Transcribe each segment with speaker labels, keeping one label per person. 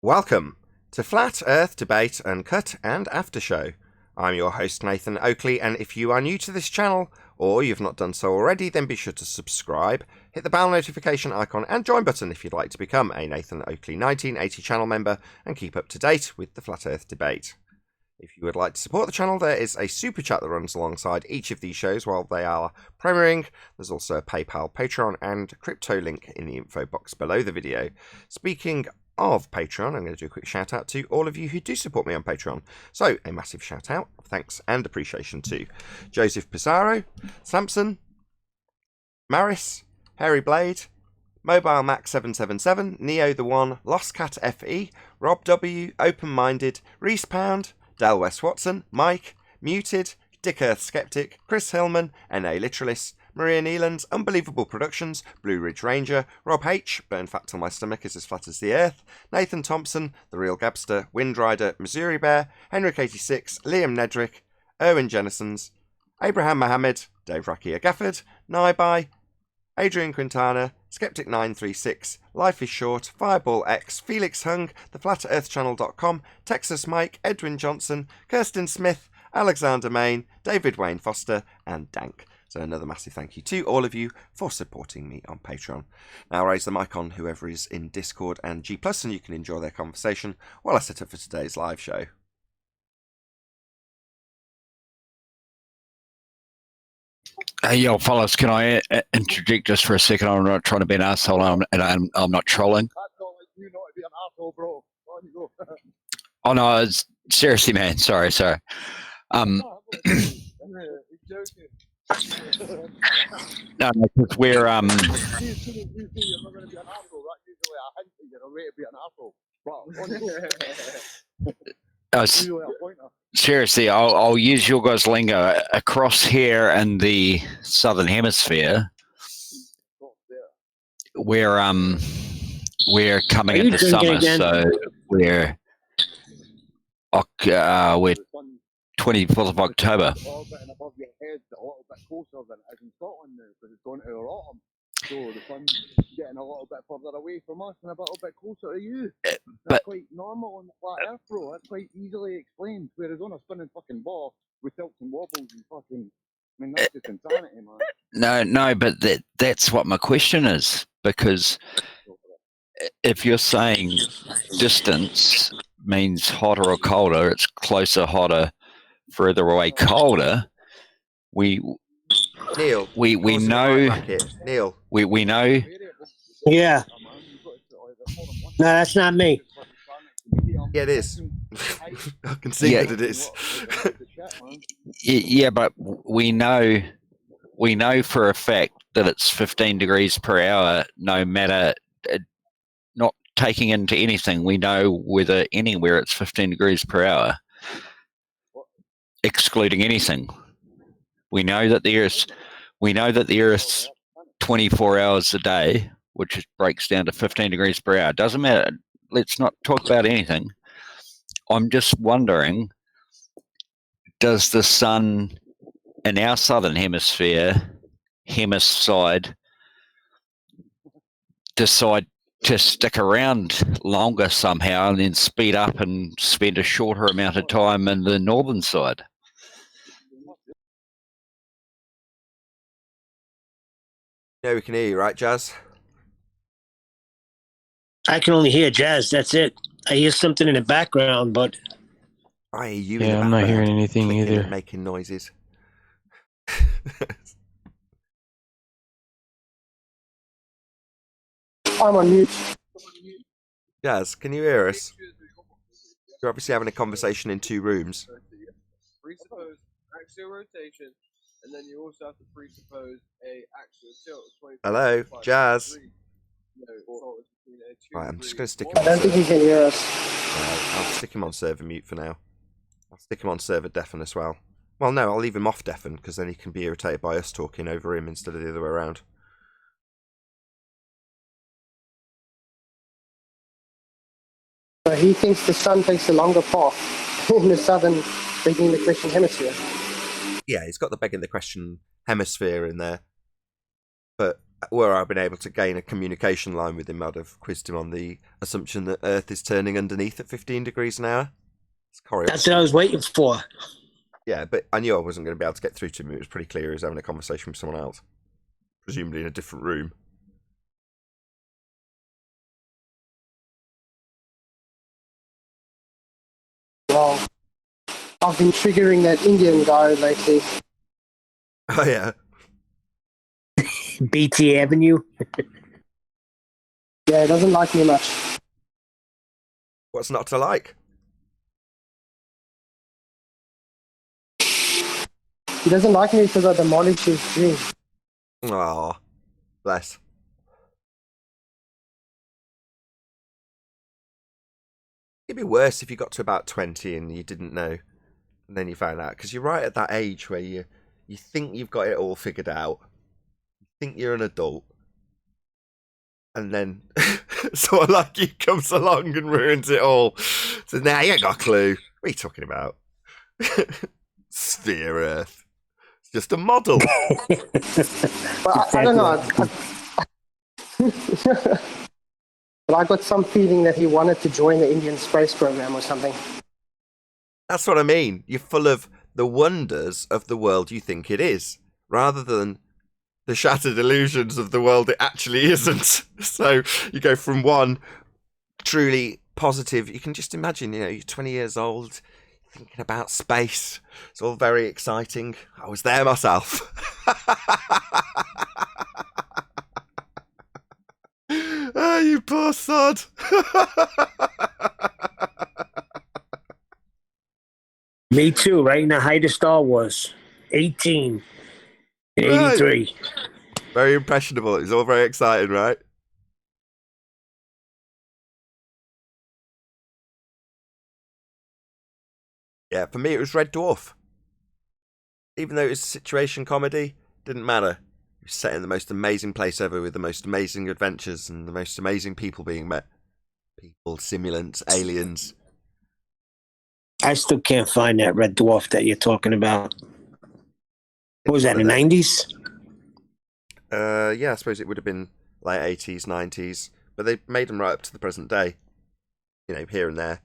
Speaker 1: Welcome to Flat Earth Debate Uncut and After Show. I'm your host Nathan Oakley, and if you are new to this channel, or you've not done so already, then be sure to subscribe, hit the bell notification icon and join button if you'd like to become a Nathan Oakley 1980 channel member and keep up to date with the Flat Earth Debate. If you would like to support the channel, there is a super chat that runs alongside each of these shows while they are premiering. There's also a PayPal, Patreon and crypto link in the info box below the video. Speaking of Patreon, I'm going to do a quick shout out to all of you who do support me on Patreon. So a massive shout out, thanks and appreciation to Joseph Pizarro, Samson, Maris, Harry Blade, Mobile Mac 777, Neo the One, Lost Cat FE, Rob W, Open Minded, Reese Pound, Del West Watson, Mike, Muted, Dick Earth Skeptic, Chris Hillman, NA Literalist, Maria Neelands, Unbelievable Productions, Blue Ridge Ranger, Rob H, Burn Fat Till My Stomach Is As Flat As The Earth, Nathan Thompson, The Real Gabster, Windrider, Missouri Bear, Henrik86, Liam Nedrick, Erwin Jennisons, Abraham Mohammed, Dave Rakia Gafford, Naibai, Adrian Quintana, Skeptic936, Life is Short, Fireball X, Felix Hung, TheFlatEarthChannel.com, Texas Mike, Edwin Johnson, Kirsten Smith, Alexander Main, David Wayne Foster, and Dank. So another massive thank you to all of you for supporting me on Patreon. Now I'll raise the mic on whoever is in Discord and G+, and you can enjoy their conversation while I set up for today's live show.
Speaker 2: Hey, yo, fellas, can I interject just for a second? I'm not trying to be an asshole, and I'm not trolling.
Speaker 3: That's not like you not to be an asshole, bro. On you go.
Speaker 2: Oh, no, seriously, man. Sorry. No, because we're,
Speaker 3: You're not going to be an asshole. That's usually a hint that you're a way to be an asshole. But on you go. Usually a pointer.
Speaker 2: seriously, I'll use your guys' lingo. Across here in the southern hemisphere, we're coming into summer, so we're 24th of October.
Speaker 3: Orbiting above your head a little bit closer than it is in Scotland now, because it's going to our autumn. So the sun's getting a little bit further away from us and a little bit closer to you. That's quite normal on the flat Earth, bro. That's quite easily explained. Whereas on a spinning fucking ball with tilts and wobbles and fucking, I mean, that's just insanity, man.
Speaker 2: No, but that's what my question is, because if you're saying distance means hotter or colder, it's closer, hotter, further away, colder.
Speaker 1: Neil,
Speaker 2: we know.
Speaker 1: Neil,
Speaker 2: we know.
Speaker 4: Yeah. No, that's not me.
Speaker 1: Yeah, it is. I can see that it is.
Speaker 2: Yeah, but we know for a fact that it's 15 degrees per hour, no matter, not taking into anything, we know whether anywhere it's 15 degrees per hour, excluding anything. We know that the Earth's 24 hours a day, which breaks down to 15 degrees per hour. Doesn't matter. Let's not talk about anything. I'm just wondering, does the sun in our southern hemisphere side decide to stick around longer somehow and then speed up and spend a shorter amount of time in the northern side?
Speaker 1: Yeah, we can hear you, right, Jazz?
Speaker 4: I can only hear Jazz. That's it. I hear something in the background, but
Speaker 1: I hear you.
Speaker 5: Yeah, I'm not hearing anything either.
Speaker 1: Making noises.
Speaker 4: I'm on mute.
Speaker 1: Jazz, can you hear us? You're obviously having a conversation in two rooms.
Speaker 6: Presuppose axial rotation, and then you also have to presuppose a axial tilt.
Speaker 1: Hello, Jazz. Right, I'm just going to stick him
Speaker 4: I
Speaker 1: on
Speaker 4: don't think he can hear us.
Speaker 1: I'll stick him on server mute for now. I'll stick him on server deafen as well. Well, no, I'll leave him off deafen, because then he can be irritated by us talking over him instead of the other way around.
Speaker 4: He thinks the sun takes a longer path in the southern, beginning the Christian hemisphere.
Speaker 1: Yeah, he's got the begging the question hemisphere in there. But were I been able to gain a communication line with him, I'd have quizzed him on the assumption that Earth is turning underneath at 15 degrees an hour. It's Coriolis.
Speaker 5: That's what I was waiting for.
Speaker 1: Yeah, but I knew I wasn't going to be able to get through to him. It was pretty clear he was having a conversation with someone else, presumably in a different room.
Speaker 4: Well, I've been triggering that Indian guy lately.
Speaker 1: Oh, yeah.
Speaker 5: BT Avenue.
Speaker 4: Yeah, he doesn't like me much.
Speaker 1: What's not to like?
Speaker 4: He doesn't like me because I demolished his dream.
Speaker 1: Oh, bless. It'd be worse if you got to about 20 and you didn't know, and then you found out, because you're right at that age where you think you've got it all figured out, you think you're an adult, and then someone like you comes along and ruins it all. So now you ain't got a clue. What are you talking about? Sphere Earth. It's just a model.
Speaker 4: Well, I don't know. But I got some feeling that he wanted to join the Indian space program or something.
Speaker 1: That's what I mean. You're full of the wonders of the world you think it is, rather than the shattered illusions of the world it actually isn't. So you go from one truly positive, you can just imagine, you're 20 years old, thinking about space. It's all very exciting. I was there myself. Oh, you poor sod.
Speaker 5: Me too, right in the height of Star Wars. 18 in 83.
Speaker 1: Very impressionable. It was all very exciting, right? Yeah, for me it was Red Dwarf. Even though it was a situation comedy, didn't matter. It was set in the most amazing place ever with the most amazing adventures and the most amazing people being met. People, simulants, aliens.
Speaker 5: I still can't find that Red Dwarf that you're talking about. What was that, in the 90s?
Speaker 1: Yeah, I suppose it would have been late 80s, 90s. But they made them right up to the present day. Here and there.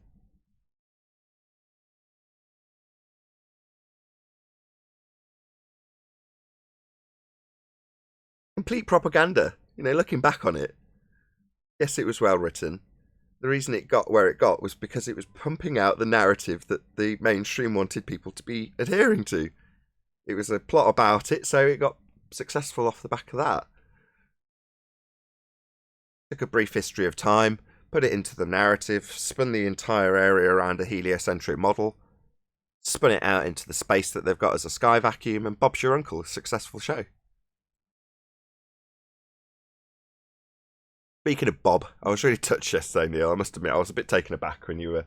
Speaker 1: Complete propaganda. Looking back on it, yes, it was well written. The reason it got where it got was because it was pumping out the narrative that the mainstream wanted people to be adhering to. It was a plot about it, so it got successful off the back of that. Took a brief history of time, put it into the narrative, spun the entire area around a heliocentric model, spun it out into the space that they've got as a sky vacuum, and Bob's your uncle, a successful show. Speaking of Bob, I was really touched yesterday, Neil. I must admit, I was a bit taken aback when you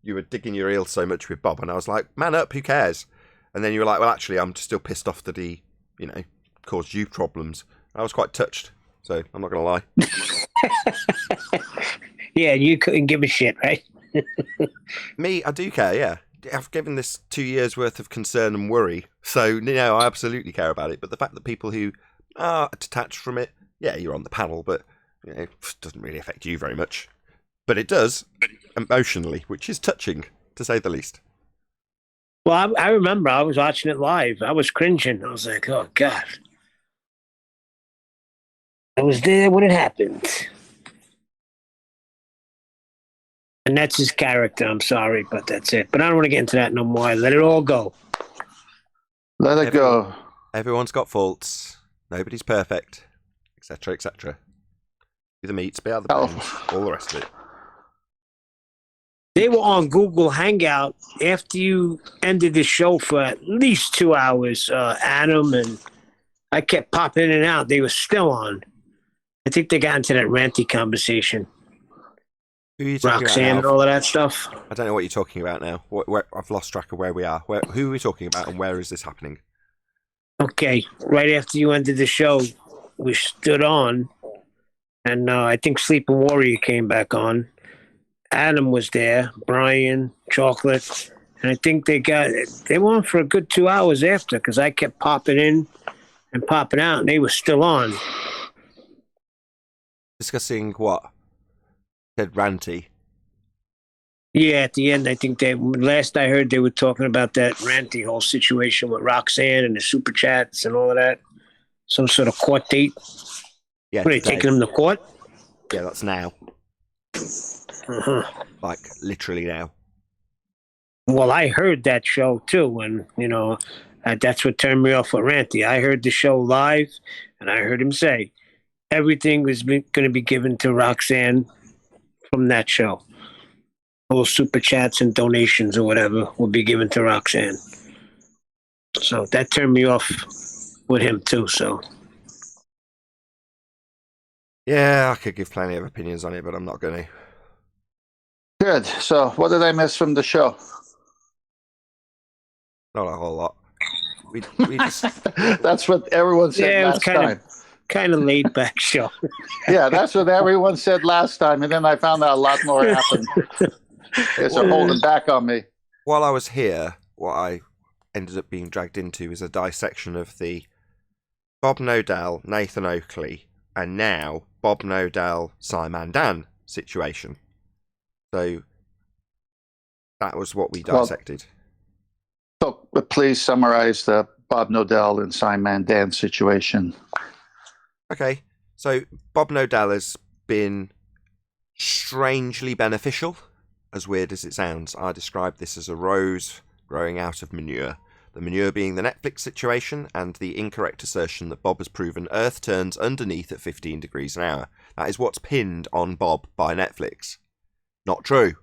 Speaker 1: were digging your heels so much with Bob, and I was like, man up, who cares? And then you were like, well, actually, I'm still pissed off that he, caused you problems. I was quite touched, so I'm not going to lie.
Speaker 5: Yeah, you couldn't give a shit, right?
Speaker 1: Me, I do care, yeah. I've given this 2 years' worth of concern and worry, so, I absolutely care about it. But the fact that people who are detached from it, yeah, you're on the panel, but it doesn't really affect you very much. But it does, emotionally, which is touching, to say the least.
Speaker 5: Well, I remember I was watching it live. I was cringing. I was like, oh, God. I was there when it happened. And that's his character. I'm sorry, but that's it. But I don't want to get into that no more. Let it all go.
Speaker 3: Let it go.
Speaker 1: Everyone's got faults. Nobody's perfect, etc., etc. Do the meat, spit out the bones, all the rest of it.
Speaker 5: They were on Google Hangout after you ended the show for at least 2 hours. Adam and I kept popping in and out. They were still on. I think they got into that ranty conversation.
Speaker 1: Who are you talking
Speaker 5: Roxanne
Speaker 1: about
Speaker 5: and all of that stuff.
Speaker 1: I don't know what you're talking about now. I've lost track of where we are. Who are we talking about, and where is this happening?
Speaker 5: Okay, right after you ended the show, we stood on, and I think Sleeping Warrior came back on. Adam was there, Brian, Chocolate, and I think they were on for a good 2 hours after, because I kept popping in and popping out, and they were still on.
Speaker 1: Discussing what? Said ranty.
Speaker 5: Yeah, at the end, I think last I heard they were talking about that ranty whole situation with Roxanne and the super chats and all of that. Some sort of court date.
Speaker 1: Yeah,
Speaker 5: What are they
Speaker 1: today.
Speaker 5: taking him to court?
Speaker 1: Yeah, that's now.
Speaker 5: Uh-huh.
Speaker 1: Like, literally now.
Speaker 5: Well, I heard that show too, and that's what turned me off with Ranty. I heard the show live, and I heard him say everything was going to be given to Roxanne from that show. All super chats and donations or whatever will be given to Roxanne. So that turned me off with him too. So
Speaker 1: Yeah, I could give plenty of opinions on it, but I'm not going to.
Speaker 7: Good. So what did I miss from the show?
Speaker 1: Not a whole lot. We just
Speaker 7: That's what everyone said
Speaker 5: yeah, it was
Speaker 7: last time.
Speaker 5: kind of laid back show.
Speaker 7: Yeah, that's what everyone said last time, and then I found out a lot more happened. They're holding back on me.
Speaker 1: while I was here, what I ended up being dragged into is a dissection of the Bob Nodell, Nathan Oakley, and now Bob Nodell, Simon Dan situation. So that was what we dissected.
Speaker 7: So please summarize the Bob Nodell and Simon Dan situation.
Speaker 1: Okay, so Bob Nodell has been strangely beneficial, as weird as it sounds. I describe this as a rose growing out of manure. The manure being the Netflix situation and the incorrect assertion that Bob has proven Earth turns underneath at 15 degrees an hour. That is what's pinned on Bob by Netflix. Not true.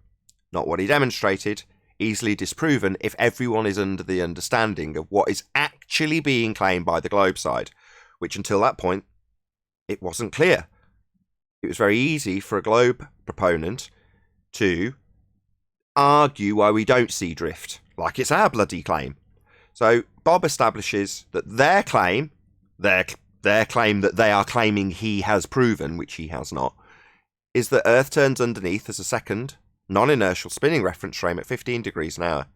Speaker 1: Not what he demonstrated. Easily disproven if everyone is under the understanding of what is actually being claimed by the globe side, which until that point, it wasn't clear. It was very easy for a globe proponent to argue why we don't see drift, like it's our bloody claim. So Bob establishes that their claim that they are claiming he has proven, which he has not, is that Earth turns underneath as a second non-inertial spinning reference frame at 15 degrees an hour.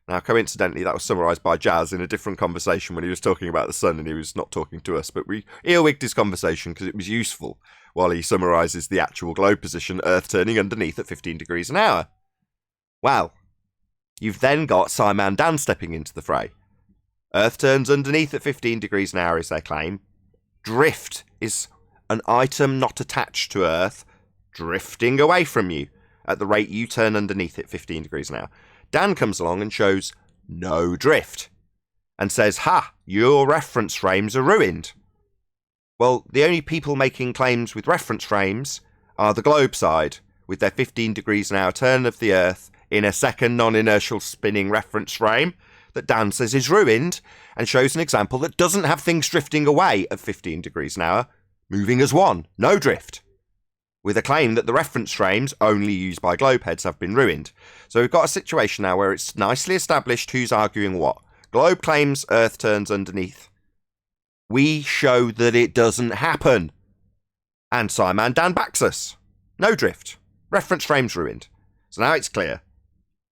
Speaker 1: Now, coincidentally, that was summarised by Jazz in a different conversation when he was talking about the sun and he was not talking to us, but we earwigged his conversation because it was useful while he summarises the actual globe position, Earth turning underneath at 15 degrees an hour. Well, you've then got Simon Dan stepping into the fray. Earth turns underneath at 15 degrees an hour is their claim. Drift is an item not attached to Earth drifting away from you at the rate you turn underneath at 15 degrees an hour. Dan comes along and shows no drift and says, ha, your reference frames are ruined. Well, the only people making claims with reference frames are the globe side with their 15 degrees an hour turn of the Earth in a second non-inertial spinning reference frame that Dan says is ruined and shows an example that doesn't have things drifting away at 15 degrees an hour, moving as one, no drift, with a claim that the reference frames only used by globeheads have been ruined. So we've got a situation now where it's nicely established who's arguing what. Globe claims Earth turns underneath. We show that it doesn't happen. And Simon Dan backs us. No drift. Reference frames ruined. So now it's clear.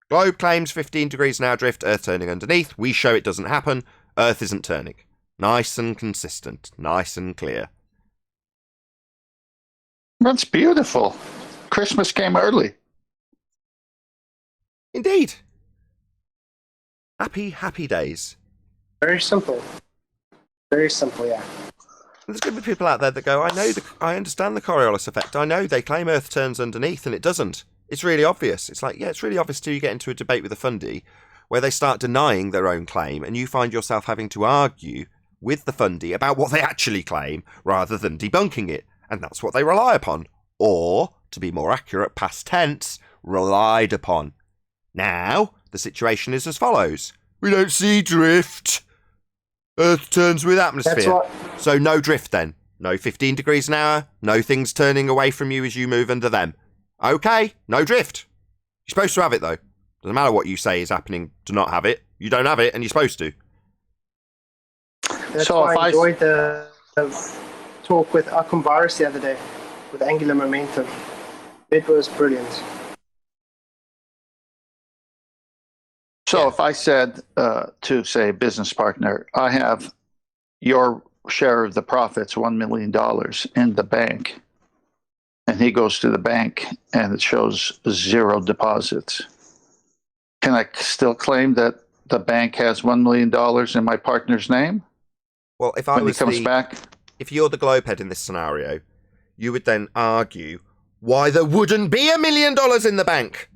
Speaker 1: Globe claims 15 degrees an hour drift, Earth turning underneath. We show it doesn't happen. Earth isn't turning. Nice and consistent. Nice and clear.
Speaker 7: That's beautiful. Christmas came early.
Speaker 1: Indeed. Happy, happy days.
Speaker 4: Very simple. Very simple, yeah.
Speaker 1: There's going to be people out there that go, I understand the Coriolis effect. I know they claim Earth turns underneath and it doesn't. It's really obvious. It's like, yeah, it's really obvious till you get into a debate with a fundy where they start denying their own claim and you find yourself having to argue with the fundy about what they actually claim rather than debunking it. And that's what they rely upon. Or, to be more accurate, past tense, relied upon. Now, the situation is as follows. We don't see drift. Earth turns with atmosphere. So no drift then. No 15 degrees an hour. No things turning away from you as you move under them. Okay, no drift. You're supposed to have it though. Doesn't matter what you say is happening to not have it. You don't have it and you're supposed to.
Speaker 4: That's why I enjoyed the talk with Akon Virus the other day with angular momentum. It was brilliant.
Speaker 7: So if I said to, say, a business partner, I have your share of the profits, $1 million in the bank, and he goes to the bank and it shows 0 deposits. Can I still claim that the bank has $1 million in my partner's name?
Speaker 1: Well, if I
Speaker 7: When he
Speaker 1: was
Speaker 7: comes back?
Speaker 1: if you're the globehead in this scenario, you would then argue why there wouldn't be $1 million in the bank.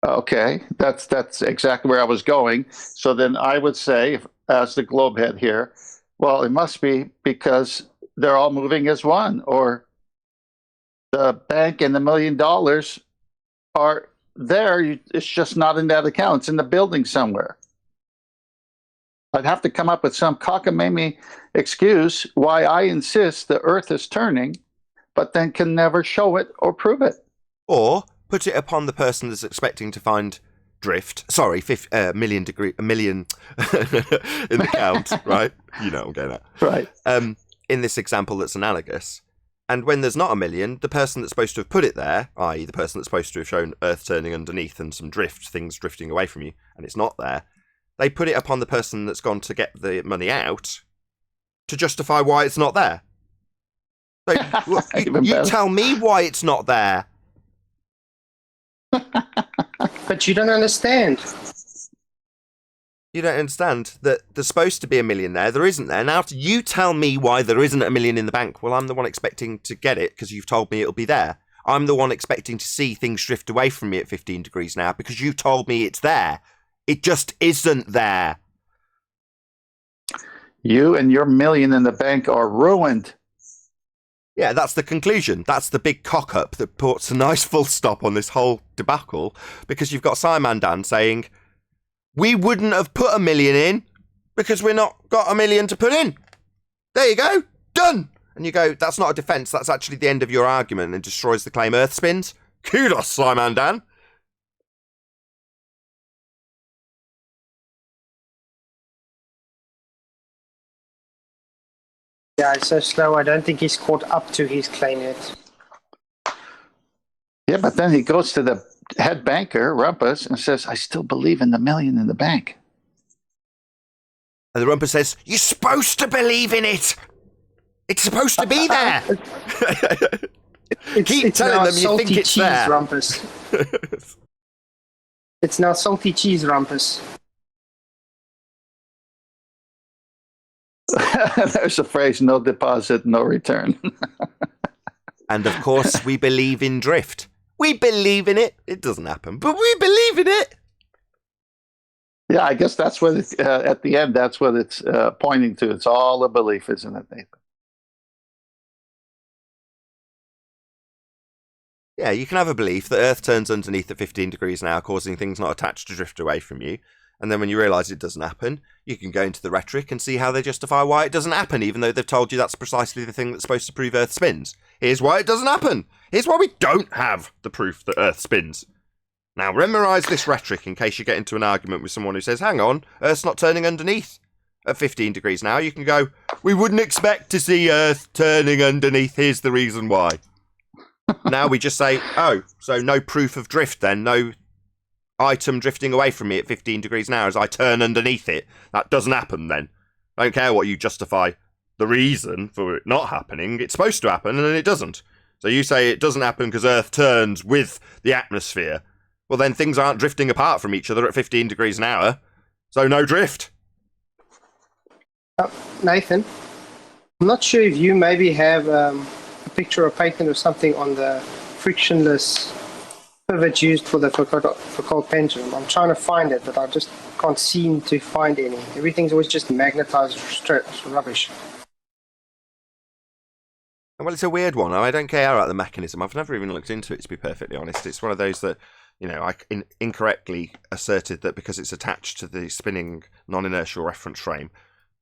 Speaker 7: Okay, that's exactly where I was going. So then I would say, as the globehead here, well, it must be because they're all moving as one, or the bank and the $1 million are there. It's just not in that account. It's in the building somewhere. I'd have to come up with some cockamamie excuse why I insist the Earth is turning, but then can never show it or prove it.
Speaker 1: Or put it upon the person that's expecting to find drift. Sorry, $1 million in the count, right? You know what I'm getting at.
Speaker 7: Right.
Speaker 1: In this example that's analogous. And when there's not $1 million, the person that's supposed to have put it there, i.e. the person that's supposed to have shown Earth turning underneath and some drift, things drifting away from you, and it's not there, they put it upon the person that's gone to get the money out to justify why it's not there. So, you tell me why it's not there.
Speaker 4: But you don't understand.
Speaker 1: You don't understand that there's supposed to be $1 million there. There isn't there. Now you tell me why there isn't $1 million in the bank. Well, I'm the one expecting to get it because you've told me it'll be there. I'm the one expecting to see things drift away from me at 15 degrees now because you told me it's there. It just isn't there.
Speaker 7: You and your $1 million in the bank are ruined.
Speaker 1: Yeah, that's the conclusion. That's the big cock-up that puts a nice full stop on this whole debacle, because you've got Simon Dan saying, we wouldn't have put $1 million in because we're not got $1 million to put in. There you go. Done. And you go, that's not a defence. That's actually the end of your argument and destroys the claim Earth spins. Kudos, Simon Dan.
Speaker 4: Yeah, it's so slow. I don't think he's caught up to his claim yet.
Speaker 7: Yeah, but then he goes to the head banker, Rumpus, and says, I still believe in the $1 million in the bank.
Speaker 1: And the Rumpus says, you're supposed to believe in it. It's supposed to be there. Keep telling them you think it's
Speaker 4: cheese,
Speaker 1: there.
Speaker 4: Rumpus. It's now salty cheese, Rumpus.
Speaker 7: There's a phrase, no deposit, no return.
Speaker 1: And of course, we believe in drift. We believe in it. It doesn't happen, but we believe in it.
Speaker 7: Yeah, I guess that's what it's, at the end, that's what it's pointing to. It's all a belief, isn't it, Nathan?
Speaker 1: Yeah, you can have a belief that Earth turns underneath at 15 degrees an hour, causing things not attached to drift away from you. And then when you realise it doesn't happen, you can go into the rhetoric and see how they justify why it doesn't happen, even though they've told you that's precisely the thing that's supposed to prove Earth spins. Here's why it doesn't happen. Here's why we don't have the proof that Earth spins. Now, memorise this rhetoric in case you get into an argument with someone who says, hang on, Earth's not turning underneath at 15 degrees now. You can go, we wouldn't expect to see Earth turning underneath. Here's the reason why. Now we just say, oh, so no proof of drift then, no item drifting away from me at 15 degrees an hour as I turn underneath it. That doesn't happen then. I don't care what you justify the reason for it not happening. It's supposed to happen and then it doesn't. So you say it doesn't happen because Earth turns with the atmosphere. Well, then things aren't drifting apart from each other at 15 degrees an hour. So no drift.
Speaker 4: Nathan, I'm not sure if you maybe have a picture or patent or something on the frictionless pivot used for the Foucault pendulum. I'm trying to find it, but I just can't seem to find any. Everything's always just magnetized rubbish.
Speaker 1: Well, it's a weird one. I don't care about the mechanism. I've never even looked into it, to be perfectly honest. It's one of those that, you know, I incorrectly asserted that because it's attached to the spinning non-inertial reference frame.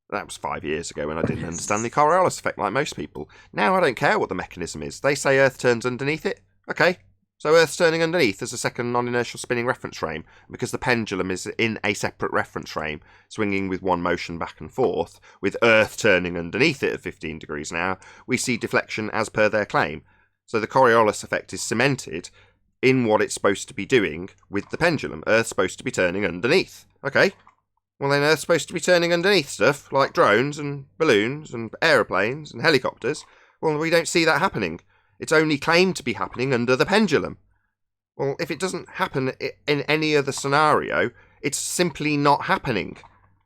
Speaker 1: That was 5 years ago when I didn't understand the Coriolis effect like most people. Now I don't care what the mechanism is. They say Earth turns underneath it. Okay. So Earth's turning underneath as a second non-inertial spinning reference frame, because the pendulum is in a separate reference frame, swinging with one motion back and forth, with Earth turning underneath it at 15 degrees an hour, we see deflection as per their claim. So the Coriolis effect is cemented in what it's supposed to be doing with the pendulum. Earth's supposed to be turning underneath. Okay. Well, then Earth's supposed to be turning underneath stuff, like drones and balloons and aeroplanes and helicopters. Well, we don't see that happening. It's only claimed to be happening under the pendulum. Well, if it doesn't happen in any other scenario, it's simply not happening.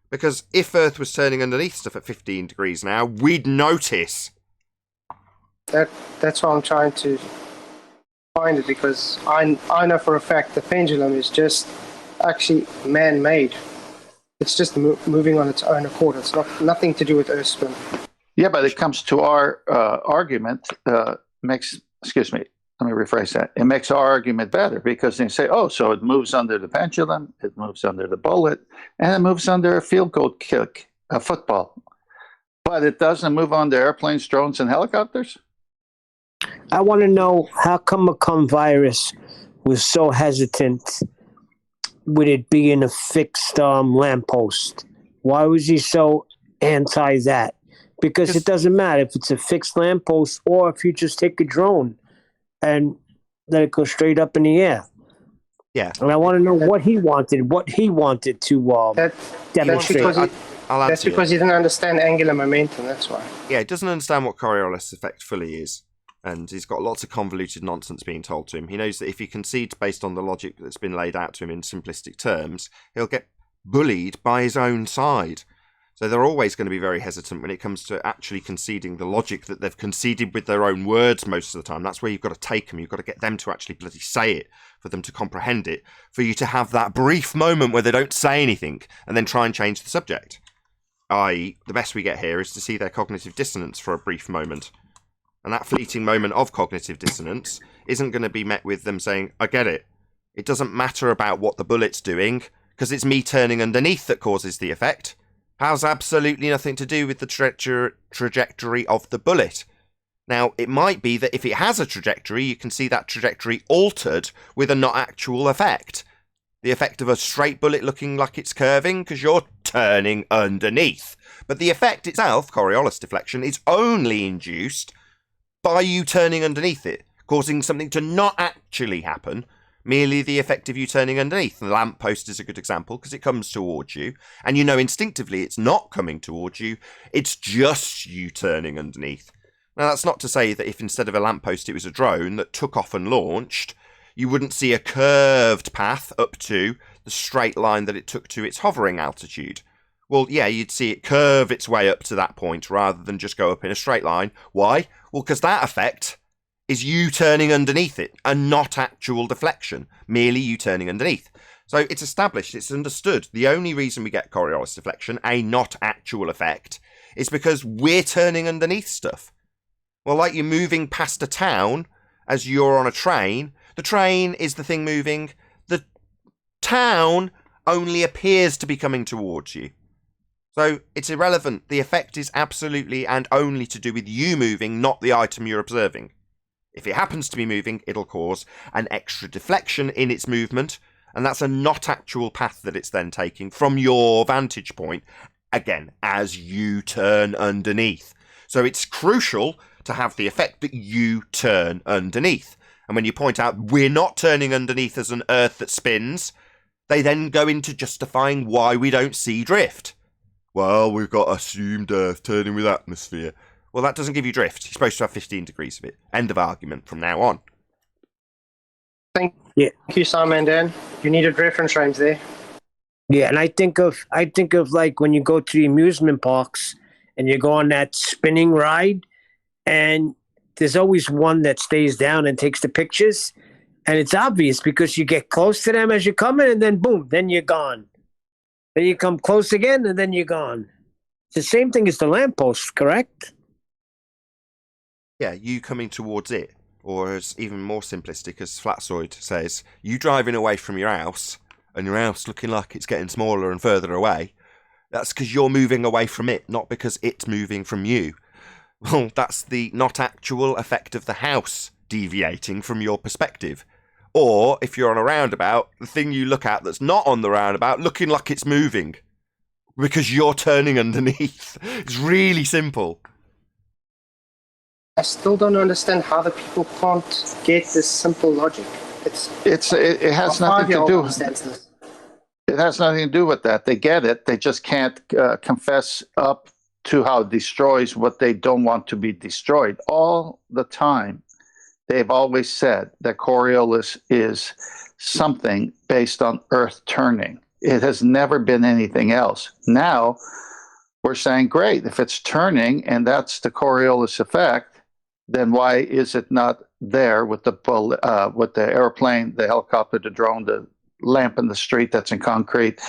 Speaker 1: Because if Earth was turning underneath stuff at 15 degrees now, we'd notice.
Speaker 4: That's why I'm trying to find it, because I know for a fact the pendulum is just actually man-made. It's just moving on its own accord. It's nothing to do with Earth spin.
Speaker 7: Yeah, but it comes to our argument, excuse me, let me rephrase that. It makes our argument better because they say, oh, so it moves under the pendulum, it moves under the bullet, and it moves under a field goal kick, a football. But it doesn't move under airplanes, drones, and helicopters?
Speaker 5: I want to know how come virus was so hesitant with it being a fixed lamppost. Why was he so anti that? Because it doesn't matter if it's a fixed lamppost or if you just take a drone and let it go straight up in the air.
Speaker 1: Yeah.
Speaker 5: And I want to know what he wanted to demonstrate.
Speaker 4: That's because he didn't understand angular momentum, that's why.
Speaker 1: Yeah, he doesn't understand what Coriolis effect fully is. And he's got lots of convoluted nonsense being told to him. He knows that if he concedes based on the logic that's been laid out to him in simplistic terms, he'll get bullied by his own side. So they're always going to be very hesitant when it comes to actually conceding the logic that they've conceded with their own words most of the time. That's where you've got to take them. You've got to get them to actually bloody say it, for them to comprehend it, for you to have that brief moment where they don't say anything and then try and change the subject. I.e., the best we get here is to see their cognitive dissonance for a brief moment. And that fleeting moment of cognitive dissonance isn't going to be met with them saying, I get it. It doesn't matter about what the bullet's doing, because it's me turning underneath that causes the effect. Has absolutely nothing to do with the trajectory of the bullet. Now, it might be that if it has a trajectory, you can see that trajectory altered with a not actual effect. The effect of a straight bullet looking like it's curving because you're turning underneath. But the effect itself, Coriolis deflection, is only induced by you turning underneath it, causing something to not actually happen, merely the effect of you turning underneath. The lamppost is a good example because it comes towards you, and you know instinctively it's not coming towards you, it's just you turning underneath. Now, that's not to say that if instead of a lamppost it was a drone that took off and launched, you wouldn't see a curved path up to the straight line that it took to its hovering altitude. Well, yeah, you'd see it curve its way up to that point rather than just go up in a straight line. Why? Well, because that effect is you turning underneath it, and not actual deflection, merely you turning underneath. So it's established, it's understood. The only reason we get Coriolis deflection, a not actual effect, is because we're turning underneath stuff. Well, like you're moving past a town as you're on a train, the train is the thing moving, the town only appears to be coming towards you. So it's irrelevant. The effect is absolutely and only to do with you moving, not the item you're observing. If it happens to be moving, it'll cause an extra deflection in its movement, and that's a not actual path that it's then taking from your vantage point, again, as you turn underneath. So it's crucial to have the effect that you turn underneath. And when you point out we're not turning underneath as an Earth that spins, they then go into justifying why we don't see drift. Well, we've got assumed Earth turning with atmosphere. Well, that doesn't give you drift. You're supposed to have 15 degrees of it. End of argument from now on.
Speaker 4: Thank you, Simon and Dan. You needed reference frames there.
Speaker 5: Yeah, and I think of like when you go to the amusement parks and you go on that spinning ride, and there's always one that stays down and takes the pictures, and it's obvious because you get close to them as you're coming, and then boom, then you're gone. Then you come close again, and then you're gone. It's the same thing as the lamppost, correct?
Speaker 1: Yeah, you coming towards it, or as even more simplistic as Flatsoid says, you driving away from your house, and your house looking like it's getting smaller and further away. That's because you're moving away from it, not because it's moving from you. Well, that's the not actual effect of the house deviating from your perspective. Or, if you're on a roundabout, the thing you look at that's not on the roundabout looking like it's moving. Because you're turning underneath. It's really simple.
Speaker 4: I still don't understand how the people can't get this simple logic.
Speaker 7: It has nothing to do with it. Has nothing to do with that. They get it. They just can't confess up to how it destroys what they don't want to be destroyed. All the time, they've always said that Coriolis is something based on Earth turning. It has never been anything else. Now, we're saying, great, if it's turning and that's the Coriolis effect, then why is it not there with the airplane, the helicopter, the drone, the lamp in the street that's in concrete?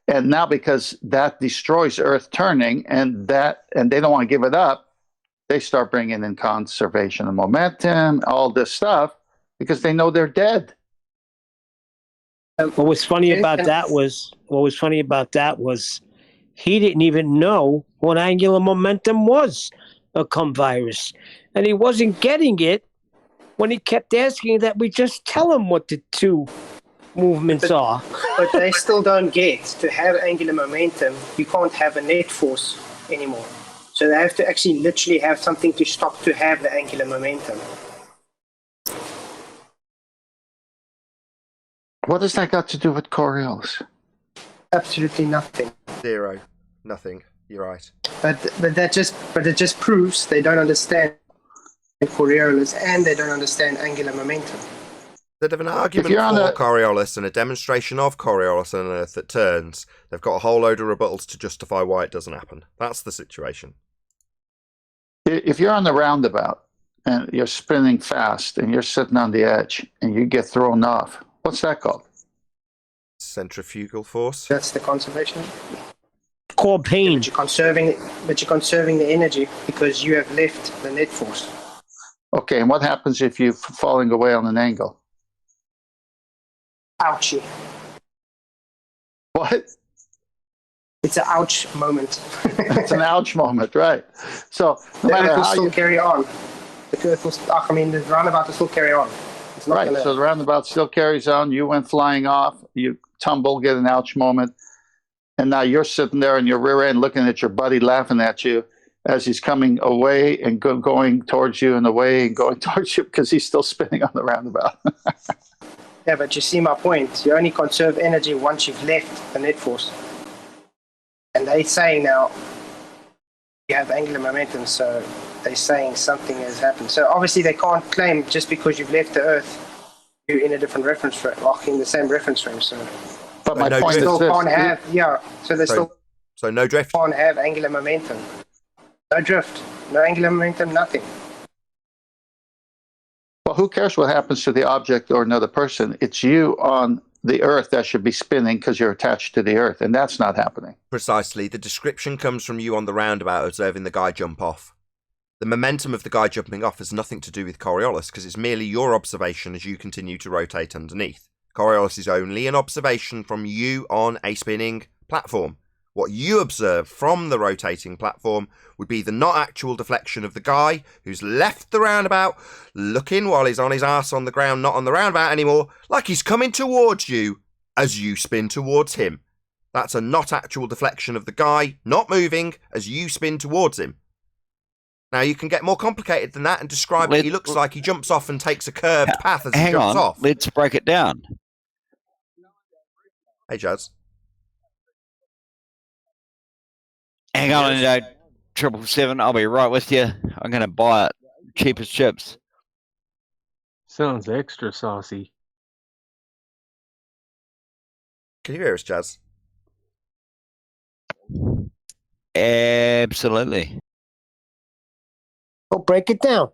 Speaker 7: And now, because that destroys Earth turning, and they don't want to give it up, they start bringing in conservation of momentum, all this stuff, because they know they're dead.
Speaker 5: What was funny about that was he didn't even know what angular momentum was a cum virus, and he wasn't getting it when he kept asking that we just tell him what the two movements are.
Speaker 4: But they still don't get to have angular momentum. You can't have a net force anymore. So they have to actually literally have something to stop to have the angular momentum.
Speaker 7: What has that got to do with Coriolis?
Speaker 4: Absolutely nothing.
Speaker 1: Zero. Nothing. You're right.
Speaker 4: But it just proves they don't understand Coriolis and they don't understand angular momentum.
Speaker 1: Instead of an argument for Coriolis and a demonstration of Coriolis on an Earth that turns, they've got a whole load of rebuttals to justify why it doesn't happen. That's the situation.
Speaker 7: If you're on the roundabout and you're spinning fast and you're sitting on the edge and you get thrown off, what's that called?
Speaker 1: Centrifugal force.
Speaker 4: That's the conservation.
Speaker 5: Called pain.
Speaker 4: But you're conserving the energy because you have left the net force.
Speaker 7: Okay, and what happens if you're falling away on an angle?
Speaker 4: Ouchie.
Speaker 7: What?
Speaker 4: It's an ouch moment.
Speaker 7: It's an ouch moment, right? So no
Speaker 4: the
Speaker 7: matter
Speaker 4: Earth will
Speaker 7: how
Speaker 4: still
Speaker 7: you
Speaker 4: carry on. The Earth will. The roundabout will still carry on. It's not
Speaker 7: right, so the roundabout still carries on. You went flying off. You tumble, get an ouch moment, and now you're sitting there in your rear end, looking at your buddy, laughing at you as he's coming away and going towards you and away and going towards you because he's still spinning on the roundabout.
Speaker 4: Yeah, but you see my point. You only conserve energy once you've left the net force. And they're saying now you have angular momentum, so they're saying something has happened. So obviously they can't claim just because you've left the Earth, you're in a different reference frame, or in the same reference frame. So,
Speaker 7: but my
Speaker 1: no
Speaker 7: point
Speaker 1: drift.
Speaker 7: is this.
Speaker 4: Can't have, yeah. So they still
Speaker 1: So no drift.
Speaker 4: can't have angular momentum. No drift, no angular momentum, nothing.
Speaker 7: Well, who cares what happens to the object or another person? It's you on the Earth that should be spinning because you're attached to the Earth, and that's not happening.
Speaker 1: Precisely. The description comes from you on the roundabout observing the guy jump off. The momentum of the guy jumping off has nothing to do with Coriolis because it's merely your observation as you continue to rotate underneath. Coriolis is only an observation from you on a spinning platform. What you observe from the rotating platform would be the not actual deflection of the guy who's left the roundabout, looking while he's on his ass on the ground, not on the roundabout anymore, like he's coming towards you as you spin towards him. That's a not actual deflection of the guy not moving as you spin towards him. Now, you can get more complicated than that and describe what he looks like. He jumps off and takes a curved path as he jumps off.
Speaker 2: Let's break it down.
Speaker 1: Hey, Jazz.
Speaker 2: Hang on, 777. I'll be right with you. I'm going to buy it. Cheap as chips.
Speaker 8: Sounds extra saucy.
Speaker 1: Can you hear us, Jazz?
Speaker 2: Absolutely.
Speaker 5: Well, break it down.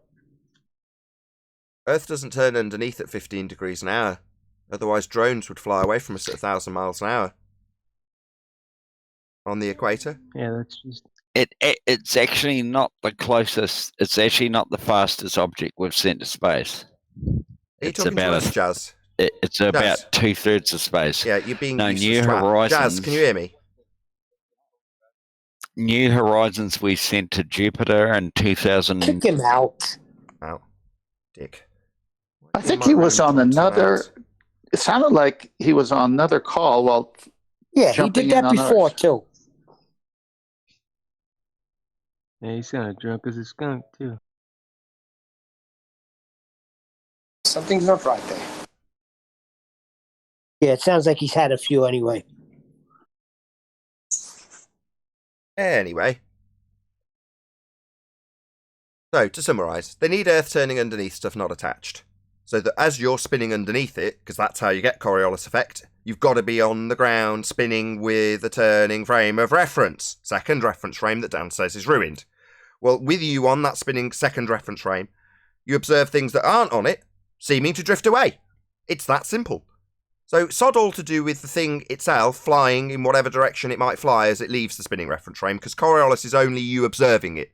Speaker 1: Earth doesn't turn underneath at 15 degrees an hour. Otherwise, drones would fly away from us at 1,000 miles an hour. On the equator?
Speaker 8: Yeah, that's just...
Speaker 2: It's actually not the closest. It's actually not the fastest object we've sent to space.
Speaker 1: Are you talking to us, Jazz?
Speaker 2: It's about 2/3 of space.
Speaker 1: Yeah, you're being
Speaker 2: New Horizons.
Speaker 1: Jazz, can you hear me?
Speaker 2: New Horizons we sent to Jupiter in 2000.
Speaker 5: Kick him out.
Speaker 1: Ow. Dick.
Speaker 7: I think he was on another... It sounded like he was on another call while...
Speaker 5: Yeah, he did that before, too.
Speaker 8: Yeah, he's kind of drunk as a skunk, too.
Speaker 4: Something's not right there.
Speaker 5: Yeah, it sounds like he's had a few anyway.
Speaker 1: Anyway, So, to summarise, they need Earth turning underneath stuff not attached. So that as you're spinning underneath it, because that's how you get Coriolis effect, you've got to be on the ground spinning with a turning frame of reference. Second reference frame that Dan says is ruined. Well, with you on that spinning second reference frame, you observe things that aren't on it, seeming to drift away. It's that simple. So sod all to do with the thing itself flying in whatever direction it might fly as it leaves the spinning reference frame, because Coriolis is only you observing it.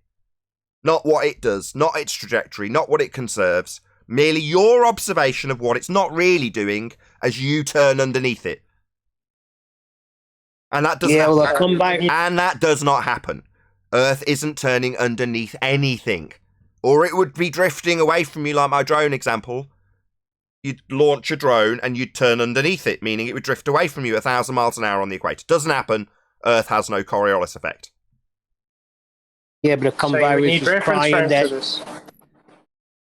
Speaker 1: Not what it does, not its trajectory, not what it conserves. Merely your observation of what it's not really doing as you turn underneath it. And that doesn't happen. And that does not happen. Earth isn't turning underneath anything. Or it would be drifting away from you like my drone example. You'd launch a drone and you'd turn underneath it, meaning it would drift away from you 1,000 miles an hour on the equator. Doesn't happen. Earth has no Coriolis effect.
Speaker 5: Yeah, but Virus was crying that...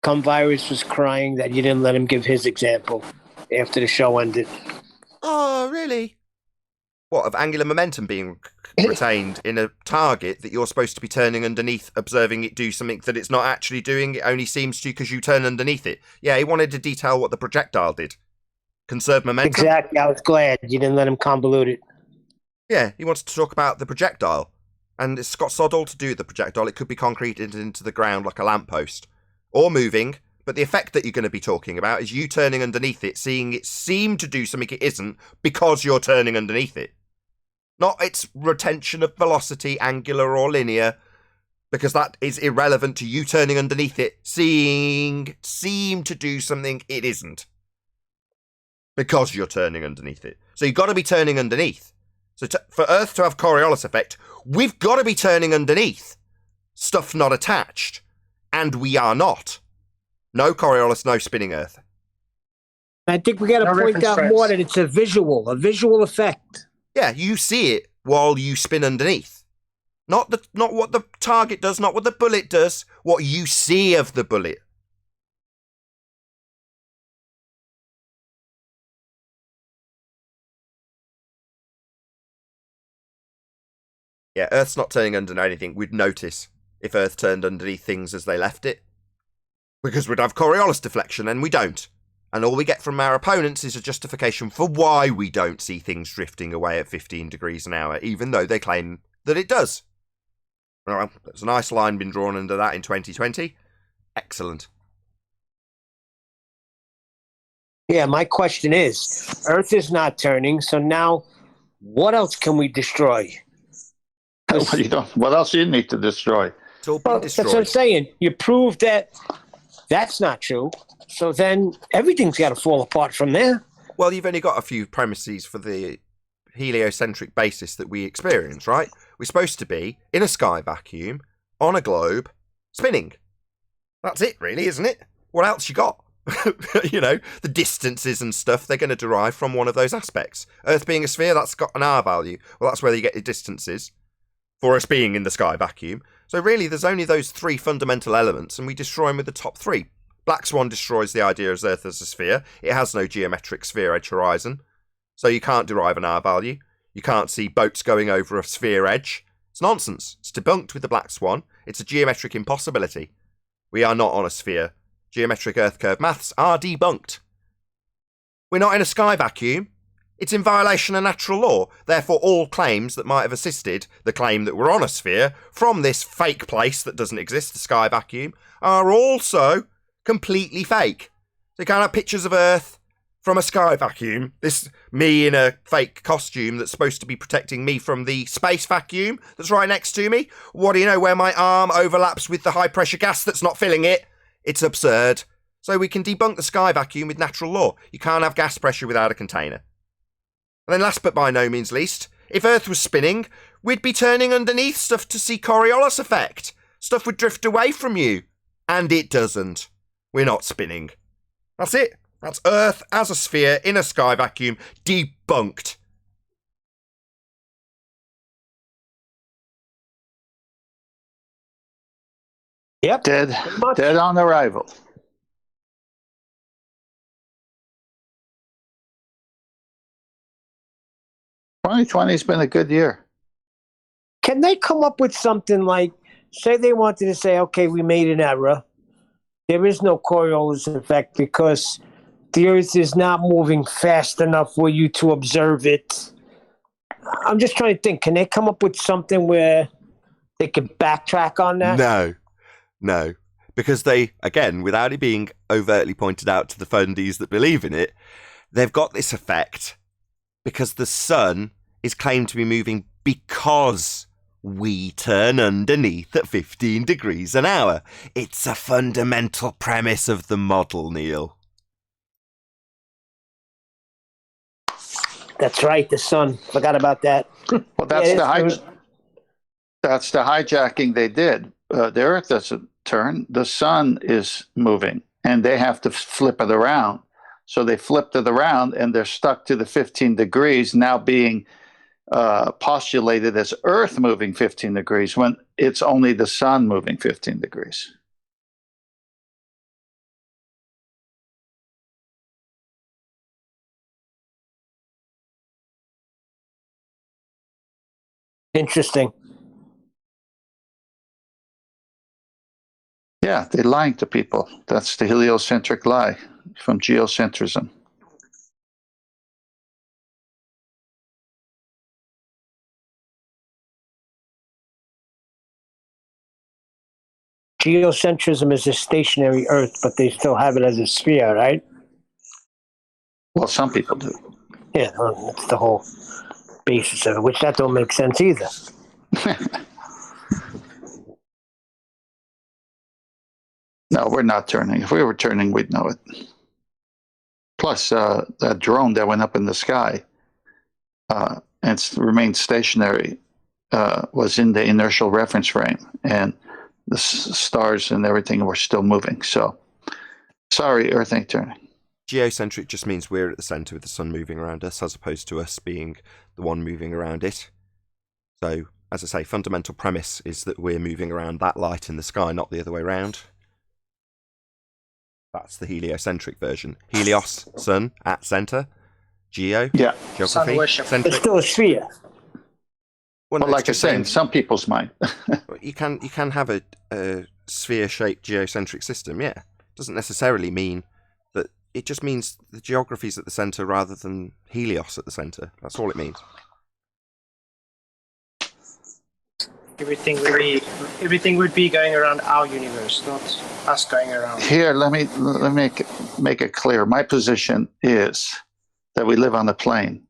Speaker 5: Virus was crying that you didn't let him give his example after the show ended.
Speaker 1: Oh, really? What, of angular momentum being retained in a target that you're supposed to be turning underneath, observing it do something that it's not actually doing? It only seems to because you turn underneath it. Yeah, he wanted to detail what the projectile did. Conserve momentum.
Speaker 5: Exactly. I was glad you didn't let him convolute it.
Speaker 1: Yeah, he wants to talk about the projectile. And it's got sod all to do with the projectile. It could be concreted into the ground like a lamppost. Or moving, but the effect that you're going to be talking about is you turning underneath it, seeing it seem to do something it isn't because you're turning underneath it. Not its retention of velocity, angular or linear, because that is irrelevant to you turning underneath it, seem to do something it isn't. Because you're turning underneath it. So you've got to be turning underneath. So for Earth to have Coriolis effect, we've got to be turning underneath. Stuff not attached. And we are not. No Coriolis, no spinning Earth.
Speaker 5: I think we got to point out more that it's a visual effect.
Speaker 1: Yeah, you see it while you spin underneath. Not what the target does, not what the bullet does, what you see of the bullet. Yeah, Earth's not turning under anything. We'd notice if Earth turned underneath things as they left it. Because we'd have Coriolis deflection, and we don't. And all we get from our opponents is a justification for why we don't see things drifting away at 15 degrees an hour, even though they claim that it does. Well, there's a nice line been drawn under that in 2020. Excellent.
Speaker 5: Yeah, my question is, Earth is not turning, so now what else can we destroy?
Speaker 7: What else do you need to destroy?
Speaker 5: That's what I'm saying. You prove that that's not true. So then everything's got to fall apart from there.
Speaker 1: Well, you've only got a few premises for the heliocentric basis that we experience, right? We're supposed to be in a sky vacuum, on a globe, spinning. That's it, really, isn't it? What else you got? You know, the distances and stuff, they're going to derive from one of those aspects. Earth being a sphere, that's got an R value. Well, that's where you get your distances for us being in the sky vacuum. So really, there's only those three fundamental elements, and we destroy them with the top three. Black Swan destroys the idea of Earth as a sphere. It has no geometric sphere edge horizon, so you can't derive an R value. You can't see boats going over a sphere edge. It's nonsense. It's debunked with the Black Swan. It's a geometric impossibility. We are not on a sphere. Geometric Earth curve maths are debunked. We're not in a sky vacuum. It's in violation of natural law. Therefore, all claims that might have assisted the claim that we're on a sphere from this fake place that doesn't exist, the sky vacuum, are also completely fake. So you can't have pictures of Earth from a sky vacuum. This me in a fake costume that's supposed to be protecting me from the space vacuum that's right next to me. What do you know, where my arm overlaps with the high pressure gas that's not filling it? It's absurd. So we can debunk the sky vacuum with natural law. You can't have gas pressure without a container. And then last but by no means least, if Earth was spinning, we'd be turning underneath stuff to see Coriolis effect. Stuff would drift away from you. And it doesn't. We're not spinning. That's it. That's Earth as a sphere in a sky vacuum debunked.
Speaker 5: Yep.
Speaker 7: Dead on arrival. 2020's been a good year.
Speaker 5: Can they come up with something like say they wanted to say, okay, we made an error. There is no Coriolis effect because the Earth is not moving fast enough for you to observe it. I'm just trying to think. Can they come up with something where they could backtrack on that?
Speaker 1: No. Because they, again, without it being overtly pointed out to the fundies that believe in it, they've got this effect because the sun is claimed to be moving because we turn underneath at 15 degrees an hour. It's a fundamental premise of the model, Neil.
Speaker 5: That's right, the sun. Forgot about that.
Speaker 7: Well, that's
Speaker 5: Yeah,
Speaker 7: that's the hijacking they did. The Earth doesn't turn; the sun is moving, and they have to flip it around. So they flipped it around, and they're stuck to the 15 degrees now being postulated as Earth moving 15 degrees when it's only the sun moving 15 degrees.
Speaker 5: Interesting.
Speaker 7: Yeah, they're lying to people. That's the heliocentric lie from geocentrism.
Speaker 5: Geocentrism is a stationary Earth, but they still have it as a sphere, right?
Speaker 7: Well, some people do.
Speaker 5: Yeah, well, that's the whole basis of it, which that don't make sense either.
Speaker 7: No, we're not turning. If we were turning, we'd know it. Plus, that drone that went up in the sky and remained stationary was in the inertial reference frame, and the stars and everything were still moving. So, sorry, Earth ain't turning.
Speaker 1: Geocentric just means we're at the centre with the sun moving around us, as opposed to us being the one moving around it. So, as I say, fundamental premise is that we're moving around that light in the sky, not the other way around. That's the heliocentric version. Helios, sun, at centre. Geo,
Speaker 7: Yeah.
Speaker 1: geography,
Speaker 4: Sun worship.
Speaker 1: centric.
Speaker 5: It's still a sphere.
Speaker 7: Well,
Speaker 1: no, it's
Speaker 7: like I
Speaker 1: just
Speaker 7: say, in
Speaker 1: saying,
Speaker 7: some people's mind.
Speaker 1: you can have a sphere-shaped geocentric system, yeah. Doesn't necessarily mean that. It just means the geography's at the centre rather than Helios at the centre. That's all it means.
Speaker 4: Everything would be going around our universe, not us going around.
Speaker 7: Here, let me make it clear. My position is that we live on a plane,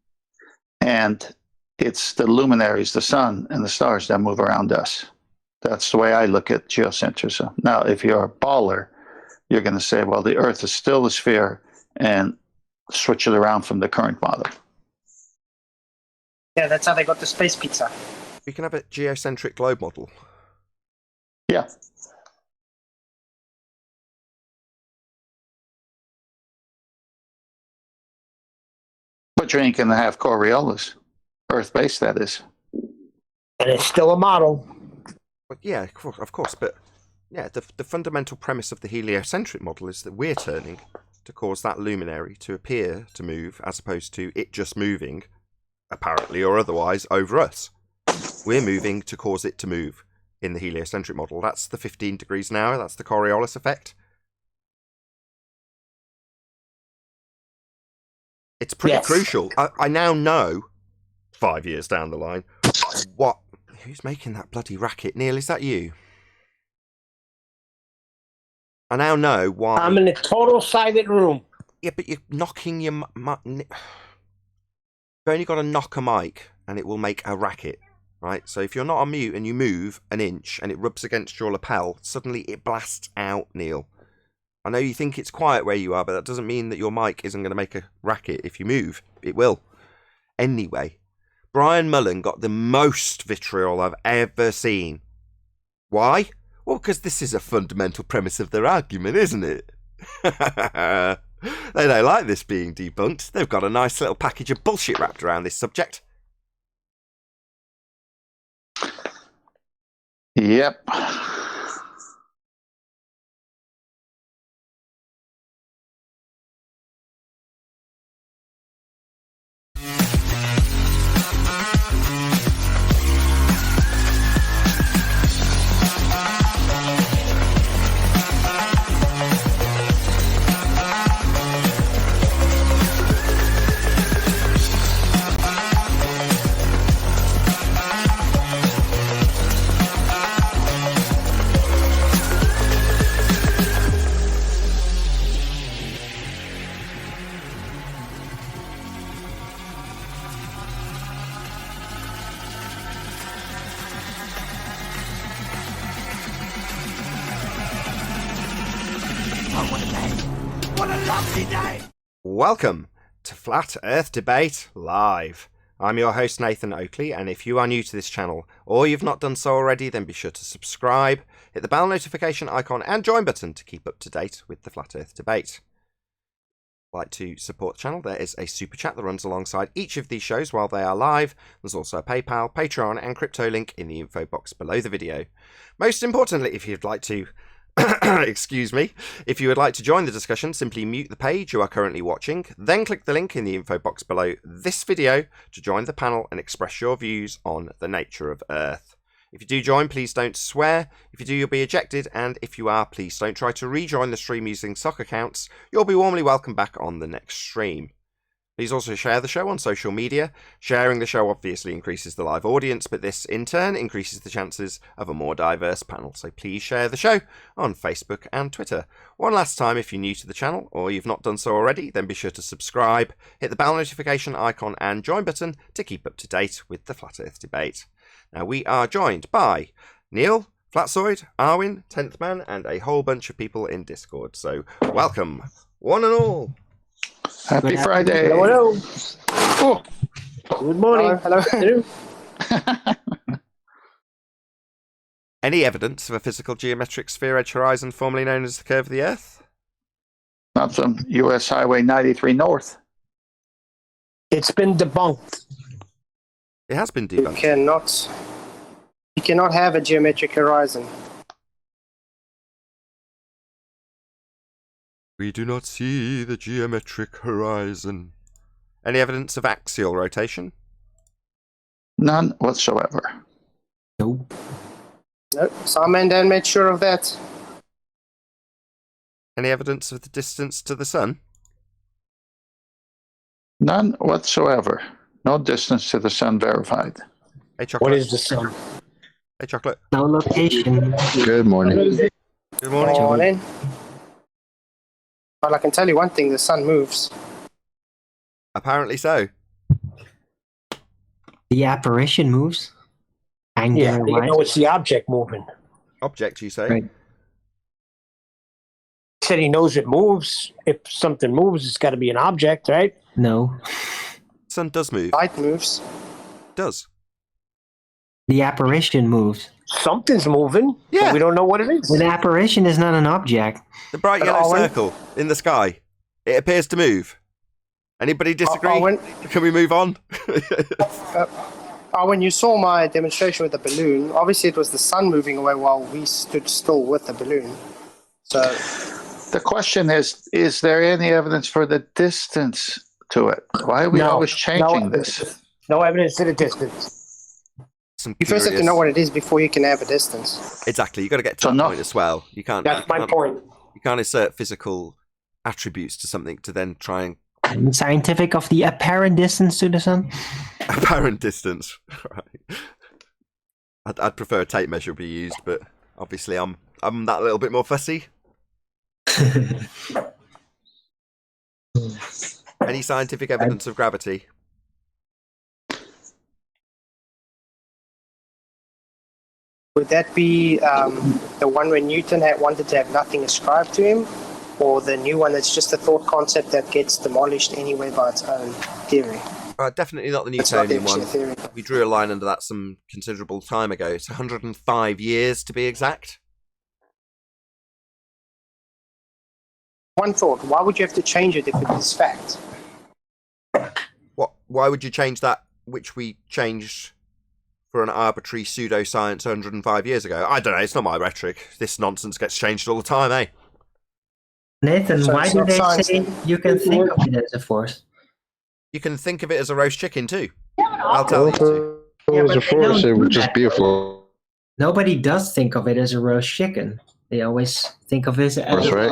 Speaker 7: and it's the luminaries, the sun and the stars, that move around us. That's the way I look at geocentrism. Now, if you're a baller, you're going to say, well, the Earth is still a sphere, and switch it around from the current model.
Speaker 4: Yeah, that's how they got the space pizza.
Speaker 1: We can have a geocentric globe model.
Speaker 7: Yeah. But you ain't going to have Coriolis. Earth-based, that is.
Speaker 5: And it's still a model.
Speaker 1: But yeah, of course, but yeah, the fundamental premise of the heliocentric model is that we're turning to cause that luminary to appear to move, as opposed to it just moving, apparently or otherwise, over us. We're moving to cause it to move in the heliocentric model. That's the 15 degrees an hour. That's the Coriolis effect. It's pretty crucial. I now know, 5 years down the line, who's making that bloody racket? Neil, is that you? I now know why.
Speaker 5: I'm in a total silent room.
Speaker 1: Yeah, but you're knocking your you've only got to knock a mic and it will make a racket, right? So if you're not on mute and you move an inch and it rubs against your lapel, suddenly it blasts out, Neil. I know you think it's quiet where you are, but that doesn't mean that your mic isn't going to make a racket if you move. It will. Anyway, Brian Mullen got the most vitriol I've ever seen. Why? Well, because this is a fundamental premise of their argument, isn't it? They don't like this being debunked. They've got a nice little package of bullshit wrapped around this subject.
Speaker 7: Yep.
Speaker 1: Welcome to Flat Earth Debate Live. I'm your host Nathan Oakley, and if you are new to this channel or you've not done so already, then be sure to subscribe, hit the bell notification icon and join button to keep up to date with the Flat Earth Debate. If you'd like to support the channel, there is a super chat that runs alongside each of these shows while they are live. There's also a PayPal, Patreon and crypto link in the info box below the video. Most importantly, if you'd like to excuse me. If you would like to join the discussion, simply mute the page you are currently watching, then click the link in the info box below this video to join the panel and express your views on the nature of Earth. If you do join, please don't swear. If you do, you'll be ejected, and if you are, please don't try to rejoin the stream using sock accounts. You'll be warmly welcomed back on the next stream. Please also share the show on social media. Sharing the show obviously increases the live audience, but this in turn increases the chances of a more diverse panel. So please share the show on Facebook and Twitter. One last time, if you're new to the channel or you've not done so already, then be sure to subscribe, hit the bell notification icon and join button to keep up to date with the Flat Earth Debate. Now we are joined by Neil, Flatzoid, Arwin, 10th Man, and a whole bunch of people in Discord. So welcome, one and all.
Speaker 7: Happy Friday.
Speaker 5: Hello, hello.
Speaker 7: Oh.
Speaker 5: Good morning.
Speaker 4: Hello.
Speaker 1: Any evidence of a physical geometric sphere edge horizon formerly known as the curve of the Earth?
Speaker 7: Not some U.S. Highway 93 North.
Speaker 5: It's been debunked.
Speaker 1: It has been
Speaker 4: You
Speaker 1: debunked.
Speaker 4: cannot have a geometric horizon.
Speaker 1: We do not see the geometric horizon. Any evidence of axial rotation?
Speaker 7: None whatsoever.
Speaker 4: No, Simon Dan made sure of that.
Speaker 1: Any evidence of the distance to the sun?
Speaker 7: None whatsoever. No distance to the sun verified.
Speaker 1: Hey, Chocolate.
Speaker 5: What is the sun?
Speaker 1: Hey, Chocolate.
Speaker 9: No location.
Speaker 10: Good morning.
Speaker 1: Good morning.
Speaker 4: Morning. But I can tell you one thing, the sun moves.
Speaker 1: Apparently so.
Speaker 9: The apparition moves. Angular
Speaker 5: Yeah, you
Speaker 9: light.
Speaker 5: know it's the object moving.
Speaker 1: Object, you say?
Speaker 9: Right.
Speaker 5: He said he knows it moves. If something moves, it's got to be an object, right?
Speaker 9: No.
Speaker 1: Sun does move.
Speaker 4: Light moves.
Speaker 1: Does.
Speaker 9: The apparition moves.
Speaker 5: Something's moving.
Speaker 1: Yeah.
Speaker 5: But we don't know what it is.
Speaker 9: An apparition is not an object.
Speaker 1: The bright
Speaker 4: But
Speaker 1: yellow
Speaker 4: Owen-
Speaker 1: circle in the sky. It appears to move. Anybody disagree?
Speaker 4: When
Speaker 1: Can we move on?
Speaker 4: when you saw my demonstration with the balloon, obviously it was the sun moving away while we stood still with the balloon. So
Speaker 7: The question is there any evidence for the distance to it? Why are we
Speaker 5: No.
Speaker 7: always changing this?
Speaker 5: No evidence to the distance.
Speaker 1: Some
Speaker 4: you first have to
Speaker 1: curious-
Speaker 4: know what it is before you can have a distance.
Speaker 1: Exactly. You got to get to
Speaker 7: So
Speaker 1: that
Speaker 7: no-
Speaker 1: point as well. You can't.
Speaker 5: That's my point.
Speaker 1: You can't insert physical attributes to something to then try and
Speaker 9: Scientific of the apparent distance to the sun.
Speaker 1: apparent distance. Right. I'd prefer a tape measure be used, but obviously I'm that little bit more fussy. Any scientific evidence of gravity?
Speaker 4: Would that be the one where Newton wanted to have nothing ascribed to him? Or the new one that's just a thought concept that gets demolished anyway by its own theory?
Speaker 1: Definitely not the
Speaker 4: It's not the
Speaker 1: Newtonian one.
Speaker 4: actual theory.
Speaker 1: We drew a line under that some considerable time ago. It's 105 years to be exact.
Speaker 4: One thought, why would you have to change it if it is fact?
Speaker 1: What? Why would you change that which we changed for an arbitrary pseudoscience 105 years ago? I don't know. It's not my rhetoric. This nonsense gets changed all the time, eh?
Speaker 9: Nathan,
Speaker 4: So
Speaker 9: why
Speaker 4: it's
Speaker 9: do
Speaker 4: not
Speaker 9: they
Speaker 4: science
Speaker 9: say
Speaker 4: then?
Speaker 9: you can think of it as a force?
Speaker 1: You can think of it as a roast chicken too. I'll tell you to.
Speaker 10: If it was
Speaker 9: but
Speaker 10: a
Speaker 9: they
Speaker 10: force,
Speaker 9: don't
Speaker 10: it
Speaker 9: do
Speaker 10: would just
Speaker 9: that.
Speaker 10: be a force,
Speaker 9: Nobody does think of it as a roast chicken. They always think of it as
Speaker 10: right?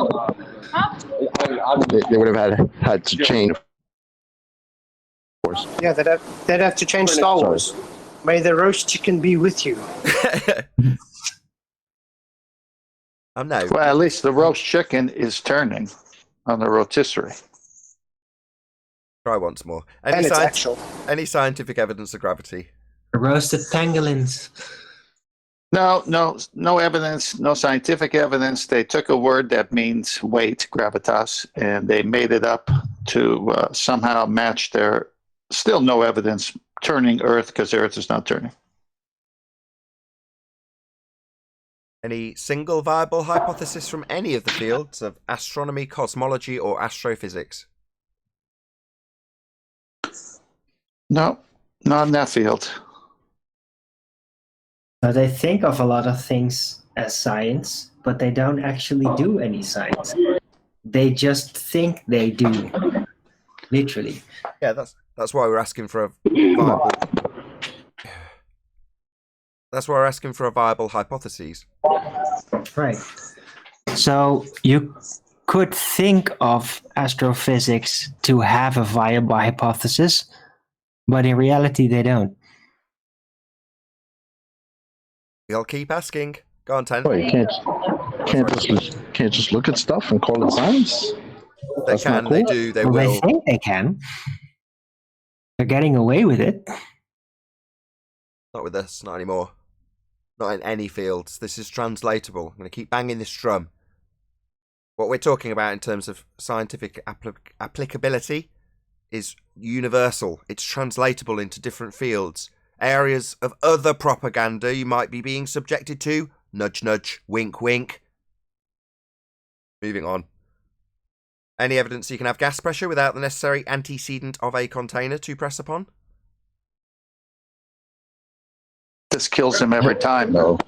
Speaker 10: They would have had to change. Force.
Speaker 4: Yeah, they'd have to change Star Wars. May the roast chicken be with you.
Speaker 1: No.
Speaker 7: Well, at least the roast chicken is turning on the rotisserie.
Speaker 1: Try once more.
Speaker 4: And it's actual.
Speaker 1: Any scientific evidence of gravity?
Speaker 9: roasted pangolins.
Speaker 7: No evidence, no scientific evidence. They took a word that means weight, gravitas, and they made it up to somehow match their, still no evidence, turning Earth, because the Earth is not turning.
Speaker 1: Any single viable hypothesis from any of the fields of astronomy, cosmology, or astrophysics?
Speaker 7: No, not in that field.
Speaker 9: So they think of a lot of things as science, but they don't actually do any science. They just think they do, literally.
Speaker 1: Yeah, that's why we're asking for a viable. That's why we're asking for a viable hypothesis.
Speaker 9: Right. So you could think of astrophysics to have a viable hypothesis, but in reality they don't.
Speaker 1: We'll keep asking. Go on, Ten.
Speaker 10: Well, you can't just look at stuff and call it science.
Speaker 1: They
Speaker 10: That's not
Speaker 1: can, they
Speaker 10: cool.
Speaker 1: do, they
Speaker 9: Well,
Speaker 1: will.
Speaker 9: they think they can. They're getting away with it.
Speaker 1: Not with us, not anymore. Not in any fields. This is translatable. I'm going to keep banging this drum. What we're talking about in terms of scientific applicability is universal. It's translatable into different fields. Areas of other propaganda you might be being subjected to. Nudge, nudge, wink, wink. Moving on. Any evidence you can have gas pressure without the necessary antecedent of a container to press upon?
Speaker 7: This kills him every time.
Speaker 10: No.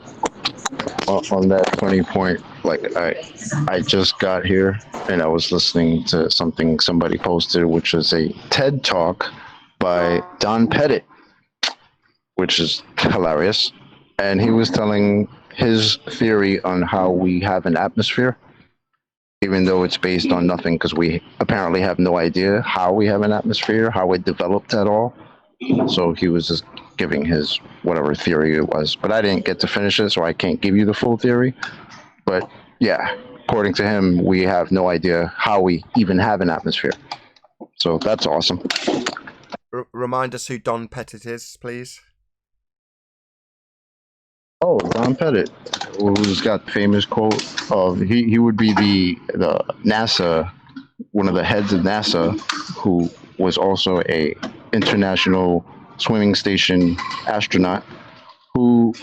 Speaker 10: On that funny point, like I just got here and I was listening to something somebody posted, which is a TED talk by Don Pettit, which is hilarious. And he was telling his theory on how we have an atmosphere, even though it's based on nothing, because we apparently have no idea how we have an atmosphere, how it developed at all. So he was just giving his whatever theory it was, but I didn't get to finish it, so I can't give you the full theory. But yeah, according to him, we have no idea how we even have an atmosphere. So that's awesome.
Speaker 1: Remind us who Don Pettit is, please.
Speaker 10: Oh, Don Pettit, who's got the famous quote of he would be the NASA, one of the heads of NASA, who was also a international swimming station astronaut, who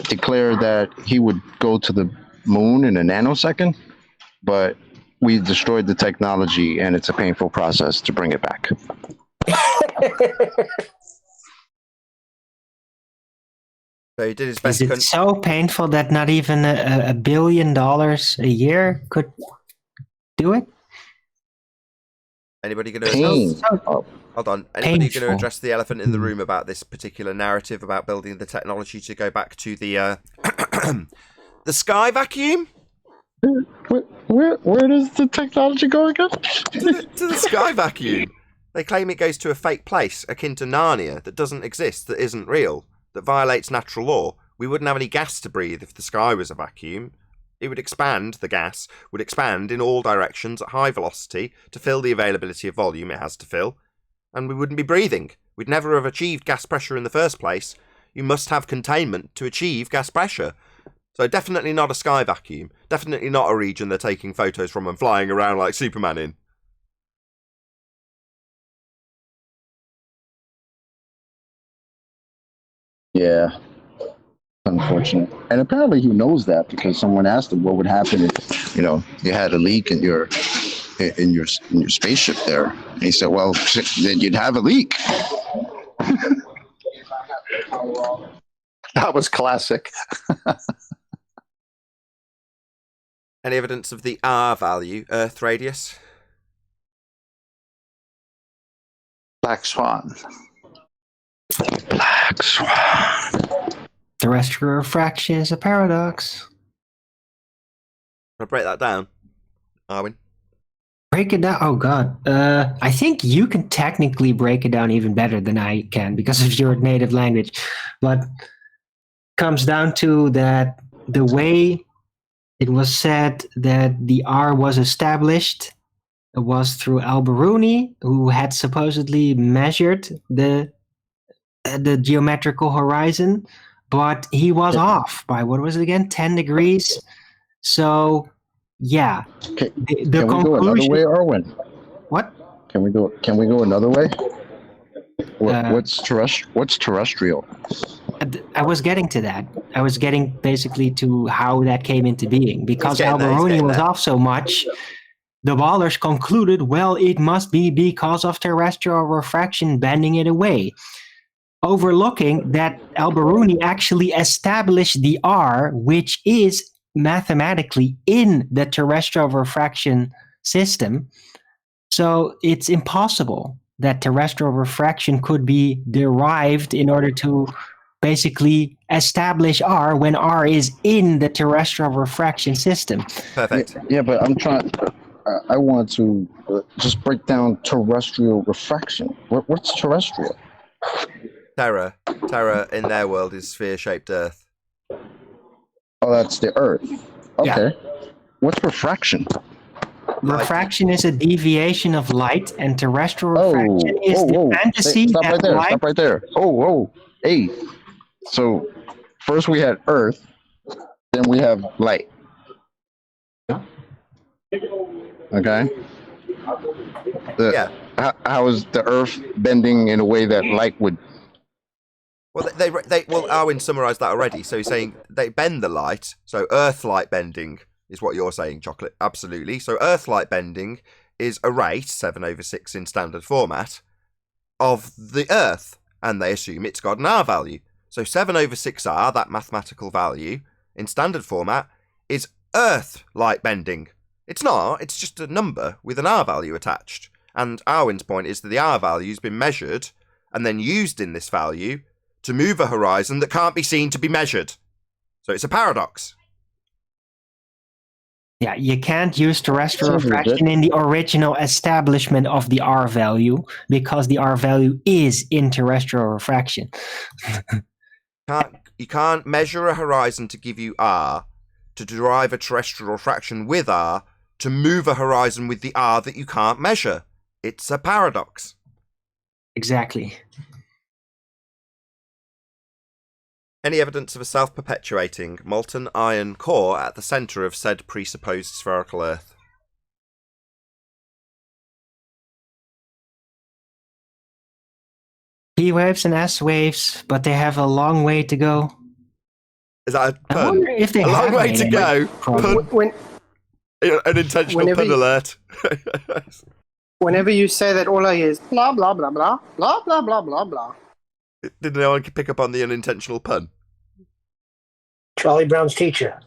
Speaker 10: declared that he would go to the moon in a nanosecond, but we destroyed the technology and it's a painful process to bring it back.
Speaker 1: So he did his best.
Speaker 9: Is it so painful that not even $1 billion a year could do it?
Speaker 1: Anybody going to
Speaker 10: Pain.
Speaker 1: hold on? Anybody going to
Speaker 9: Painful.
Speaker 1: address the elephant in the room about this particular narrative about building the technology to go back to the the sky vacuum?
Speaker 10: Where does the technology go again?
Speaker 1: To the sky vacuum. They claim it goes to a fake place akin to Narnia that doesn't exist, that isn't real, that violates natural law. We wouldn't have any gas to breathe if the sky was a vacuum. It would expand, the gas would expand in all directions at high velocity to fill the availability of volume it has to fill, and we wouldn't be breathing. We'd never have achieved gas pressure in the first place. You must have containment to achieve gas pressure. So definitely not a sky vacuum. Definitely not a region they're taking photos from and flying around like Superman in.
Speaker 10: Yeah, unfortunate. And apparently he knows that because someone asked him what would happen if, you had a leak in your spaceship there. And he said, well, then you'd have a leak.
Speaker 7: That was classic.
Speaker 1: Any evidence of the R value, Earth radius?
Speaker 7: Black Swan.
Speaker 10: Black Swan.
Speaker 9: Terrestrial refraction is a paradox.
Speaker 1: I'll break that down, Arwin.
Speaker 9: Break it down. Oh God, I think you can technically break it down even better than I can because of your native language, but comes down to that the way it was said that the R was established was through Al-Biruni, who had supposedly measured the geometrical horizon but he was off by, what was it again, 10 degrees. So, yeah.
Speaker 10: Can,
Speaker 9: The
Speaker 10: can we go another
Speaker 9: conclusion-
Speaker 10: way, Arwen?
Speaker 9: What?
Speaker 10: Can we go another way? What's terrestrial?
Speaker 9: I was getting to that. I was getting basically to how that came into being. Because
Speaker 1: getting there, he's
Speaker 9: Alberoni
Speaker 1: getting
Speaker 9: was
Speaker 1: there.
Speaker 9: off so much, the ballers concluded, well, it must be because of terrestrial refraction bending it away. Overlooking that Alberoni actually established the R, which is mathematically in the terrestrial refraction system. So it's impossible that terrestrial refraction could be derived in order to basically establish R when R is in the terrestrial refraction system.
Speaker 1: Perfect.
Speaker 10: Yeah, but I'm trying. I want to just break down terrestrial refraction. What's terrestrial?
Speaker 1: Terra in their world is sphere-shaped Earth.
Speaker 10: Oh, that's the Earth. Okay. What's refraction?
Speaker 9: Refraction is a deviation of light, and terrestrial refraction is the fantasy
Speaker 10: Stop
Speaker 9: that
Speaker 10: right there.
Speaker 9: light...
Speaker 10: Stop right there. Hey. So first we had Earth, then we have light. Okay. How is the Earth bending in a way that light would?
Speaker 1: Well, well, Arwen summarised that already. So he's saying they bend the light. So Earth light bending is what you're saying, Chocolate. Absolutely. So Earth light bending is a rate 7/6 in standard format of the Earth, and they assume it's got an R value. So 7/6R, that mathematical value in standard format, is Earth light bending. It's not. It's just a number with an R value attached. And Arwen's point is that the R value has been measured and then used in this value to move a horizon that can't be seen to be measured. So it's a paradox.
Speaker 9: Yeah, you can't use terrestrial
Speaker 10: Sounds legit.
Speaker 9: refraction in the original establishment of the R value because the R value is in terrestrial refraction.
Speaker 1: You can't measure a horizon to give you R, to derive a terrestrial refraction with R, to move a horizon with the R that you can't measure. It's a paradox.
Speaker 9: Exactly.
Speaker 1: Any evidence of a self-perpetuating molten iron core at the centre of said presupposed spherical Earth?
Speaker 9: P waves and S waves, but they have a long way to go.
Speaker 1: Is that a
Speaker 9: I
Speaker 1: pun?
Speaker 9: wonder if they
Speaker 1: A long
Speaker 9: have
Speaker 1: way
Speaker 9: made
Speaker 1: to
Speaker 9: any
Speaker 1: go.
Speaker 9: progress.
Speaker 1: Pun. An intentional
Speaker 4: Whenever
Speaker 1: pun
Speaker 4: you-
Speaker 1: alert.
Speaker 4: Whenever you say that, all I hear is blah blah blah blah blah blah blah blah blah.
Speaker 1: Did no one pick up on the unintentional pun?
Speaker 5: Charlie Brown's teacher.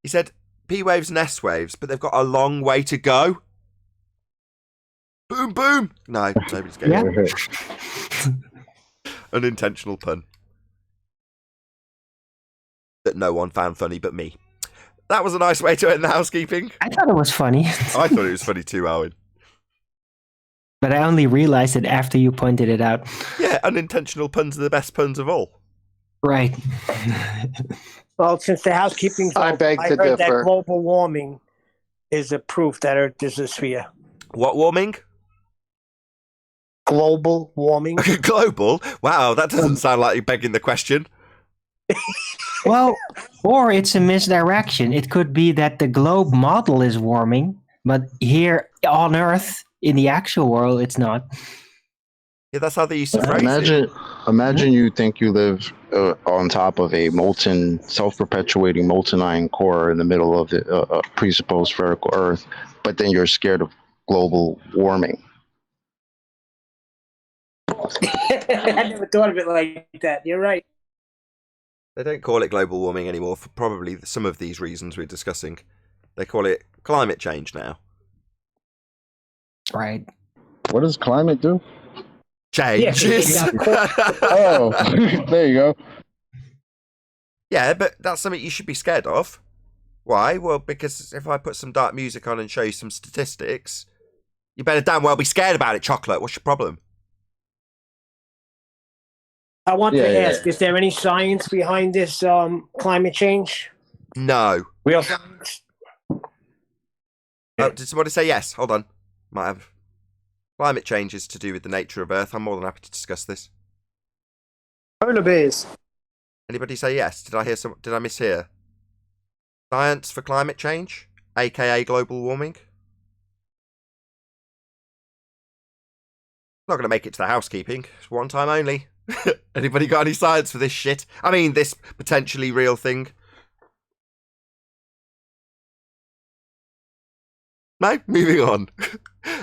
Speaker 1: He said P waves and S waves, but they've got a long way to go. Boom, boom. No, nobody's getting it. Unintentional pun that no one found funny but me. That was a nice way to end the housekeeping.
Speaker 9: I thought it was funny.
Speaker 1: I thought it was funny too, Owen.
Speaker 9: But I only realized it after you pointed it out.
Speaker 1: Yeah, unintentional puns are the best puns of all.
Speaker 9: Right.
Speaker 5: Well, since the housekeeping's
Speaker 7: I
Speaker 5: over,
Speaker 7: beg
Speaker 5: I
Speaker 7: to
Speaker 5: heard
Speaker 7: differ.
Speaker 5: that global warming is a proof that Earth is a sphere.
Speaker 1: What warming?
Speaker 5: Global warming.
Speaker 1: Global? Wow, that doesn't sound like you're begging the question.
Speaker 9: Well, or it's a misdirection. It could be that the globe model is warming, but here on Earth, in the actual world, it's not.
Speaker 1: Yeah, that's how they used to phrase it.
Speaker 10: Imagine you think you live on top of a molten, self-perpetuating molten iron core in the middle of the presupposed spherical Earth, but then you're scared of global warming.
Speaker 5: I never thought of it like that. You're right.
Speaker 1: They don't call it global warming anymore for probably some of these reasons we're discussing. They call it climate change now.
Speaker 9: Right.
Speaker 10: What does climate do?
Speaker 1: Changes.
Speaker 10: Oh, there you go.
Speaker 1: Yeah, but that's something you should be scared of. Why? Well, because if I put some dark music on and show you some statistics, you better damn well be scared about it, Chocolate. What's your problem?
Speaker 5: I want to
Speaker 10: Yeah.
Speaker 5: ask, is there any science behind this climate change?
Speaker 1: No.
Speaker 5: Real science?
Speaker 1: Oh, did somebody say yes? Hold on. Might have. Climate change is to do with the nature of Earth. I'm more than happy to discuss this.
Speaker 4: Polar bears.
Speaker 1: Anybody say yes? Did I mishear? Science for climate change, aka global warming. Not going to make it to the housekeeping. It's one time only. Anybody got any science for this shit? I mean, this potentially real thing. No, moving on.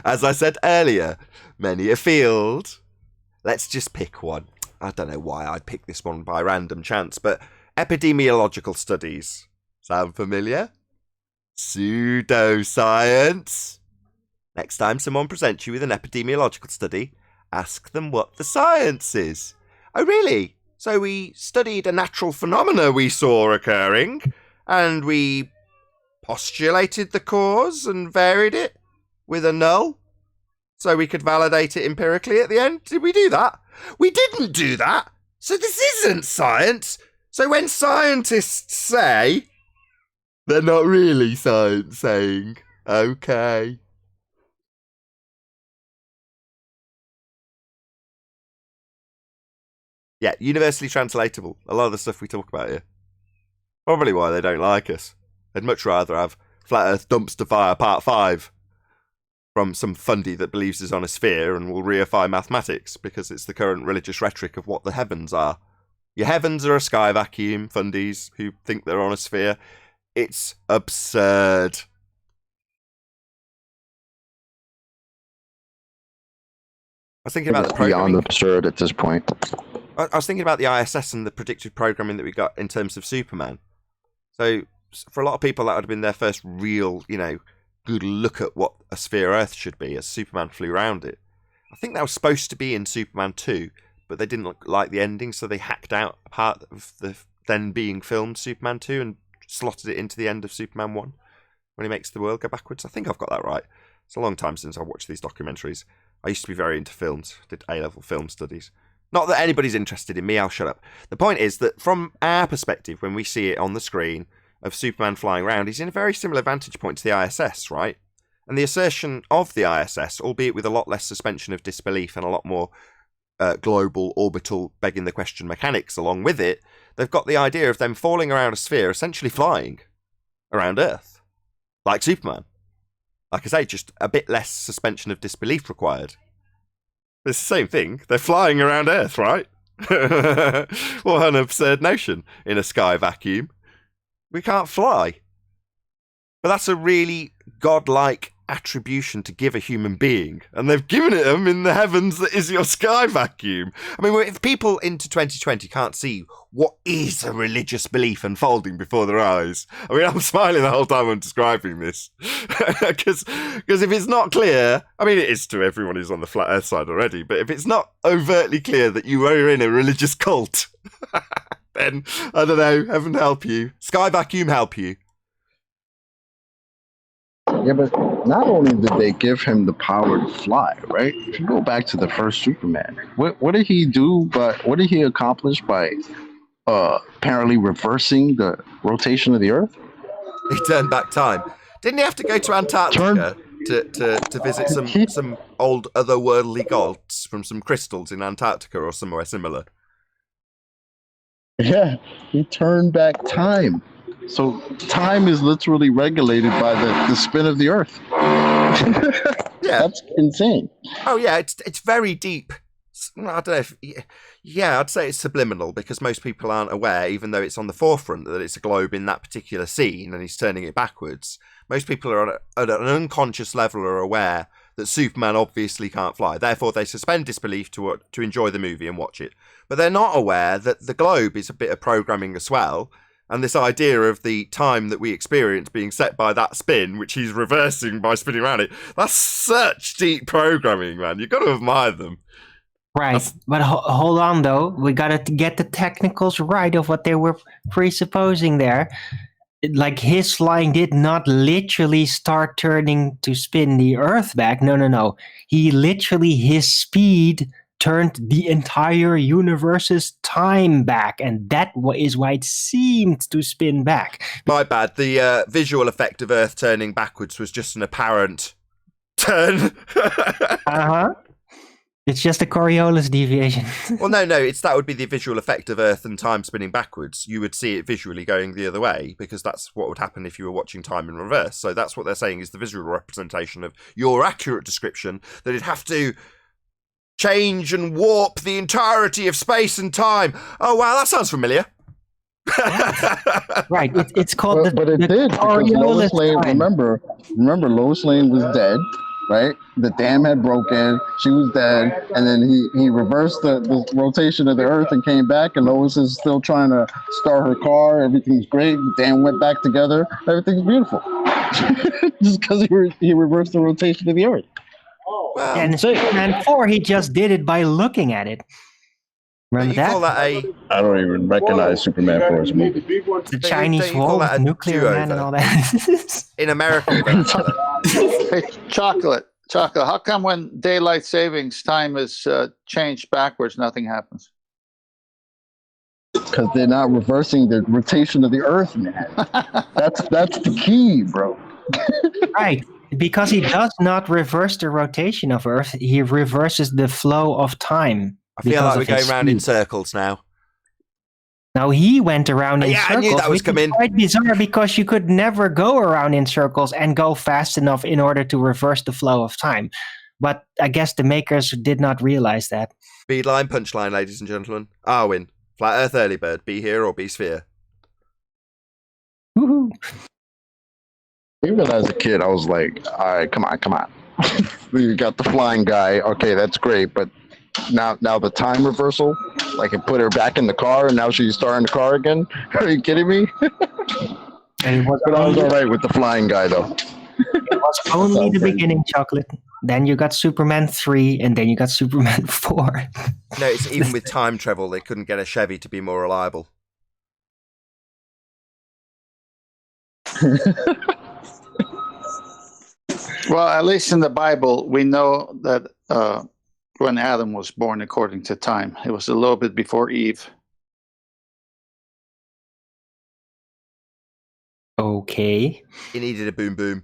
Speaker 1: As I said earlier, many a field. Let's just pick one. I don't know why I picked this one by random chance, but epidemiological studies. Sound familiar? Pseudoscience. Next time someone presents you with an epidemiological study, ask them what the science is. Oh, really? So we studied a natural phenomena we saw occurring, and we postulated the cause and varied it with a null, so we could validate it empirically at the end? Did we do that? We didn't do that! So this isn't science! So when scientists say, they're not really science saying, okay. Yeah, universally translatable. A lot of the stuff we talk about here. Probably why they don't like us. They'd much rather have Flat Earth Dumpster Fire Part 5 from some fundy that believes is on a sphere and will reify mathematics, because it's the current religious rhetoric of what the heavens are. Your heavens are a sky vacuum, fundies who think they're on a sphere. It's absurd. I was thinking about the programming.
Speaker 10: Beyond absurd at this point.
Speaker 1: I was thinking about the ISS and the predictive programming that we got in terms of Superman. So for a lot of people, that would have been their first real, good look at what a sphere Earth should be as Superman flew around it. I think that was supposed to be in Superman 2, but they didn't like the ending, so they hacked out a part of the then being filmed Superman 2 and slotted it into the end of Superman 1 when he makes the world go backwards. I think I've got that right. It's a long time since I watched these documentaries. I used to be very into films, did A-level film studies. Not that anybody's interested in me, I'll shut up. The point is that from our perspective, when we see it on the screen of Superman flying around, he's in a very similar vantage point to the ISS, right? And the assertion of the ISS, albeit with a lot less suspension of disbelief and a lot more global, orbital, begging the question mechanics along with it, they've got the idea of them falling around a sphere, essentially flying around Earth, like Superman. Like I say, just a bit less suspension of disbelief required. It's the same thing. They're flying around Earth, right? What an absurd notion in a sky vacuum. We can't fly. But that's a really godlike attribution to give a human being. And they've given it them in the heavens that is your sky vacuum. I mean, if people into 2020 can't see what is a religious belief unfolding before their eyes, I mean, I'm smiling the whole time I'm describing this. Because if it's not clear, I mean, it is to everyone who's on the flat earth side already, but if it's not overtly clear that you are in a religious cult, then, I don't know, heaven help you. Sky vacuum help you.
Speaker 10: Yeah, but not only did they give him the power to fly, right? If you go back to the first Superman, what did he do? But what did he accomplish by apparently reversing the rotation of the Earth?
Speaker 1: He turned back time. Didn't he have to go to Antarctica to visit some old otherworldly gods from some crystals in Antarctica or somewhere similar?
Speaker 10: Yeah, he turned back time. So time is literally regulated by the spin of the Earth.
Speaker 1: Yeah,
Speaker 10: that's insane.
Speaker 1: Oh yeah, it's very deep. I don't know if, yeah, I'd say it's subliminal because most people aren't aware, even though it's on the forefront that it's a globe in that particular scene and he's turning it backwards. Most people are at an unconscious level are aware that Superman obviously can't fly. Therefore, they suspend disbelief to enjoy the movie and watch it. But they're not aware that the globe is a bit of programming as well. And this idea of the time that we experience being set by that spin, which he's reversing by spinning around it, that's such deep programming, man. You've got to admire them.
Speaker 9: Right. But hold on, though. We got to get the technicals right of what they were presupposing there. Like, his flying did not literally start turning to spin the Earth back. No. He literally, his speed turned the entire universe's time back, and that is why it seemed to spin back.
Speaker 1: My bad. The visual effect of Earth turning backwards was just an apparent turn.
Speaker 9: Uh-huh. It's just a Coriolis deviation.
Speaker 1: Well, no, that would be the visual effect of Earth and time spinning backwards. You would see it visually going the other way, because that's what would happen if you were watching time in reverse. So that's what they're saying is the visual representation of your accurate description, that it'd have to change and warp the entirety of space and time. Oh, wow, that sounds familiar.
Speaker 9: Right, it's called
Speaker 10: but it did, because Lois Lane, remember Lois Lane was dead, right? The dam had broken, she was dead, and then he reversed the rotation of the Earth and came back, and Lois is still trying to start her car. Everything's great. The dam went back together. Everything's beautiful. Just because he reversed the rotation of the Earth.
Speaker 1: Well,
Speaker 9: and Superman 4, he just did it by looking at it. Remember that?
Speaker 1: Call that
Speaker 10: I don't even recognize Superman 4's movie.
Speaker 9: The Chinese wall with nuclear man and all that.
Speaker 1: In America.
Speaker 7: Hey, chocolate. How come when daylight savings time is changed backwards, nothing happens?
Speaker 10: Because they're not reversing the rotation of the Earth, man. That's the key, bro.
Speaker 9: Right. Because he does not reverse the rotation of Earth, he reverses the flow of time.
Speaker 1: I feel like we're going around in circles now.
Speaker 9: Now he went around in circles.
Speaker 1: I knew that was coming.
Speaker 9: Quite bizarre, because you could never go around in circles and go fast enough in order to reverse the flow of time. But I guess the makers did not realize that.
Speaker 1: Speedline, punchline, ladies and gentlemen. Arwin, Flat Earth Early Bird, be here or be sphere.
Speaker 9: Woohoo!
Speaker 10: Even as a kid, I was like, all right, come on. You got the flying guy. Okay, that's great. But now the time reversal, like it put her back in the car and now she's starting the car again. Are you kidding me? But I was all right with the flying guy, though.
Speaker 9: It was only the beginning, chocolate. Then you got Superman 3, and then you got Superman 4.
Speaker 1: No, it's even with time travel, they couldn't get a Chevy to be more reliable.
Speaker 7: Well, at least in the Bible, we know that when Adam was born according to time, it was a little bit before Eve.
Speaker 9: Okay.
Speaker 1: He needed a boom boom.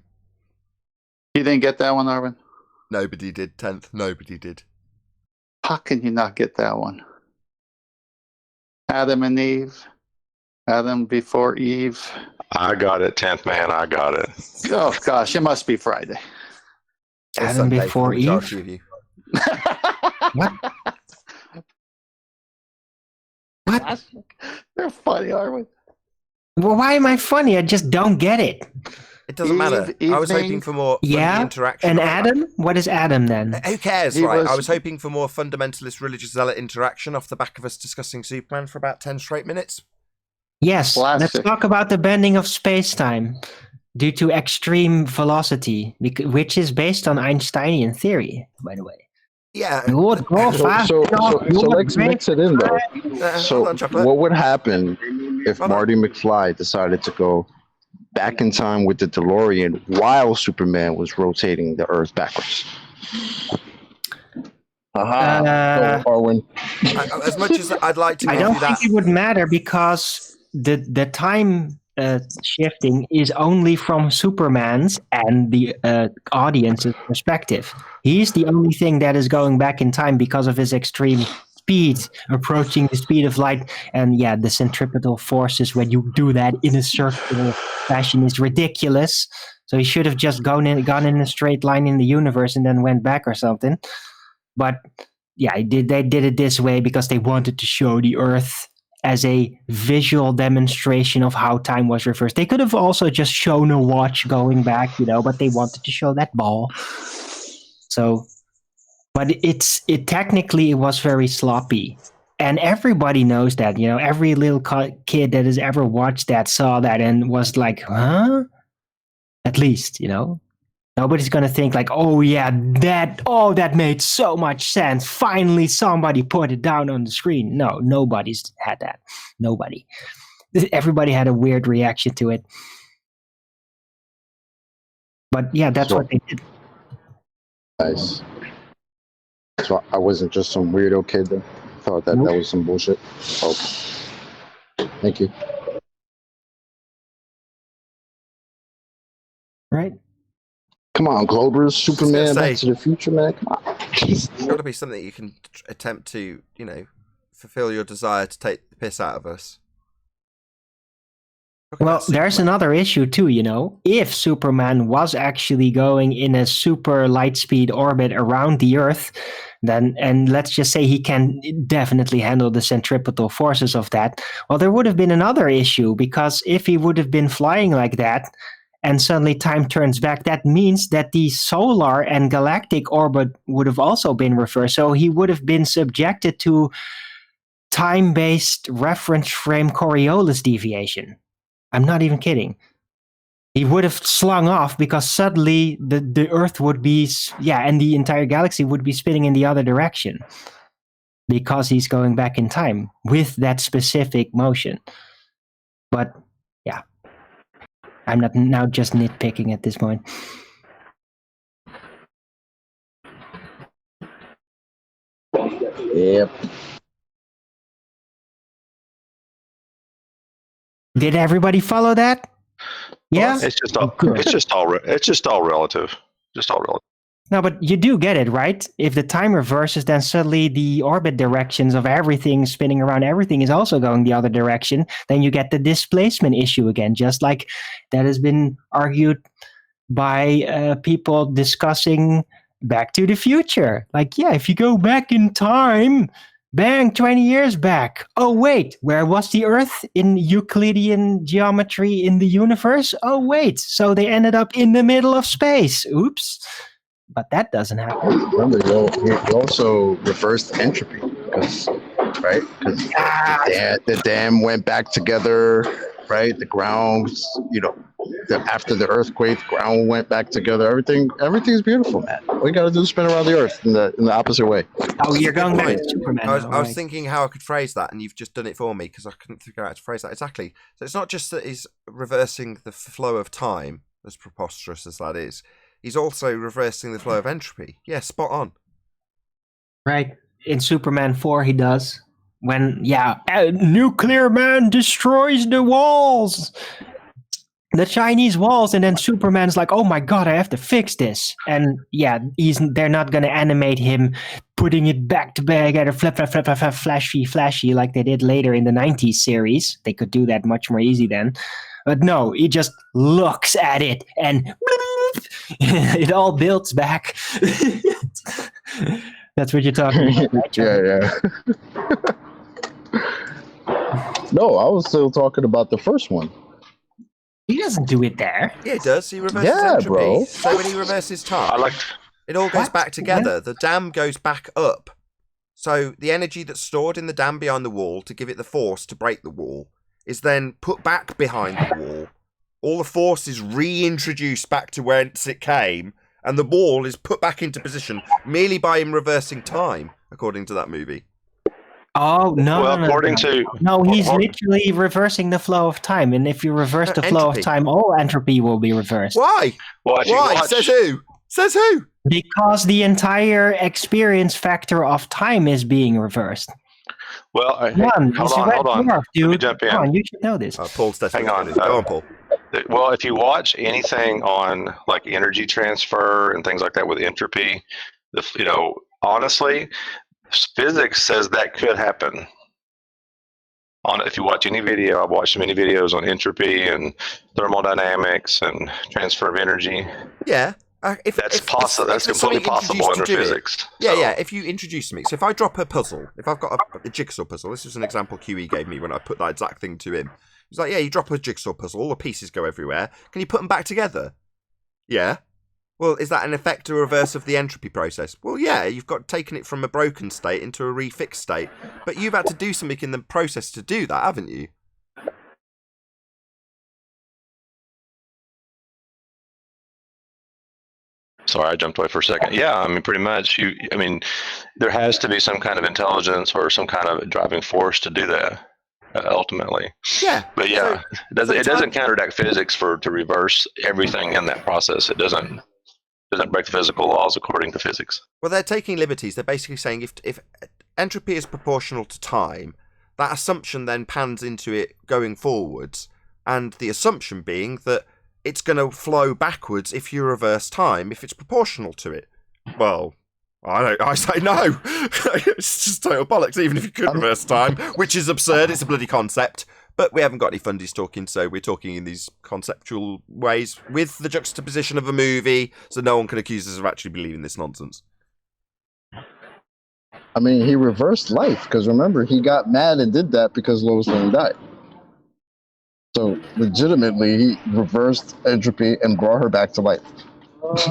Speaker 7: You didn't get that one, Arvin?
Speaker 1: Nobody did, 10th. Nobody did.
Speaker 7: How can you not get that one? Adam and Eve. Adam before Eve.
Speaker 10: I got it, 10th man. I got it.
Speaker 7: Oh, gosh. It must be Friday.
Speaker 1: Or
Speaker 9: Adam
Speaker 1: Sunday
Speaker 9: before
Speaker 1: for the majority
Speaker 9: Eve?
Speaker 1: of you.
Speaker 9: What? What?
Speaker 7: They're funny, Arvin.
Speaker 9: Well, why am I funny? I just don't get it.
Speaker 1: It doesn't matter. I was hoping for more interaction.
Speaker 9: And Adam? What is Adam then?
Speaker 1: Who cares, right? I was hoping for more fundamentalist religious zealot interaction off the back of us discussing Superman for about 10 straight minutes.
Speaker 9: Yes, let's talk about the bending of space-time due to extreme velocity, which is based on Einsteinian theory, by the way.
Speaker 1: Yeah.
Speaker 10: So let's mix it in, though. So what would happen if Marty McFly decided to go back in time with the DeLorean while Superman was rotating the Earth backwards? Arwen.
Speaker 1: As much as I'd like to,
Speaker 9: I don't think it would matter, because the time shifting is only from Superman's and the audience's perspective. He's the only thing that is going back in time because of his extreme speed, approaching the speed of light. And yeah, the centripetal forces, when you do that in a circular fashion, is ridiculous. So he should have just gone in a straight line in the universe and then went back or something. But yeah, they did it this way because they wanted to show the Earth as a visual demonstration of how time was reversed. They could have also just shown a watch going back, but they wanted to show that ball. So, but it technically was very sloppy, and everybody knows that. Every little kid that has ever watched that saw that and was like, "Huh?" At least, nobody's gonna think like, "Oh yeah, that made so much sense. Finally, somebody put it down on the screen." No, nobody's had that. Nobody. Everybody had a weird reaction to it. But yeah, that's what they did.
Speaker 10: Nice. So I wasn't just some weirdo kid that thought that was some bullshit. Okay. Thank you.
Speaker 9: Right.
Speaker 10: Come on, Globers, Superman,
Speaker 1: say,
Speaker 10: Back to the Future, man. Come on.
Speaker 1: It's got to be something you can attempt to, fulfill your desire to take the piss out of us.
Speaker 9: Well, there's another issue too, If Superman was actually going in a super light speed orbit around the Earth, then, and let's just say he can definitely handle the centripetal forces of that, well, there would have been another issue, because if he would have been flying like that, and suddenly time turns back, that means that the solar and galactic orbit would have also been reversed. So he would have been subjected to time-based reference frame Coriolis deviation. I'm not even kidding. He would have slung off because suddenly the Earth would be, and the entire galaxy would be spinning in the other direction because he's going back in time with that specific motion. But yeah, I'm not now just nitpicking at this point.
Speaker 10: Yep.
Speaker 9: Did everybody follow that? Yeah.
Speaker 11: It's just all relative. Just all relative.
Speaker 9: No, but you do get it, right? If the time reverses, then suddenly the orbit directions of everything spinning around everything is also going the other direction. Then you get the displacement issue again, just like that has been argued by people discussing Back to the Future. Like, yeah, if you go back in time, bang, 20 years back. Oh, wait, where was the Earth in Euclidean geometry in the universe? Oh, wait, so they ended up in the middle of space. Oops. But that doesn't happen.
Speaker 10: Remember, you also reversed entropy, right? Because the dam went back together, right? The ground, after the earthquake, the ground went back together. Everything's beautiful, man. All you gotta do is spin around the Earth in the opposite way.
Speaker 9: Oh, you're going back to Superman.
Speaker 1: I was thinking how I could phrase that, and you've just done it for me because I couldn't figure out how to phrase that exactly. So it's not just that he's reversing the flow of time, as preposterous as that is. He's also reversing the flow of entropy. Yeah, spot on.
Speaker 9: Right. In Superman 4, he does. When, Nuclear Man destroys the walls. The Chinese walls, and then Superman's like, oh my god, I have to fix this. And they're not going to animate him putting it back together, flashy, like they did later in the 90s series. They could do that much more easy then. But no, he just looks at it and it all builds back. That's what you're talking about, right,
Speaker 10: Yeah. No, I was still talking about the first one.
Speaker 9: He doesn't do it there.
Speaker 1: Yeah, he does. He reverses entropy.
Speaker 10: Bro.
Speaker 1: So when he reverses time, it all goes back together. The dam goes back up. So the energy that's stored in the dam behind the wall to give it the force to break the wall is then put back behind the wall. All the force is reintroduced back to whence it came, and the wall is put back into position merely by him reversing time, according to that movie.
Speaker 9: Oh, no.
Speaker 11: Well, according to...
Speaker 9: No, he's literally reversing the flow of time, and if you reverse the flow of time, all entropy will be reversed.
Speaker 1: Why? Why? Says who? Says who?
Speaker 9: Because the entire experience factor of time is being reversed.
Speaker 11: Well, hold on.
Speaker 9: Let me
Speaker 11: jump in.
Speaker 9: Come on, you should know this.
Speaker 1: Paul's definitely
Speaker 11: Hang on.
Speaker 1: Go on, Paul.
Speaker 11: Well, if you watch anything on like energy transfer and things like that with entropy, honestly, physics says that could happen. If you watch any video, I've watched many videos on entropy and thermodynamics and transfer of energy.
Speaker 1: Yeah.
Speaker 11: That's completely possible under physics.
Speaker 1: Yeah. If you introduce me, so if I drop a puzzle, if I've got a jigsaw puzzle, this was an example QE gave me when I put that exact thing to him. He's like, yeah, you drop a jigsaw puzzle, all the pieces go everywhere. Can you put them back together? Yeah. Well, is that an effect or reverse of the entropy process? Well, yeah, you've taken it from a broken state into a refixed state, but you've had to do something in the process to do that, haven't you?
Speaker 11: Sorry, I jumped away for a second. Yeah, I mean, pretty much. There has to be some kind of intelligence or some kind of driving force to do that. Ultimately,
Speaker 1: yeah.
Speaker 11: But yeah, it doesn't counteract physics to reverse everything in that process. It doesn't break the physical laws according to physics.
Speaker 1: Well, they're taking liberties. They're basically saying if entropy is proportional to time, that assumption then pans into it going forwards, and the assumption being that it's going to flow backwards if you reverse time, if it's proportional to it. Well, I say no. It's just total bollocks, even if you could reverse time, which is absurd. It's a bloody concept. But we haven't got any fundies talking, so we're talking in these conceptual ways with the juxtaposition of a movie, so no one can accuse us of actually believing this nonsense.
Speaker 10: I mean, he reversed life, because remember, he got mad and did that because Lois Lane died. So, legitimately, he reversed entropy and brought her back to life.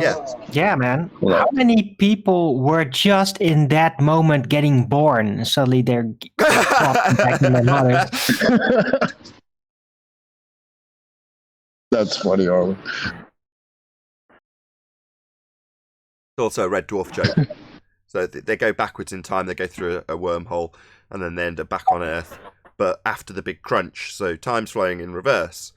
Speaker 1: Yeah.
Speaker 9: Yeah, man. How many people were just in that moment getting born and suddenly they're back in their mothers?
Speaker 10: That's funny, Arlen.
Speaker 1: Also a Red Dwarf joke. So they go backwards in time, they go through a wormhole, and then they end up back on Earth, but after the big crunch, so time's flowing in reverse.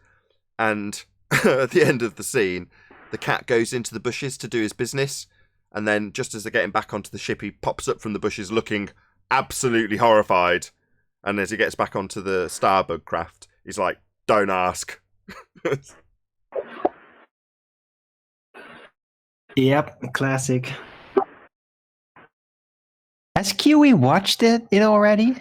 Speaker 1: And at the end of the scene, the cat goes into the bushes to do his business, and then just as they're getting back onto the ship, he pops up from the bushes looking absolutely horrified. And as he gets back onto the Starbug craft, he's like, "Don't ask."
Speaker 9: Yep, classic. Has QE watched it already?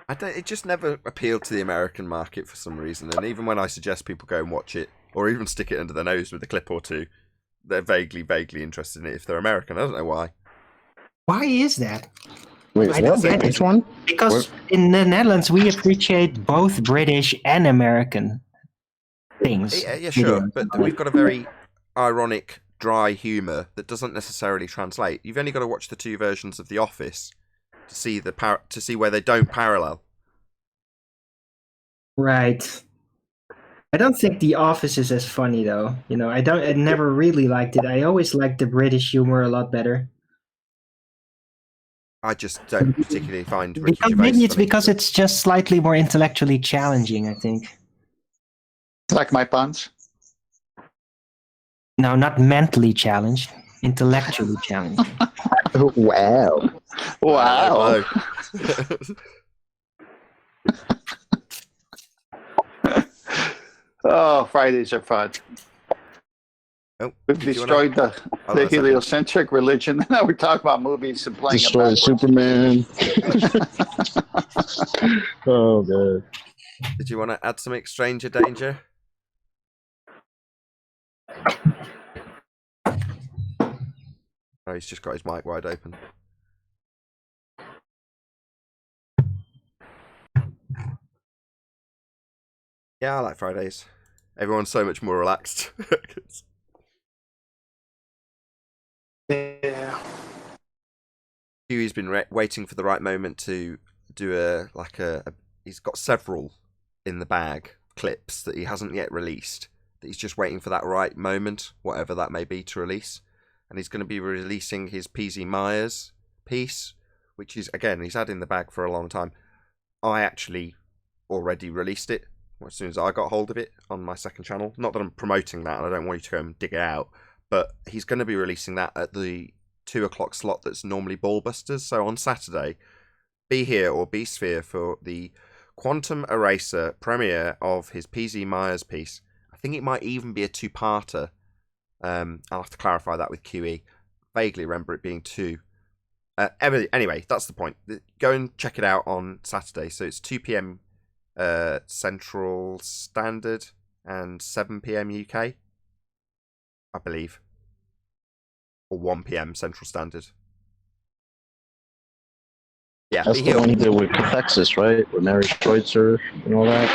Speaker 1: It just never appealed to the American market for some reason, and even when I suggest people go and watch it, or even stick it under their nose with a clip or two, they're vaguely interested in it if they're American. I don't know why.
Speaker 9: Why is that?
Speaker 10: Wait, what? Which one?
Speaker 9: Because in the Netherlands, we appreciate both British and American things.
Speaker 1: Yeah, sure, but we've got a very ironic, dry humour that doesn't necessarily translate. You've only got to watch the two versions of The Office to see to see where they don't parallel.
Speaker 9: Right. I don't think The Office is as funny though. I never really liked it. I always liked the British humor a lot better.
Speaker 1: I just don't particularly find Ricky
Speaker 9: Because
Speaker 1: Gervais
Speaker 9: maybe it's
Speaker 1: funny.
Speaker 9: because it's just slightly more intellectually challenging, I think.
Speaker 7: Like my puns?
Speaker 9: No, not mentally challenged, intellectually challenged.
Speaker 10: Wow.
Speaker 7: Wow. Oh, Fridays are fun.
Speaker 1: Oh,
Speaker 7: We've destroyed the heliocentric religion. Now we're talking about movies and playing
Speaker 10: Destroy Superman. Oh, God.
Speaker 1: Did you want to add something, Stranger Danger? Oh, he's just got his mic wide open. Yeah, I like Fridays. Everyone's so much more relaxed.
Speaker 4: Yeah.
Speaker 1: Huey's been waiting for the right moment to do he's got several in the bag clips that he hasn't yet released, that he's just waiting for that right moment, whatever that may be, to release. And he's going to be releasing his PZ Myers piece, which is, again, he's had in the bag for a long time. I actually already released it as soon as I got hold of it on my second channel. Not that I'm promoting that, and I don't want you to go and dig it out, but he's going to be releasing that at the 2 o'clock slot that's normally Ballbusters. So on Saturday, be here or be Sphere for the Quantum Eraser premiere of his PZ Myers piece. I think it might even be a two-parter. I'll have to clarify that with QE. Vaguely remember it being two. Anyway, that's the point. Go and check it out on Saturday. So it's 2 p.m. Central Standard and 7 p.m. UK, I believe. Or 1 p.m. Central Standard. Yeah,
Speaker 10: that's the one he did with Cathexis, right? With Mary Kreutzer and all that?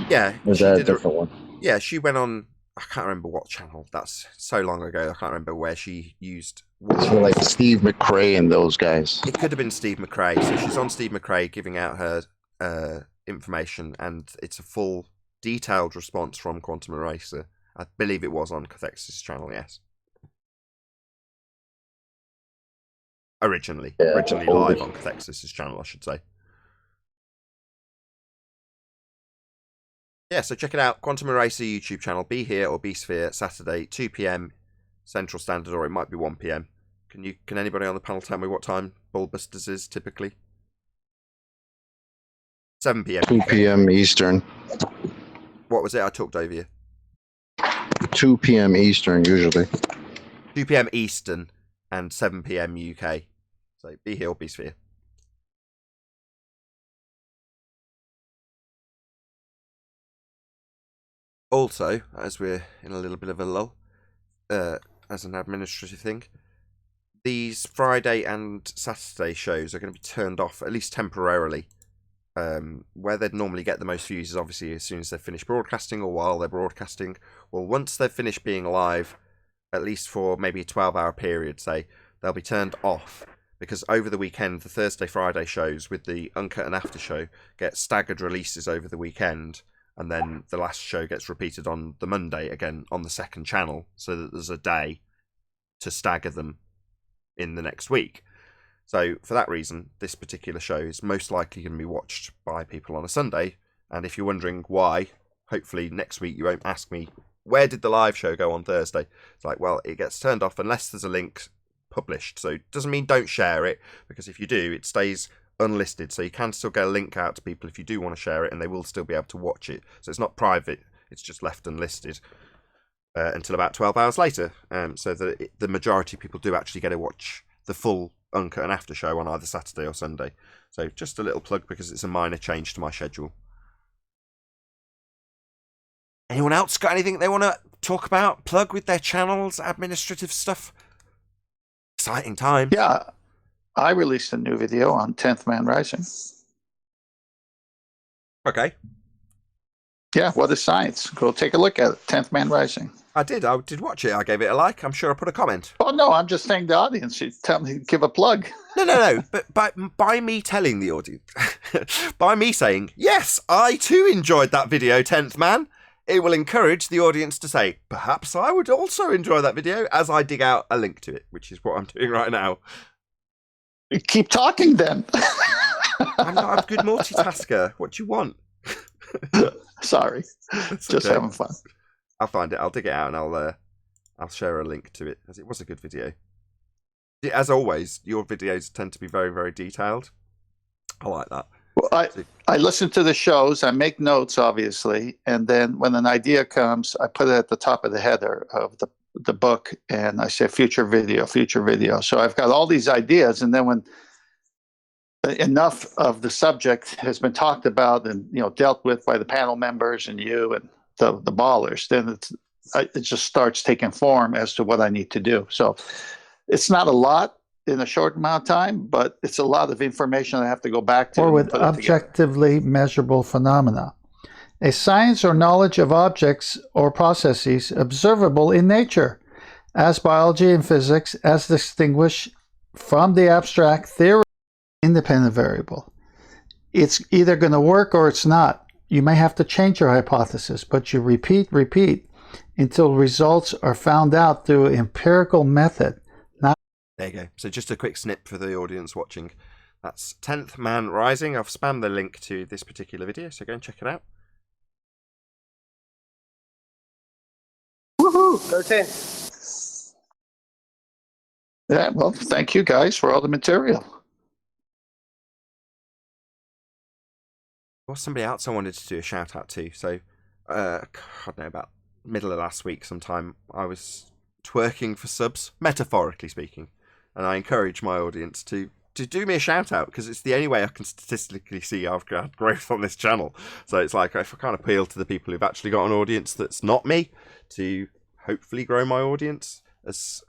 Speaker 1: Yeah.
Speaker 10: Or is that a different one?
Speaker 1: Yeah, she went on, I can't remember what channel. That's so long ago, I can't remember where she used.
Speaker 10: It's for like Steve McRae and those guys.
Speaker 1: It could have been Steve McRae. So she's on Steve McRae giving out her information, and it's a full detailed response from Quantum Eraser. I believe it was on Cathexis' channel, yes. Originally live on Cathexis' channel, I should say. Yeah, so check it out. Quantum Eraser YouTube channel. Be here or be Sphere. Saturday, 2 p.m. Central Standard, or it might be 1 p.m. Can anybody on the panel tell me what time Ballbusters is typically? 7 p.m.
Speaker 10: 2 p.m. Eastern.
Speaker 1: What was it? I talked over you.
Speaker 10: 2 p.m. Eastern usually.
Speaker 1: 2 p.m. Eastern and 7 p.m. UK. So be here or be sphere. Also, as we're in a little bit of a lull, as an administrative thing, these Friday and Saturday shows are going to be turned off, at least temporarily. Where they'd normally get the most views is obviously as soon as they've finished broadcasting or while they're broadcasting. Well, once they've finished being live, at least for maybe a 12-hour period, say, they'll be turned off. Because over the weekend, the Thursday, Friday shows with the Uncut and After show get staggered releases over the weekend. And then the last show gets repeated on the Monday, again, on the second channel. So that there's a day to stagger them in the next week. So for that reason, this particular show is most likely going to be watched by people on a Sunday. And if you're wondering why, hopefully next week you won't ask me, where did the live show go on Thursday? It's like, well, it gets turned off unless there's a link published. So it doesn't mean don't share it, because if you do, it stays unlisted. So you can still get a link out to people if you do want to share it, and they will still be able to watch it. So it's not private, it's just left unlisted until about 12 hours later. So that the majority of people do actually get to watch the full Uncut and After show on either Saturday or Sunday. So just a little plug because it's a minor change to my schedule. Anyone else got anything they want to talk about, plug with their channels, administrative stuff? Exciting time.
Speaker 7: Yeah, I released a new video on 10th Man Rising.
Speaker 1: Okay.
Speaker 7: Yeah, what is science? Go take a look at it. 10th Man Rising.
Speaker 1: I did watch it. I gave it a like. I'm sure I put a comment.
Speaker 7: Oh, no, I'm just saying the audience. You tell me, give a plug.
Speaker 1: No. But by me telling the audience, by me saying, yes, I too enjoyed that video, 10th Man, it will encourage the audience to say, perhaps I would also enjoy that video, as I dig out a link to it, which is what I'm doing right now.
Speaker 7: Keep talking then.
Speaker 1: I'm not a good multitasker. What do you want?
Speaker 7: Sorry.
Speaker 1: It's
Speaker 7: just
Speaker 1: okay.
Speaker 7: having fun.
Speaker 1: I'll find it. I'll dig it out and I'll share a link to it, as it was a good video. As always, your videos tend to be very, very detailed. I like that.
Speaker 7: Well, I listen to the shows. I make notes, obviously, and then when an idea comes, I put it at the top of the header of the book, and I say future video. So I've got all these ideas, and then when enough of the subject has been talked about and dealt with by the panel members and you and the ballers, then it just starts taking form as to what I need to do. So it's not a lot in a short amount of time, but it's a lot of information I have to go back to.
Speaker 12: Or with objectively measurable phenomena. A science or knowledge of objects or processes observable in nature, as biology and physics, as distinguished from the abstract theory independent variable. It's either going to work or it's not. You may have to change your hypothesis, but you repeat until results are found out through empirical method.
Speaker 1: There you go. So just a quick snip for the audience watching. That's 10th Man Rising. I've spammed the link to this particular video, so go and check it out.
Speaker 4: Woohoo! Go 10.
Speaker 7: Yeah, well, thank you guys for all the material.
Speaker 1: There was somebody else I wanted to do a shout out to. So, I don't know, about middle of last week sometime, I was twerking for subs, metaphorically speaking. And I encourage my audience to do me a shout out, because it's the only way I can statistically see I've had growth on this channel. So it's like, if I can't appeal to the people who've actually got an audience that's not me, to hopefully grow my audience, as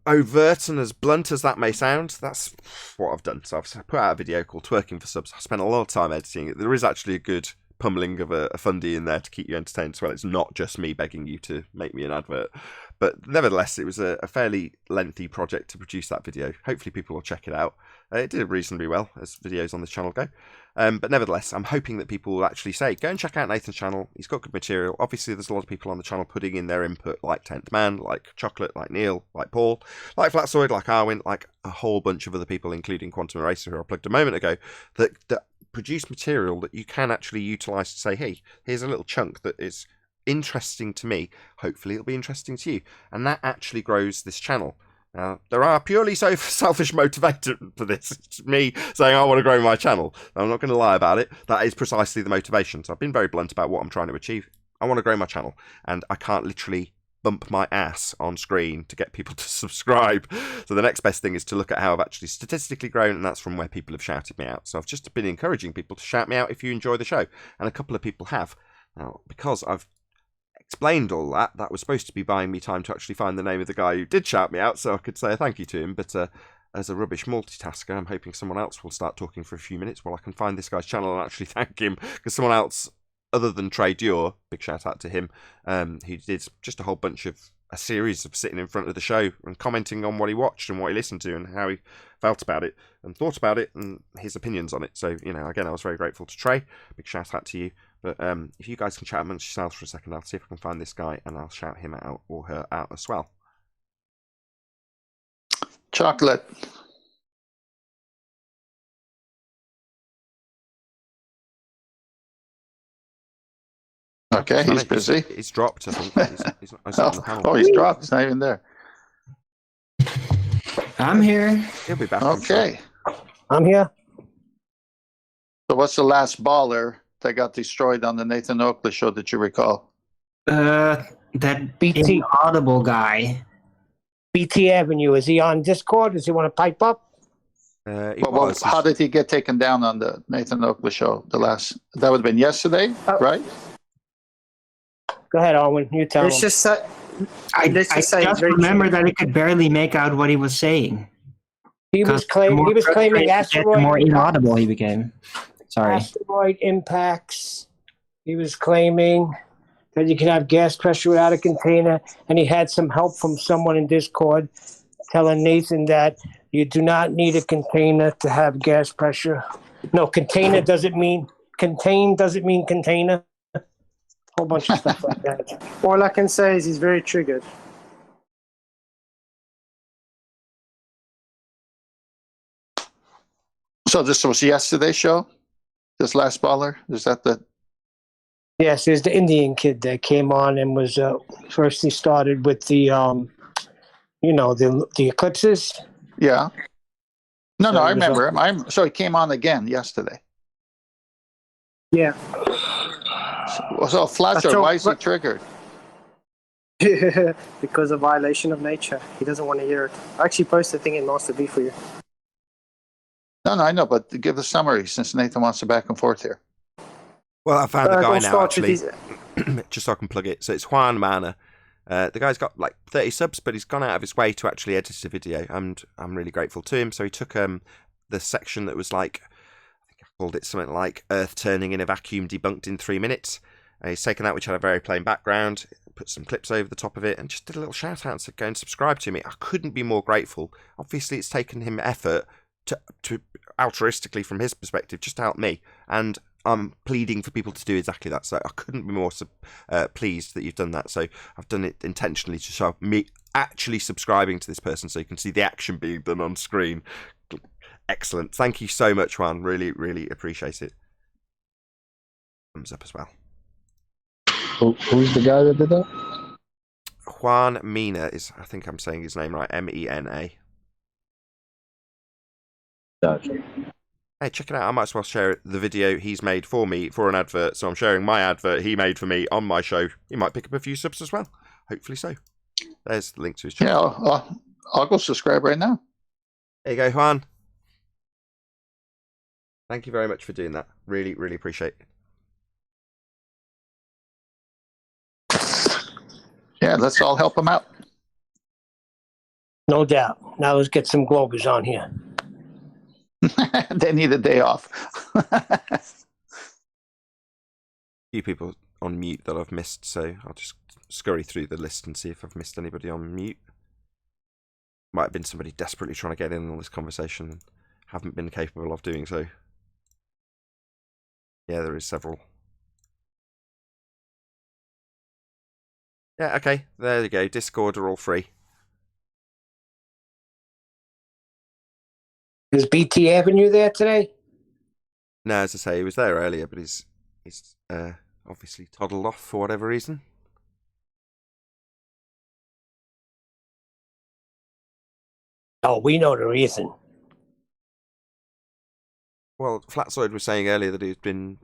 Speaker 1: overt and as blunt as that may sound, that's what I've done. So I've put out a video called Twerking for Subs. I spent a lot of time editing it. There is actually a good pummeling of a fundy in there to keep you entertained as well. It's not just me begging you to make me an advert. But nevertheless, it was a fairly lengthy project to produce that video. Hopefully people will check it out. It did reasonably well, as videos on this channel go. But nevertheless, I'm hoping that people will actually say, go and check out Nathan's channel. He's got good material. Obviously, there's a lot of people on the channel putting in their input, like 10th Man, like Chocolate, like Neil, like Paul, like Flatsoid, like Arwin, like a whole bunch of other people, including Quantum Eraser, who I plugged a moment ago, that produce material that you can actually utilise to say, hey, here's a little chunk that is interesting to me. Hopefully it'll be interesting to you. And that actually grows this channel. Now, there are purely selfish motivators for this. It's me saying I want to grow my channel. I'm not going to lie about it. That is precisely the motivation. So I've been very blunt about what I'm trying to achieve. I want to grow my channel, and I can't literally bump my ass on screen to get people to subscribe. So the next best thing is to look at how I've actually statistically grown, and that's from where people have shouted me out. So I've just been encouraging people to shout me out if you enjoy the show, and a couple of people have. Now, because I've explained all that, that was supposed to be buying me time to actually find the name of the guy who did shout me out, so I could say a thank you to him, but as a rubbish multitasker, I'm hoping someone else will start talking for a few minutes while I can find this guy's channel and actually thank him, because someone else other than Trey Dior, big shout out to him, he did just a whole bunch of a series of sitting in front of the show and commenting on what he watched and what he listened to and how he felt about it and thought about it and his opinions on it. So, you know, again, I was very grateful to Trey. Big shout out to you. But if you guys can chat amongst yourselves for a second, I'll see if I can find this guy and I'll shout him out or her out as well.
Speaker 7: Chocolate. Okay, he's busy.
Speaker 1: He's dropped, I think. He's not on the panel.
Speaker 7: He's dropped. He's not even there.
Speaker 9: I'm here.
Speaker 1: He'll be back.
Speaker 7: Okay.
Speaker 5: I'm here.
Speaker 7: So what's the last baller that got destroyed on the Nathan Oakley show that you recall?
Speaker 9: That
Speaker 5: BT
Speaker 9: Audible guy.
Speaker 5: BT Avenue. Is he on Discord? Does he want to pipe up?
Speaker 7: How did he get taken down on the Nathan Oakley show? That would have been yesterday, right?
Speaker 5: Go ahead, Owen. You tell him.
Speaker 9: I just remember that I could barely make out what he was saying.
Speaker 5: He was claiming asteroid.
Speaker 9: The more inaudible he became. Sorry.
Speaker 5: Asteroid impacts. He was claiming that you can have gas pressure without a container, and he had some help from someone in Discord telling Nathan that you do not need a container to have gas pressure. No, container doesn't mean container. Whole bunch of stuff like that.
Speaker 4: All I can say is he's very triggered.
Speaker 7: So this was yesterday's show? This last baller? Is that the...
Speaker 5: Yes, there's the Indian kid that came on and was first he started with the the eclipses.
Speaker 7: Yeah. No, I remember him. So he came on again yesterday.
Speaker 4: Yeah.
Speaker 7: So Fletcher, why is he triggered?
Speaker 4: Because of violation of nature. He doesn't want to hear it. I actually posted a thing in Master B for you.
Speaker 7: No, I know, but give the summary since Nathan wants to back and forth here.
Speaker 1: Well, I found the guy now, actually, just so I can plug it. So it's Juan Mana. The guy's got like 30 subs, but he's gone out of his way to actually edit a video, and I'm really grateful to him. So he took the section that was like, I think I called it something like Earth turning in a vacuum debunked in 3 minutes. He's taken that, which had a very plain background, put some clips over the top of it, and just did a little shout out and said, go and subscribe to me. I couldn't be more grateful. Obviously, it's taken him effort to altruistically, from his perspective, just to help me. And I'm pleading for people to do exactly that. So I couldn't be more pleased that you've done that. So I've done it intentionally to show me actually subscribing to this person, so you can see the action being done on screen. Excellent. Thank you so much, Juan. Really, really appreciate it. Thumbs up as well.
Speaker 10: Who's the guy that did that?
Speaker 1: Juan Mina is, I think I'm saying his name right, MENA.
Speaker 10: Gotcha.
Speaker 1: Hey, check it out. I might as well share the video he's made for me for an advert. So I'm sharing my advert he made for me on my show. He might pick up a few subs as well. Hopefully so. There's the link to his channel.
Speaker 7: Yeah, I'll go subscribe right now.
Speaker 1: There you go, Juan. Thank you very much for doing that. Really, really appreciate it.
Speaker 7: Yeah, let's all help him out.
Speaker 5: No doubt. Now let's get some Globers on here.
Speaker 7: They need a day off.
Speaker 1: Few people on mute that I've missed, so I'll just scurry through the list and see if I've missed anybody on mute. Might have been somebody desperately trying to get in on this conversation and haven't been capable of doing so. Yeah, there is several. Yeah, okay, there you go. Discord are all free.
Speaker 5: Is BT Avenue there today?
Speaker 1: No, as I say, he was there earlier, but he's obviously toddled off for whatever reason.
Speaker 5: Oh, we know the reason.
Speaker 1: Well, Flatsoid was saying earlier that he's been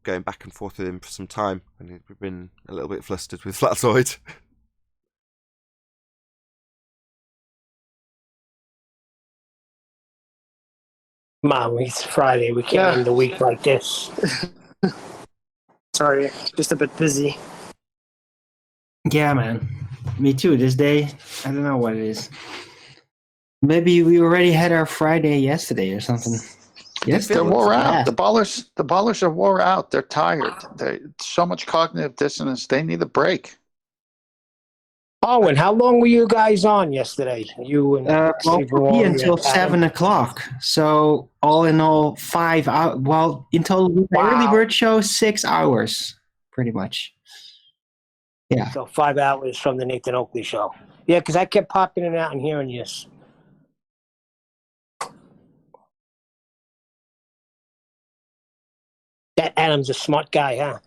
Speaker 1: going back and forth with him for some time, and we've been a little bit flustered with Flatzoid.
Speaker 5: Mom, it's Friday. We can't end the week like this.
Speaker 4: Sorry, just a bit busy.
Speaker 9: Yeah, man. Me too. This day, I don't know what it is. Maybe we already had our Friday yesterday or something.
Speaker 7: Yes, they're wore out. The ballers are wore out. They're tired. So much cognitive dissonance. They need a break.
Speaker 5: Oh, and how long were you guys on yesterday? You and
Speaker 9: for me until 7 o'clock. So all in all, 5 hours. Well, until the early bird show, 6 hours, pretty much. Yeah.
Speaker 5: So 5 hours from the Nathan Oakley show. Yeah, because I kept popping in and out and hearing this. That Adam's a smart guy, huh?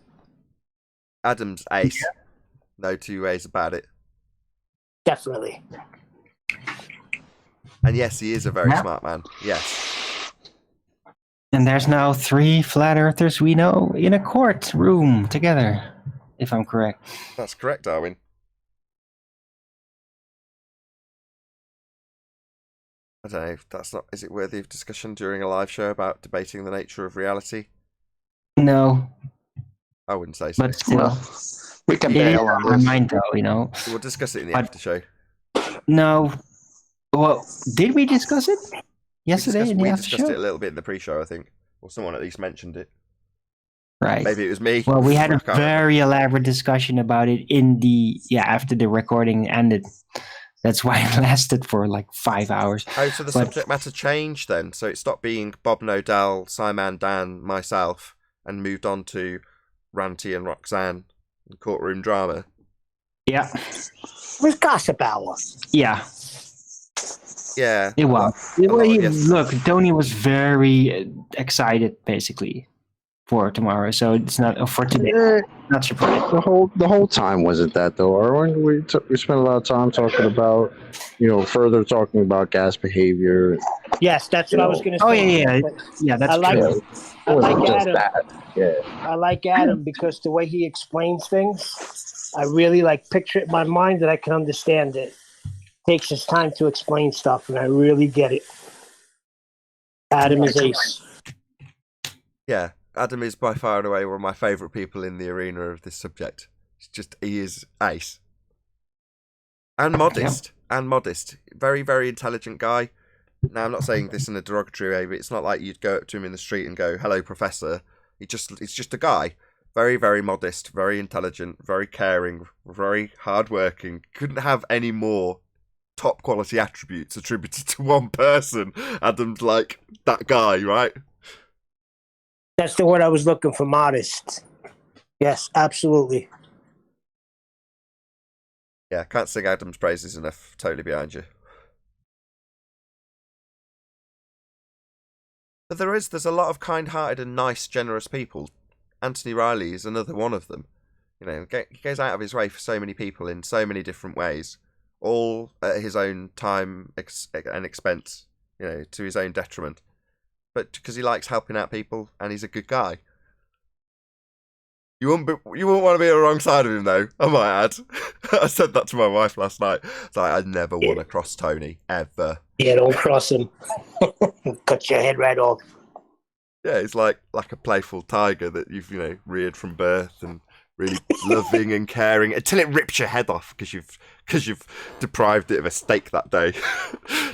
Speaker 1: Adam's ace. No two ways about it.
Speaker 5: Definitely.
Speaker 1: And yes, he is a very smart man. Yes.
Speaker 9: And there's now 3 flat earthers we know in a court room together, if I'm correct.
Speaker 1: That's correct, Darwin. I don't know if that's not. Is it worthy of discussion during a live show about debating the nature of reality?
Speaker 9: No.
Speaker 1: I wouldn't say so.
Speaker 9: But still,
Speaker 7: we can
Speaker 9: bail on this. Mind though, you know.
Speaker 1: So we'll discuss it in the after show.
Speaker 9: No. Well, did we discuss it yesterday in the after show?
Speaker 1: We discussed it a little bit in the pre-show, I think, or someone at least mentioned it.
Speaker 9: Right.
Speaker 1: Maybe it was me.
Speaker 9: Well, we had a very elaborate discussion about it in the after the recording ended. That's why it lasted for like 5 hours.
Speaker 1: Oh, so the subject matter changed then. So it stopped being Bob Nodell, Simon Dan, myself, and moved on to Ranty and Roxanne and courtroom drama.
Speaker 5: Yeah. It was gossip hour.
Speaker 9: Yeah.
Speaker 1: Yeah.
Speaker 9: It was. Look, Tony was very excited, basically, for tomorrow. So it's not for today. Not surprised.
Speaker 10: The whole time wasn't that though. We spent a lot of time talking about, further talking about gas behavior.
Speaker 5: Yes, that's what I was going to say.
Speaker 9: Oh yeah. That's true.
Speaker 5: I like Adam. Yeah. I like Adam because the way he explains things, I really picture it in my mind that I can understand it. Takes his time to explain stuff, and I really get it. Adam is ace.
Speaker 1: Yeah, Adam is by far and away one of my favourite people in the arena of this subject. He is ace. And modest. Yeah. And modest. Very, very intelligent guy. Now, I'm not saying this in a derogatory way, but it's not like you'd go up to him in the street and go, "Hello, Professor." It's just a guy. Very, very modest, very intelligent, very caring, very hardworking. Couldn't have any more top quality attributes attributed to one person. Adam's like that guy, right?
Speaker 5: That's the word I was looking for, modest. Yes, absolutely.
Speaker 1: Yeah, can't sing Adam's praises enough. Totally behind you. But there's a lot of kind-hearted and nice, generous people. Anthony Riley is another one of them. He goes out of his way for so many people in so many different ways, all at his own time and expense, to his own detriment. But because he likes helping out people and he's a good guy. You wouldn't want to be on the wrong side of him, though, I might add. I said that to my wife last night. It's like, I'd never want to cross Tony, ever.
Speaker 5: Yeah, don't cross him. Cut your head right off.
Speaker 1: Yeah, he's like a playful tiger that you've, reared from birth and really loving and caring until it rips your head off because you've deprived it of a steak that day.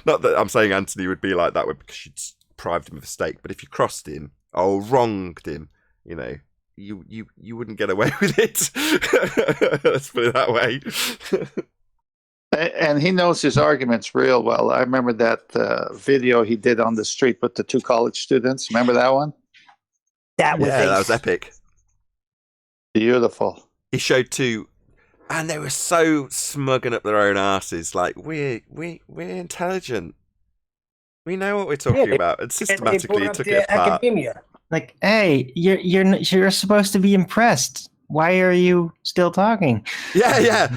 Speaker 1: Not that I'm saying Anthony would be like that because you'd deprived him of a steak, but if you crossed him or wronged him, you wouldn't get away with it. Let's put it that way.
Speaker 7: And he knows his arguments real well. I remember that video he did on the street with the 2 college students. Remember that one?
Speaker 5: That was
Speaker 1: epic.
Speaker 7: Beautiful.
Speaker 1: He showed 2, and they were so smugging up their own asses. Like we're intelligent. We know what we're talking about, and systematically took it apart.
Speaker 5: Academia.
Speaker 9: Like, hey, you're supposed to be impressed. Why are you still talking?
Speaker 1: Yeah,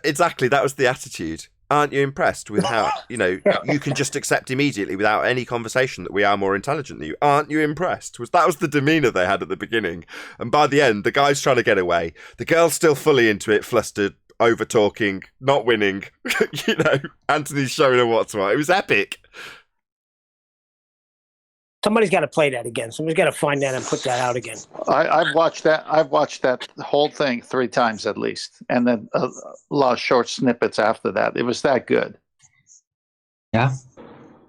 Speaker 1: exactly. That was the attitude. Aren't you impressed with how, you can just accept immediately without any conversation that we are more intelligent than you? Aren't you impressed? That was the demeanour they had at the beginning. And by the end, the guy's trying to get away. The girl's still fully into it, flustered, over-talking, not winning. Anthony's showing her what's what. It was epic.
Speaker 5: Somebody's got to play that again. Somebody's got to find that and put that out again.
Speaker 7: I've watched that. I've watched that whole thing 3 times at least, and then a lot of short snippets after that. It was that good.
Speaker 9: Yeah.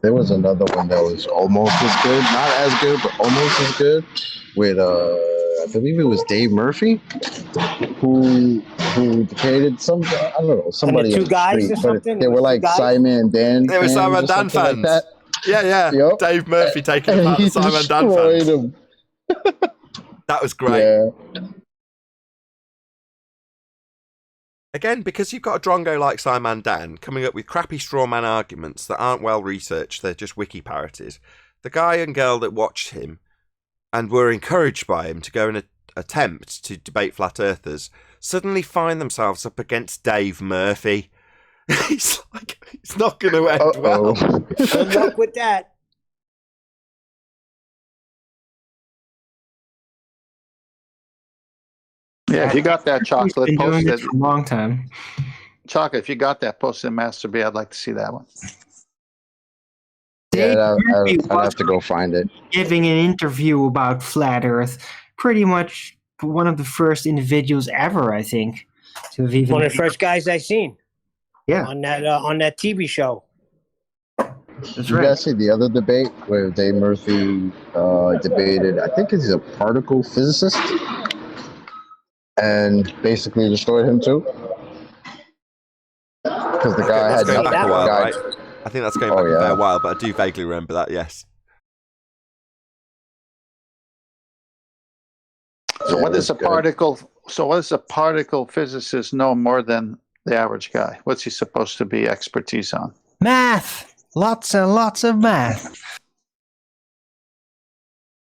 Speaker 10: There was another one that was almost as good, not as good, but almost as good, with I believe it was Dave Murphy, who debated some, I don't know, somebody.
Speaker 5: And the 2 guys
Speaker 10: street,
Speaker 5: or something.
Speaker 10: They were like Simon and Dan.
Speaker 1: They were Simon and Dan fans.
Speaker 10: Like that.
Speaker 1: Yeah.
Speaker 10: Yep.
Speaker 1: Dave Murphy taking apart the Simon and Dan fans.
Speaker 10: Him.
Speaker 1: That was great.
Speaker 10: Yeah.
Speaker 1: Again, because you've got a drongo like Simon Dan coming up with crappy straw man arguments that aren't well researched, they're just wiki parodies. The guy and girl that watched him and were encouraged by him to go and attempt to debate flat earthers suddenly find themselves up against Dave Murphy. He's not going to end well.
Speaker 5: Good luck with that.
Speaker 7: Yeah, if you got that chocolate,
Speaker 9: Been doing
Speaker 7: post
Speaker 9: it
Speaker 7: it.
Speaker 9: for a long time.
Speaker 7: Chocolate, if you got that, post it in Master B. I'd like to see that one.
Speaker 10: Yeah,
Speaker 9: Murphy
Speaker 10: I'd have to go find it.
Speaker 9: Giving an interview about flat Earth, pretty much one of the first individuals ever, I think, to have even
Speaker 5: One of the first guys I seen.
Speaker 9: Yeah.
Speaker 5: On that TV show.
Speaker 9: That's
Speaker 10: Did you
Speaker 9: right.
Speaker 10: guys see the other debate where Dave Murphy debated, I think he's a particle physicist, and basically destroyed him too? Because the guy had
Speaker 1: going
Speaker 10: nothing.
Speaker 1: back a while,
Speaker 10: Guy-
Speaker 1: right? I think that's going back a fair while, but I do vaguely remember that, yes.
Speaker 7: So
Speaker 10: Yeah,
Speaker 7: what does
Speaker 10: that's
Speaker 7: a
Speaker 10: good.
Speaker 7: particle? So what does a particle physicist know more than the average guy? What's he supposed to be expertise on?
Speaker 9: Math. Lots and lots of math.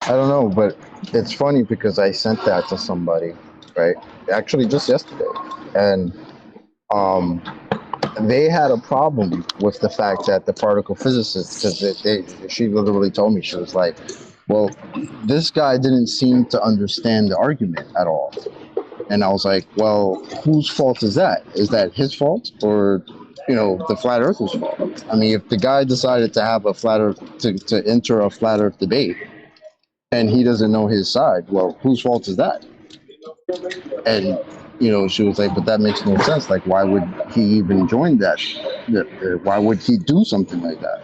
Speaker 10: I don't know, but it's funny because I sent that to somebody, right? Actually, just yesterday, and they had a problem with the fact that the particle physicists, because she literally told me, she was like, "Well, this guy didn't seem to understand the argument at all," and I was like, "Well, whose fault is that? Is that his fault or?" The flat earthers' fault. I mean, if the guy decided to have a flat earth to enter a flat earth debate and he doesn't know his side, well, whose fault is that? And, she was like, but that makes no sense. Like, why would he even join that? Why would he do something like that?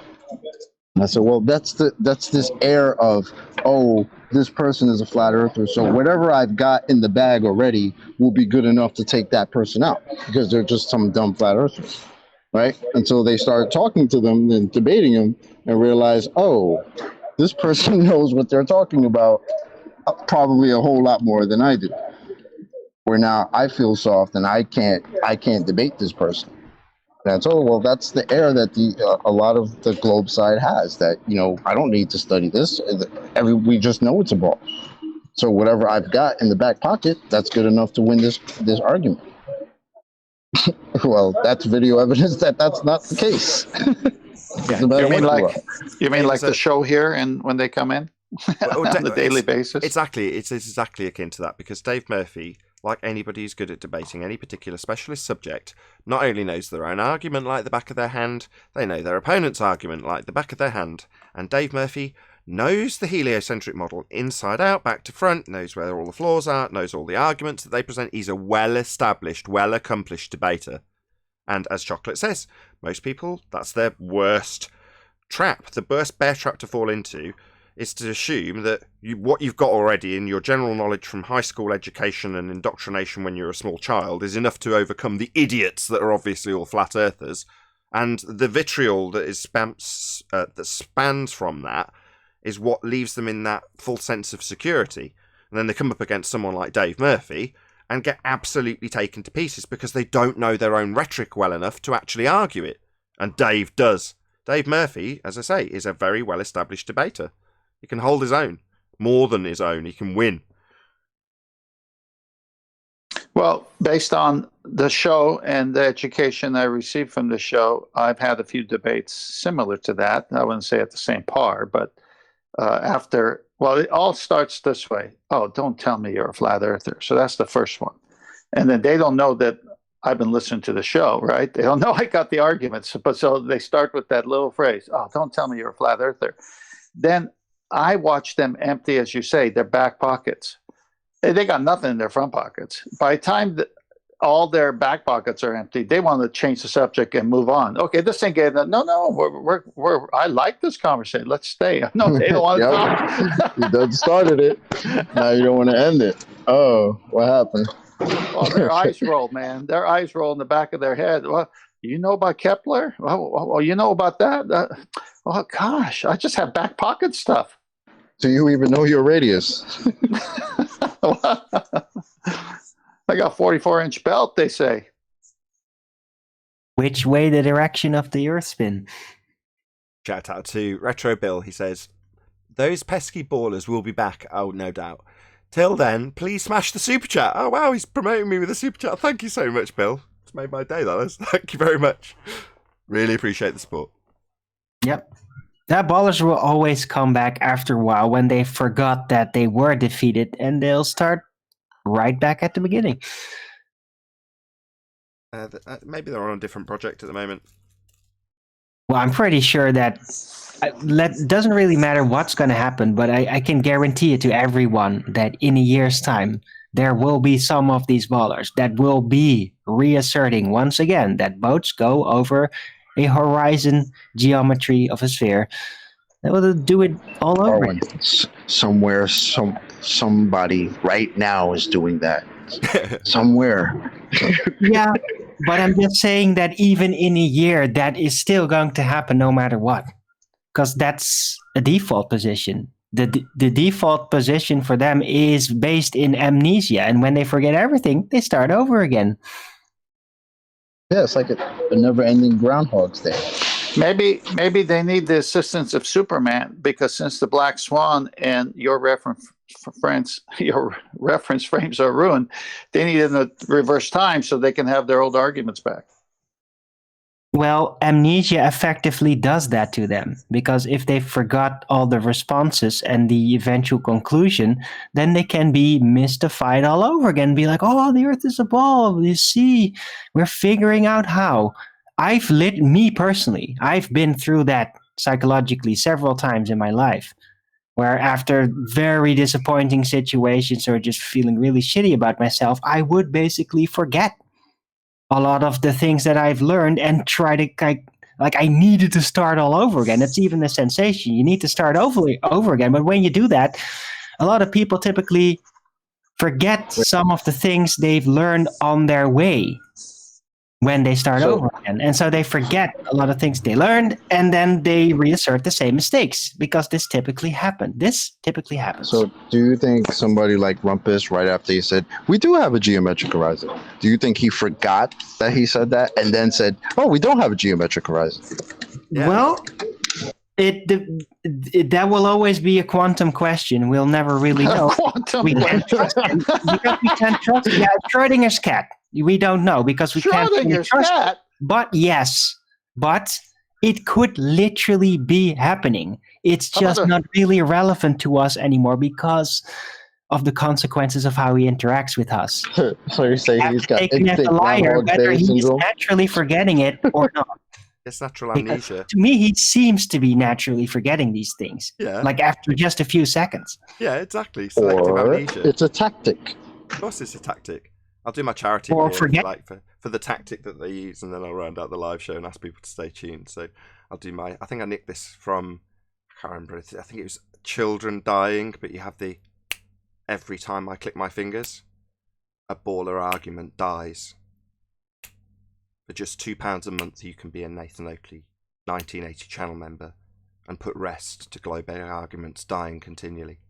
Speaker 10: And I said, well, that's this air of, oh, this person is a flat earther, so whatever I've got in the bag already will be good enough to take that person out because they're just some dumb flat earthers. Right? Until they start talking to them and debating them and realize, oh, this person knows what they're talking about probably a whole lot more than I do. Where now I feel soft and I can't debate this person. And I told, well, that's the air that a lot of the globe side has, that, I don't need to study this. We just know it's a ball. So whatever I've got in the back pocket, that's good enough to win this argument. Well, that's video evidence that that's not the case.
Speaker 7: You mean like the show here and when they come in on a daily basis?
Speaker 1: Exactly. It's exactly akin to that because Dave Murphy, like anybody who's good at debating any particular specialist subject, not only knows their own argument like the back of their hand, they know their opponent's argument like the back of their hand. And Dave Murphy knows the heliocentric model inside out, back to front, knows where all the flaws are, knows all the arguments that they present. He's a well-established, well-accomplished debater. And as Chocolate says, most people, that's their worst trap. The worst bear trap to fall into is to assume that what you've got already in your general knowledge from high school education and indoctrination when you're a small child is enough to overcome the idiots that are obviously all flat earthers. And the vitriol that that spans from that is what leaves them in that full sense of security. And then they come up against someone like Dave Murphy and get absolutely taken to pieces because they don't know their own rhetoric well enough to actually argue it. And Dave does. Dave Murphy, as I say, is a very well-established debater. He can hold his own. More than his own. He can win.
Speaker 7: Well, based on the show and the education I received from the show, I've had a few debates similar to that. I wouldn't say at the same par, but it all starts this way. Oh, don't tell me you're a flat earther. So that's the first one. And then they don't know that I've been listening to the show, right? They don't know I got the arguments. But so they start with that little phrase, oh, don't tell me you're a flat earther. Then I watch them empty, as you say, their back pockets. They got nothing in their front pockets. By the time all their back pockets are empty, they want to change the subject and move on. Okay, this ain't getting. No, I like this conversation. Let's stay. No, they don't want to talk.
Speaker 10: You done started it. Now you don't want to end it. Oh, what happened?
Speaker 7: Oh, their eyes roll, man. Their eyes roll in the back of their head. Well, you know about Kepler? Well, you know about that? Oh, gosh, I just have back pocket stuff.
Speaker 10: Do you even know your radius?
Speaker 7: I got 44-inch belt, they say.
Speaker 9: Which way the direction of the Earth spin?
Speaker 1: Shout out to Retro Bill. He says, those pesky ballers will be back. Oh, no doubt. Till then, please smash the super chat. Oh, wow, he's promoting me with a super chat. Thank you so much, Bill. It's made my day, that is. Thank you very much. Really appreciate the support.
Speaker 9: Yep. That ballers will always come back after a while when they forgot that they were defeated, and they'll start right back at the beginning.
Speaker 1: Maybe they're on a different project at the moment.
Speaker 9: Well, I'm pretty sure that doesn't really matter what's going to happen, but I can guarantee it to everyone that in a year's time, there will be some of these ballers that will be reasserting once again that boats go over a horizon geometry of a sphere. They will do it all over.
Speaker 10: Darwin, somewhere, somebody right now is doing that. Somewhere.
Speaker 9: Yeah, but I'm just saying that even in a year, that is still going to happen no matter what. Because that's a default position. The default position for them is based in amnesia. And when they forget everything, they start over again.
Speaker 10: Yeah, it's like a never-ending Groundhog's Day.
Speaker 7: Maybe they need the assistance of Superman, because since the Black Swan and your reference frames are ruined, they need it in a reverse time so they can have their old arguments back.
Speaker 9: Well, amnesia effectively does that to them, because if they forgot all the responses and the eventual conclusion, then they can be mystified all over again, be like, oh, the Earth is a ball, you see, we're figuring out how. Me personally, I've been through that psychologically several times in my life, where after very disappointing situations or just feeling really shitty about myself, I would basically forget a lot of the things that I've learned and try to like I needed to start all over again. It's even the sensation. You need to start over again. But when you do that, a lot of people typically forget some of the things they've learned on their way when they start over again. And so they forget a lot of things they learned, and then they reassert the same mistakes, because this typically happens.
Speaker 10: So do you think somebody like Rumpus, right after he said, we do have a geometric horizon, do you think he forgot that he said that and then said, oh, we don't have a geometric horizon?
Speaker 1: Yeah.
Speaker 9: Well, that will always be a quantum question. We'll never really know. We can't trust him because we can't trust Schrodinger's cat. We don't know because we can't really trust it. But it could literally be happening. It's just not really relevant to us anymore because of the consequences of how he interacts with us.
Speaker 10: So you say he's got
Speaker 9: a liar, whether he's naturally forgetting it or not.
Speaker 1: It's natural amnesia.
Speaker 9: Because to me, he seems to be naturally forgetting these things.
Speaker 1: Yeah.
Speaker 9: Like after just a few seconds.
Speaker 1: Yeah, exactly. Selective amnesia.
Speaker 10: It's a tactic.
Speaker 1: Of course it's a tactic. I'll do my charity for the tactic that they use, and then I'll round out the live show and ask people to stay tuned. So I'll do I think I nicked this from, I can't remember, I think it was children dying, but you have every time I click my fingers, a baller argument dies. For just £2 a month, you can be a Nathan Oakley 1980 channel member and put rest to global arguments dying continually.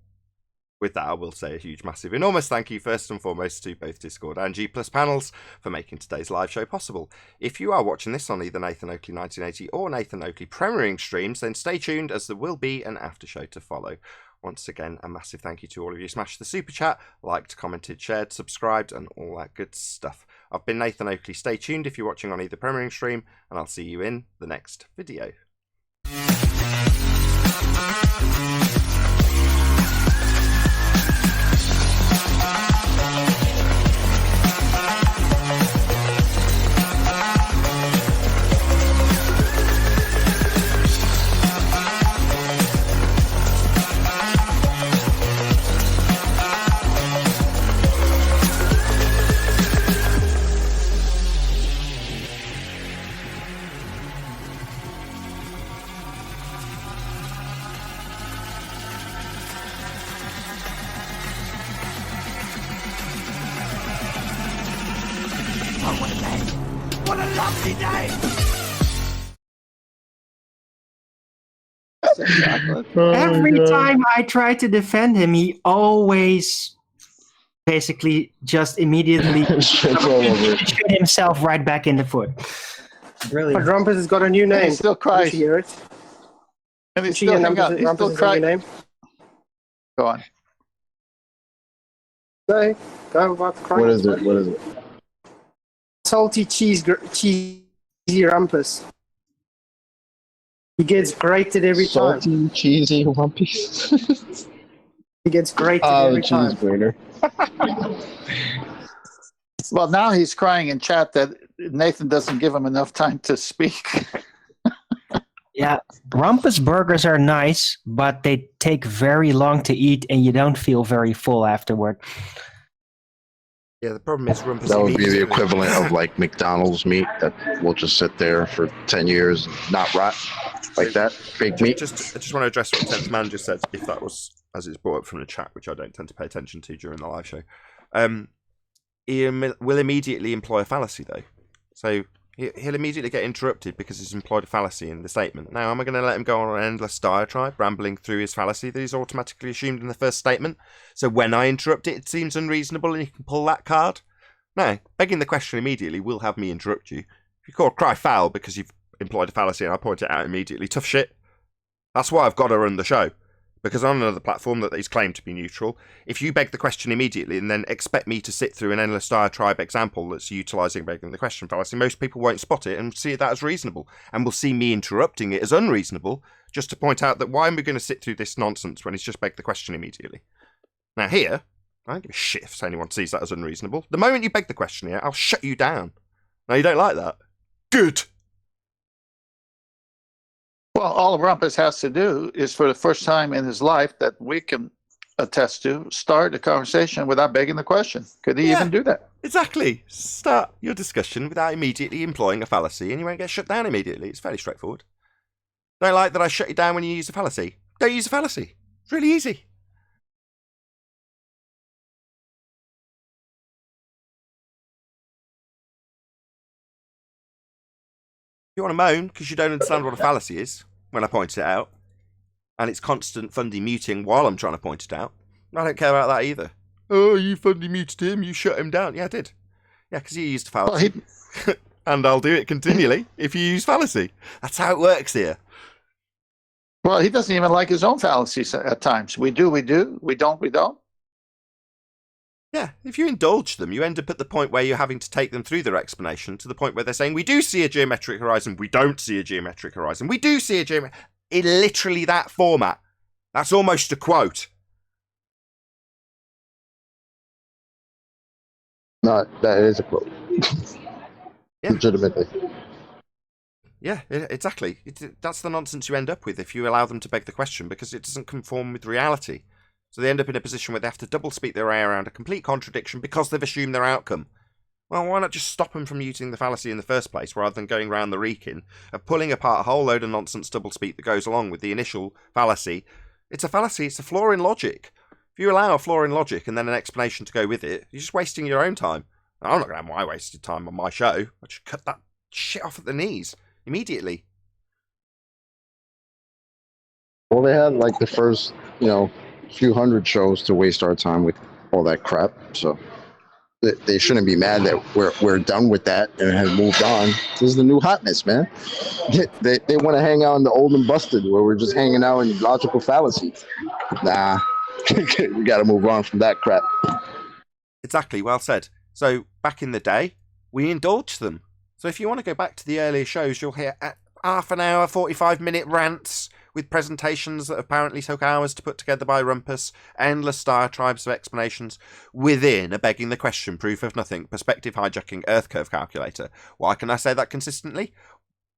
Speaker 1: With that, I will say a huge, massive, enormous thank you first and foremost to both Discord and G Plus panels for making today's live show possible. If you are watching this on either Nathan Oakley 1980 or Nathan Oakley premiering streams, then stay tuned as there will be an after show to follow. Once again, a massive thank you to all of you. Smash the super chat, liked, commented, shared, subscribed, and all that good stuff. I've been Nathan Oakley. Stay tuned if you're watching on either premiering stream, and I'll see you in the next video.
Speaker 13: What a lovely day!
Speaker 9: Every time I try to defend him, he always basically just immediately shoot himself right back in the foot. Brilliant.
Speaker 4: But Rumpus has got a new name.
Speaker 7: He still cries.
Speaker 4: Did you hear it?
Speaker 7: And he's
Speaker 4: Did you
Speaker 7: still,
Speaker 4: hear
Speaker 7: hang on, he's
Speaker 4: Rumpus
Speaker 7: still
Speaker 4: has got a
Speaker 7: crying.
Speaker 4: new name?
Speaker 7: Go on.
Speaker 4: Go about the crime.
Speaker 10: What is it? What is it?
Speaker 4: Salty cheesy Rumpus. He gets grated every time.
Speaker 10: Salty, cheesy Rumpus.
Speaker 4: He gets grated every time.
Speaker 10: Cheese grater.
Speaker 7: Well, now he's crying in chat that Nathan doesn't give him enough time to speak.
Speaker 9: Yeah, Rumpus burgers are nice, but they take very long to eat, and you don't feel very full afterward.
Speaker 1: Yeah, the problem is Rumpus.
Speaker 10: That would be the equivalent of like McDonald's meat that will just sit there for 10 years and not rot like that. Big meat.
Speaker 1: I just want to address what 10th Man just said, if that was as it's brought up from the chat, which I don't tend to pay attention to during the live show. He will immediately employ a fallacy, though. So he'll immediately get interrupted because he's employed a fallacy in the statement. Now, am I going to let him go on an endless diatribe, rambling through his fallacy that he's automatically assumed in the first statement? So when I interrupt it, it seems unreasonable and you can pull that card? No, begging the question immediately will have me interrupt you. If you cry foul because you've employed a fallacy and I point it out immediately, tough shit. That's why I've got to run the show. Because on another platform that he's claimed to be neutral, if you beg the question immediately and then expect me to sit through an endless diatribe example that's utilising begging the question fallacy, most people won't spot it and see that as reasonable, and will see me interrupting it as unreasonable, just to point out that why am we going to sit through this nonsense when he's just begged the question immediately? Now here, I don't give a shit if anyone sees that as unreasonable. The moment you beg the question here, I'll shut you down. Now you don't like that? Good!
Speaker 7: Well, all Rumpus has to do is, for the first time in his life that we can attest to, start a conversation without begging the question. Could he even do that?
Speaker 1: Exactly. Start your discussion without immediately employing a fallacy and you won't get shut down immediately. It's fairly straightforward. Don't like that I shut you down when you use a fallacy? Don't use a fallacy. It's really easy. You want to moan because you don't understand what a fallacy is when I point it out, and it's constant Fundy muting while I'm trying to point it out. I don't care about that either. Oh, you Fundy muted him, you shut him down. Yeah, I did. Yeah, because you used a fallacy. Well, and I'll do it continually if you use fallacy. That's how it works here.
Speaker 7: Well, he doesn't even like his own fallacies at times. We do, we don't, we don't.
Speaker 1: Yeah, if you indulge them, you end up at the point where you're having to take them through their explanation to the point where they're saying, we do see a geometric horizon, we don't see a geometric horizon, we do see a geometric... In literally that format. That's almost a quote.
Speaker 10: No, that is a quote.
Speaker 1: Yeah.
Speaker 10: Legitimately.
Speaker 1: Yeah, exactly. That's the nonsense you end up with if you allow them to beg the question, because it doesn't conform with reality. So they end up in a position where they have to double speak their way around a complete contradiction because they've assumed their outcome. Well, why not just stop them from using the fallacy in the first place, rather than going round the reeking of pulling apart a whole load of nonsense double speak that goes along with the initial fallacy? It's a fallacy, it's a flaw in logic. If you allow a flaw in logic and then an explanation to go with it, you're just wasting your own time. I'm not going to have my wasted time on my show. I just cut that shit off at the knees immediately.
Speaker 10: Well, they had like the first, few hundred shows to waste our time with all that crap, so. they shouldn't be mad that we're done with that and have moved on. This is the new hotness, man. They want to hang out in the old and busted where we're just hanging out in logical fallacies. Nah, we got to move on from that crap.
Speaker 1: Exactly, well said. So back in the day, we indulged them. So if you want to go back to the earlier shows, you'll hear half an hour, 45-minute rants with presentations that apparently took hours to put together by Rumpus, endless diatribes of explanations within a begging the question proof of nothing perspective hijacking earth curve calculator. Why can I say that consistently?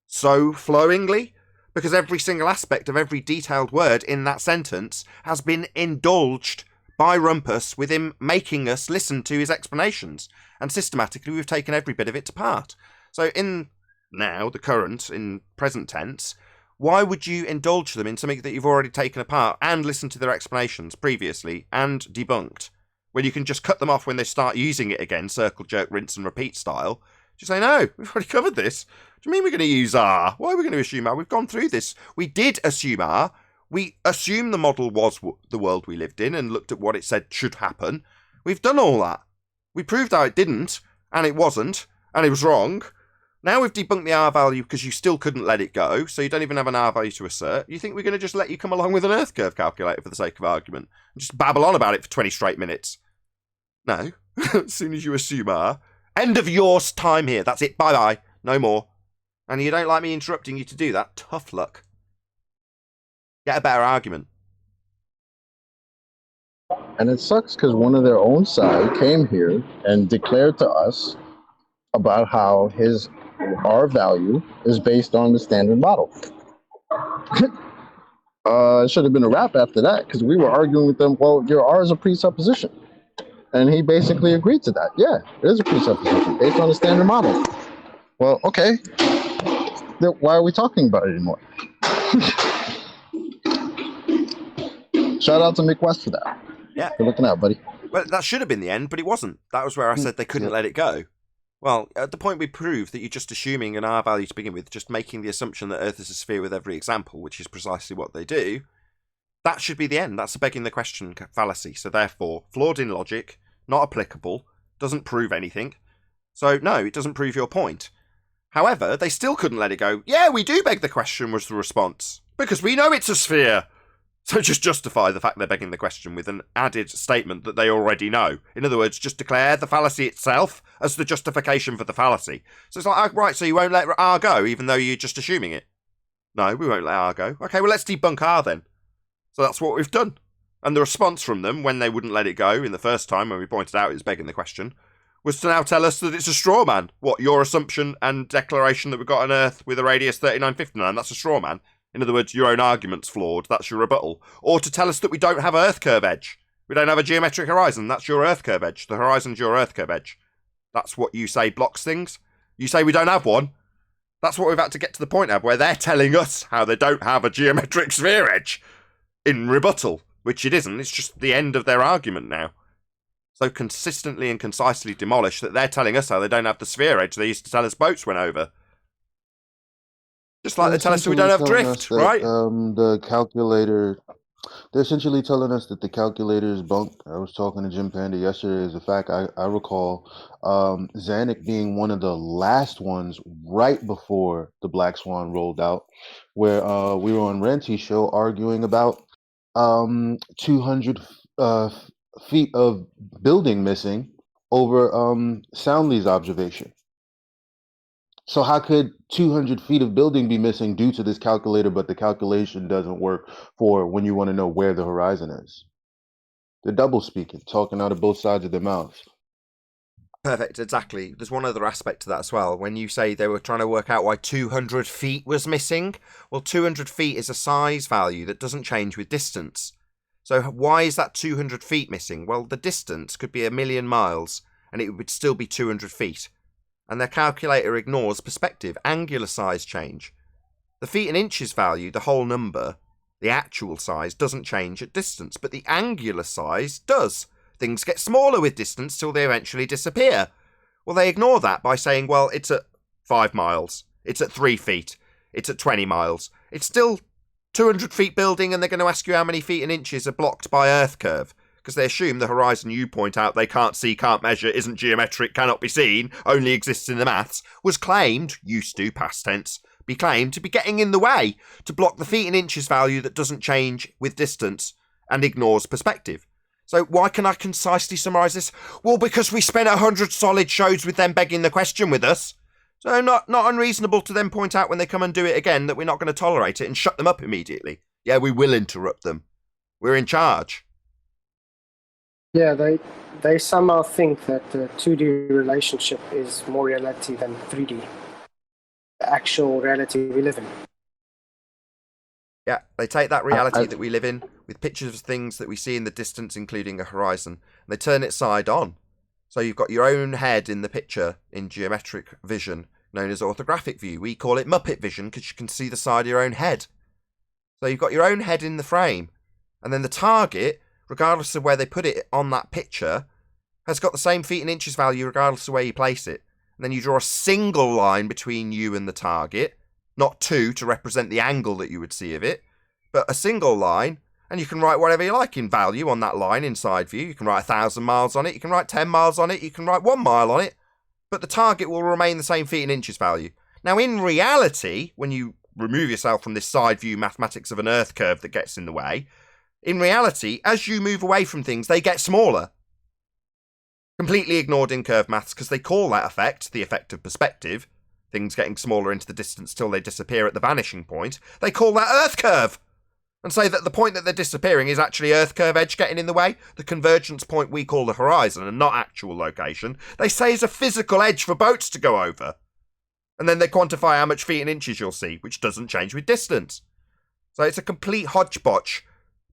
Speaker 1: So flowingly? Because every single aspect of every detailed word in that sentence has been indulged by Rumpus with him making us listen to his explanations. And systematically we've taken every bit of it to part. So in now, the current, in present tense, why would you indulge them in something that you've already taken apart and listened to their explanations previously and debunked, when you can just cut them off when they start using it again, circle, jerk, rinse and repeat style? Just say, no, we've already covered this. Do you mean we're going to use R? Why are we going to assume R? We've gone through this. We did assume R. We assumed the model was the world we lived in and looked at what it said should happen. We've done all that. We proved how it didn't, and it wasn't, and it was wrong. Now we've debunked the R value because you still couldn't let it go, so you don't even have an R value to assert. You think we're going to just let you come along with an earth curve calculator for the sake of argument and just babble on about it for 20 straight minutes? No. As soon as you assume R, end of your time here. That's it. Bye-bye. No more. And you don't like me interrupting you to do that? Tough luck. Get a better argument.
Speaker 10: And it sucks because one of their own side came here and declared to us about how his R value is based on the standard model. It should have been a wrap after that because we were arguing with them, well, your R is a presupposition. And he basically agreed to that. Yeah, it is a presupposition based on the standard model. Well, okay. Then why are we talking about it anymore? Shout out to Mick West for that.
Speaker 1: Yeah.
Speaker 10: For looking out, buddy.
Speaker 1: Well, that should have been the end, but it wasn't. That was where I said they couldn't let it go. Well, at the point we proved that you're just assuming an R value to begin with, just making the assumption that Earth is a sphere with every example, which is precisely what they do, that should be the end. That's a begging the question fallacy. So therefore, flawed in logic, not applicable, doesn't prove anything. So no, it doesn't prove your point. However, they still couldn't let it go. Yeah, we do beg the question, was the response. Because we know it's a sphere. So just justify the fact they're begging the question with an added statement that they already know. In other words, just declare the fallacy itself as the justification for the fallacy. So it's like, oh, right, so you won't let R go, even though you're just assuming it? No, we won't let R go. Okay, well, let's debunk R then. So that's what we've done. And the response from them, when they wouldn't let it go in the first time, when we pointed out it was begging the question, was to now tell us that it's a straw man. What, your assumption and declaration that we've got an Earth with a radius 3959, that's a straw man? In other words, your own argument's flawed, that's your rebuttal. Or to tell us that we don't have Earth curve edge. We don't have a geometric horizon, that's your Earth curve edge. The horizon's your Earth curve edge. That's what you say blocks things. You say we don't have one. That's what we've had to get to the point of, where they're telling us how they don't have a geometric sphere edge in rebuttal, which it isn't. It's just the end of their argument now. So consistently and concisely demolished that they're telling us how they don't have the sphere edge they used to tell us boats went over. Just like they tell us we don't have drift, right?
Speaker 14: The calculator, they're essentially telling us that the calculator is bunk. I was talking to Jim Panda yesterday. As a fact, I recall Zanuck being one of the last ones right before the Black Swan rolled out, where we were on Renty's show arguing about 200 feet of building missing over Soundly's observation. So how could 200 feet of building be missing due to this calculator, but the calculation doesn't work for when you want to know where the horizon is? They're double speaking, talking out of both sides of their mouths.
Speaker 1: Perfect, exactly. There's one other aspect to that as well. When you say they were trying to work out why 200 feet was missing, well, 200 feet is a size value that doesn't change with distance. So why is that 200 feet missing? Well, the distance could be 1,000,000 miles, and it would still be 200 feet. And their calculator ignores perspective, angular size change. The feet and inches value, the whole number, the actual size, doesn't change at distance, but the angular size does. Things get smaller with distance till they eventually disappear. Well, they ignore that by saying, well, it's at 5 miles, it's at 3 feet, it's at 20 miles. It's still 200 feet building, and they're going to ask you how many feet and inches are blocked by Earth curve, because they assume the horizon you point out they can't see, can't measure, isn't geometric, cannot be seen, only exists in the maths, was claimed, used to, past tense, be claimed to be getting in the way, to block the feet and inches value that doesn't change with distance and ignores perspective. So why can I concisely summarise this? Well, because we spent 100 solid shows with them begging the question with us. So not unreasonable to then point out when they come and do it again that we're not going to tolerate it and shut them up immediately. Yeah, we will interrupt them. We're in charge.
Speaker 4: Yeah, they somehow think that the 2D relationship is more reality than 3D. The actual reality we live in.
Speaker 1: Yeah, they take that reality that we live in with pictures of things that we see in the distance, including a horizon, and they turn it side on. So you've got your own head in the picture in geometric vision, known as orthographic view. We call it Muppet vision because you can see the side of your own head. So you've got your own head in the frame, and then the target, regardless of where they put it on that picture, has got the same feet and inches value regardless of where you place it. And then you draw a single line between you and the target, not two to represent the angle that you would see of it, but a single line, and you can write whatever you like in value on that line in side view. You can write 1,000 miles on it, you can write 10 miles on it, you can write 1 mile on it, but the target will remain the same feet and inches value. Now, in reality, when you remove yourself from this side view mathematics of an earth curve that gets in the way, in reality, as you move away from things, they get smaller. Completely ignored in curve maths because they call that effect the effect of perspective, things getting smaller into the distance till they disappear at the vanishing point. They call that earth curve and say that the point that they're disappearing is actually earth curve edge getting in the way, the convergence point we call the horizon and not actual location. They say is a physical edge for boats to go over. And then they quantify how much feet and inches you'll see, which doesn't change with distance. So it's a complete hodgepodge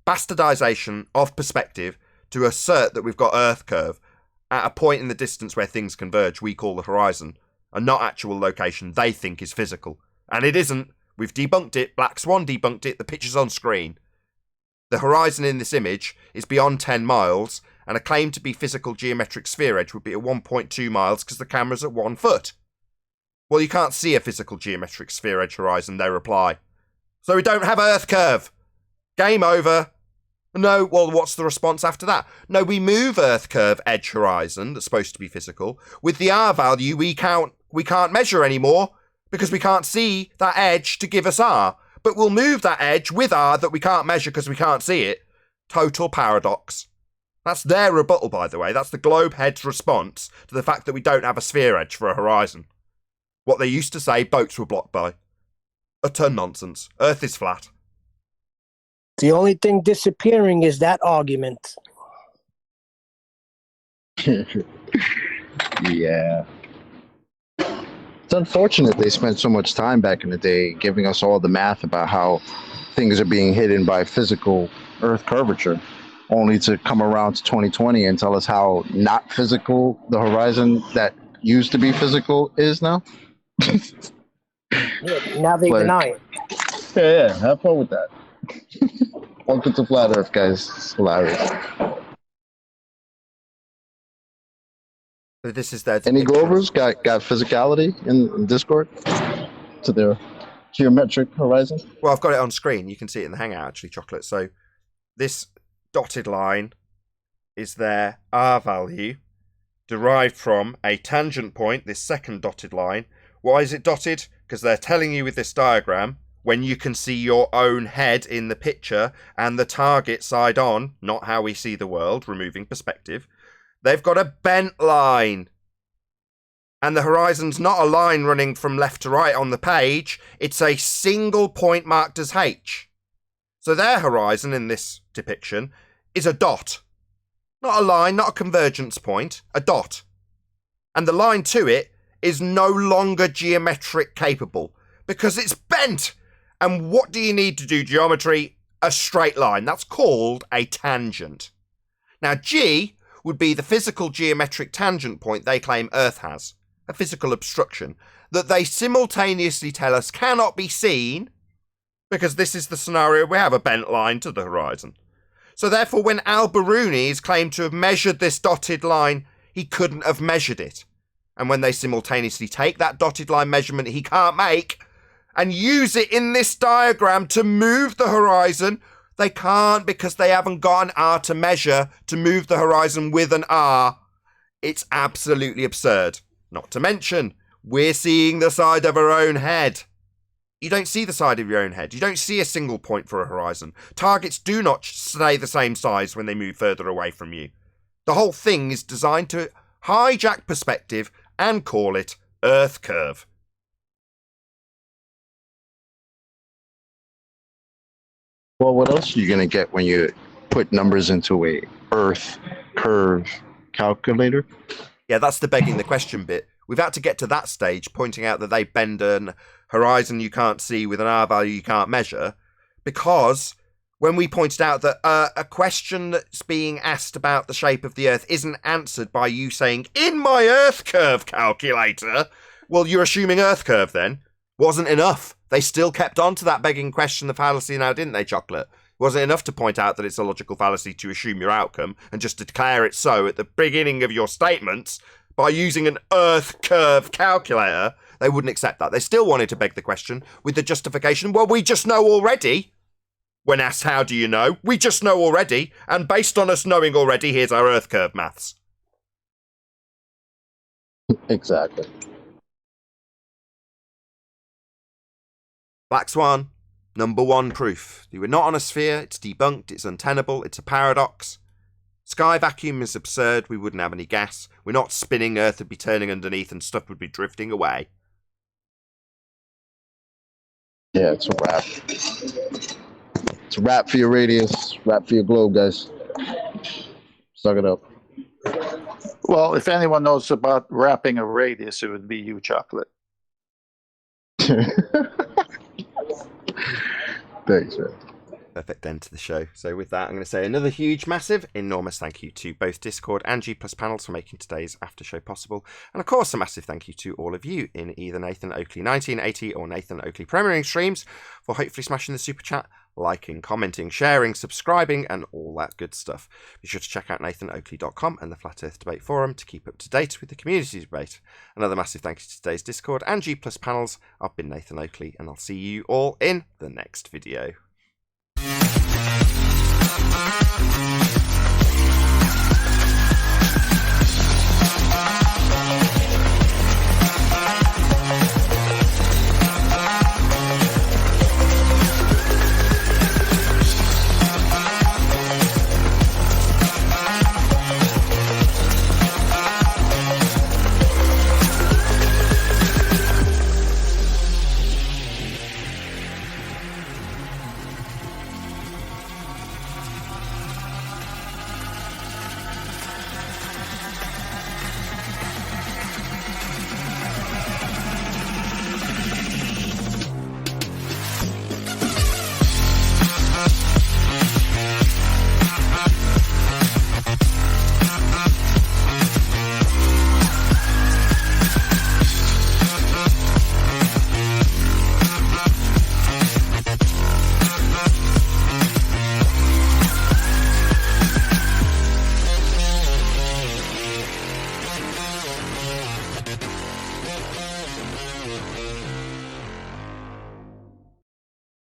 Speaker 1: bastardization of perspective to assert that we've got earth curve at a point in the distance where things converge we call the horizon, and not actual location they think is physical. And it isn't. We've debunked it. Black Swan debunked it. The picture's on screen. The horizon in this image is beyond 10 miles, and a claim to be physical geometric sphere edge would be at 1.2 miles because the camera's at 1 foot. Well, you can't see a physical geometric sphere edge horizon, they reply. So we don't have earth curve. Game over. No, well, what's the response after that? No, we move earth curve edge horizon, that's supposed to be physical, with the R value we can't measure anymore because we can't see that edge to give us R. But we'll move that edge with R that we can't measure because we can't see it. Total paradox. That's their rebuttal, by the way. That's the globe head's response to the fact that we don't have a sphere edge for a horizon. What they used to say boats were blocked by. Utter nonsense. Earth is flat.
Speaker 5: The only thing disappearing is that argument.
Speaker 10: Yeah. It's unfortunate they spent so much time back in the day giving us all the math about how things are being hidden by physical Earth curvature, only to come around to 2020 and tell us how not physical the horizon that used to be physical is now.
Speaker 5: Yeah, now they deny it.
Speaker 10: Yeah, have fun with that. Welcome to Flat Earth, guys. It's hilarious.
Speaker 1: This is their
Speaker 10: Any Glovers got physicality in Discord to their geometric horizon?
Speaker 1: Well, I've got it on screen. You can see it in the Hangout, actually, Chocolate. So this dotted line is their R value derived from a tangent point, this second dotted line. Why is it dotted? Because they're telling you with this diagram, when you can see your own head in the picture and the target side on, not how we see the world, removing perspective, they've got a bent line. And the horizon's not a line running from left to right on the page. It's a single point marked as H. So their horizon in this depiction is a dot. Not a line, not a convergence point, a dot. And the line to it is no longer geometric capable because it's bent. And what do you need to do geometry? A straight line. That's called a tangent. Now, G would be the physical geometric tangent point they claim Earth has, a physical obstruction, that they simultaneously tell us cannot be seen because this is the scenario we have a bent line to the horizon. So therefore, when Al-Biruni is claimed to have measured this dotted line, he couldn't have measured it. And when they simultaneously take that dotted line measurement he can't make and use it in this diagram to move the horizon, They can't because they haven't got an R to measure to move the horizon with an R. It's absolutely absurd. Not to mention, we're seeing the side of our own head. You don't see the side of your own head. You don't see a single point for a horizon. Targets do not stay the same size when they move further away from you. The whole thing is designed to hijack perspective and call it Earth curve.
Speaker 10: Well, what else are you going to get when you put numbers into a Earth curve calculator?
Speaker 1: Yeah, that's the begging the question bit. We've had to get to that stage, pointing out that they bend an horizon you can't see with an R value you can't measure, because when we pointed out that a question that's being asked about the shape of the Earth isn't answered by you saying, in my Earth curve calculator, well, you're assuming Earth curve then. Wasn't enough. They still kept on to that begging question, the fallacy now, didn't they, Chocolate? Wasn't enough to point out that it's a logical fallacy to assume your outcome and just declare it so at the beginning of your statements by using an Earth curve calculator. They wouldn't accept that. They still wanted to beg the question with the justification, well, we just know already. When asked, how do you know? We just know already. And based on us knowing already, here's our Earth curve maths.
Speaker 10: Exactly.
Speaker 1: Black Swan, number one proof. You were not on a sphere, it's debunked, it's untenable, it's a paradox. Sky vacuum is absurd, we wouldn't have any gas. We're not spinning, Earth would be turning underneath and stuff would be drifting away.
Speaker 10: Yeah, it's a wrap. It's a wrap for your radius, wrap for your globe, guys. Suck it up.
Speaker 7: Well, if anyone knows about wrapping a radius, it would be you, Chocolate.
Speaker 10: Thanks, man.
Speaker 1: Perfect end to the show. So with that, I'm going to say another huge, massive, enormous thank you to both Discord and G+ panels for making today's after show possible. And of course, a massive thank you to all of you in either Nathan Oakley 1980 or Nathan Oakley premiering streams for hopefully smashing the super chat, liking, commenting, sharing, subscribing, and all that good stuff. Be sure to check out nathanoakley.com and the Flat Earth Debate Forum to keep up to date with the community debate. Another massive thank you to today's Discord and G+ panels. I've been Nathan Oakley, and I'll see you all in the next video.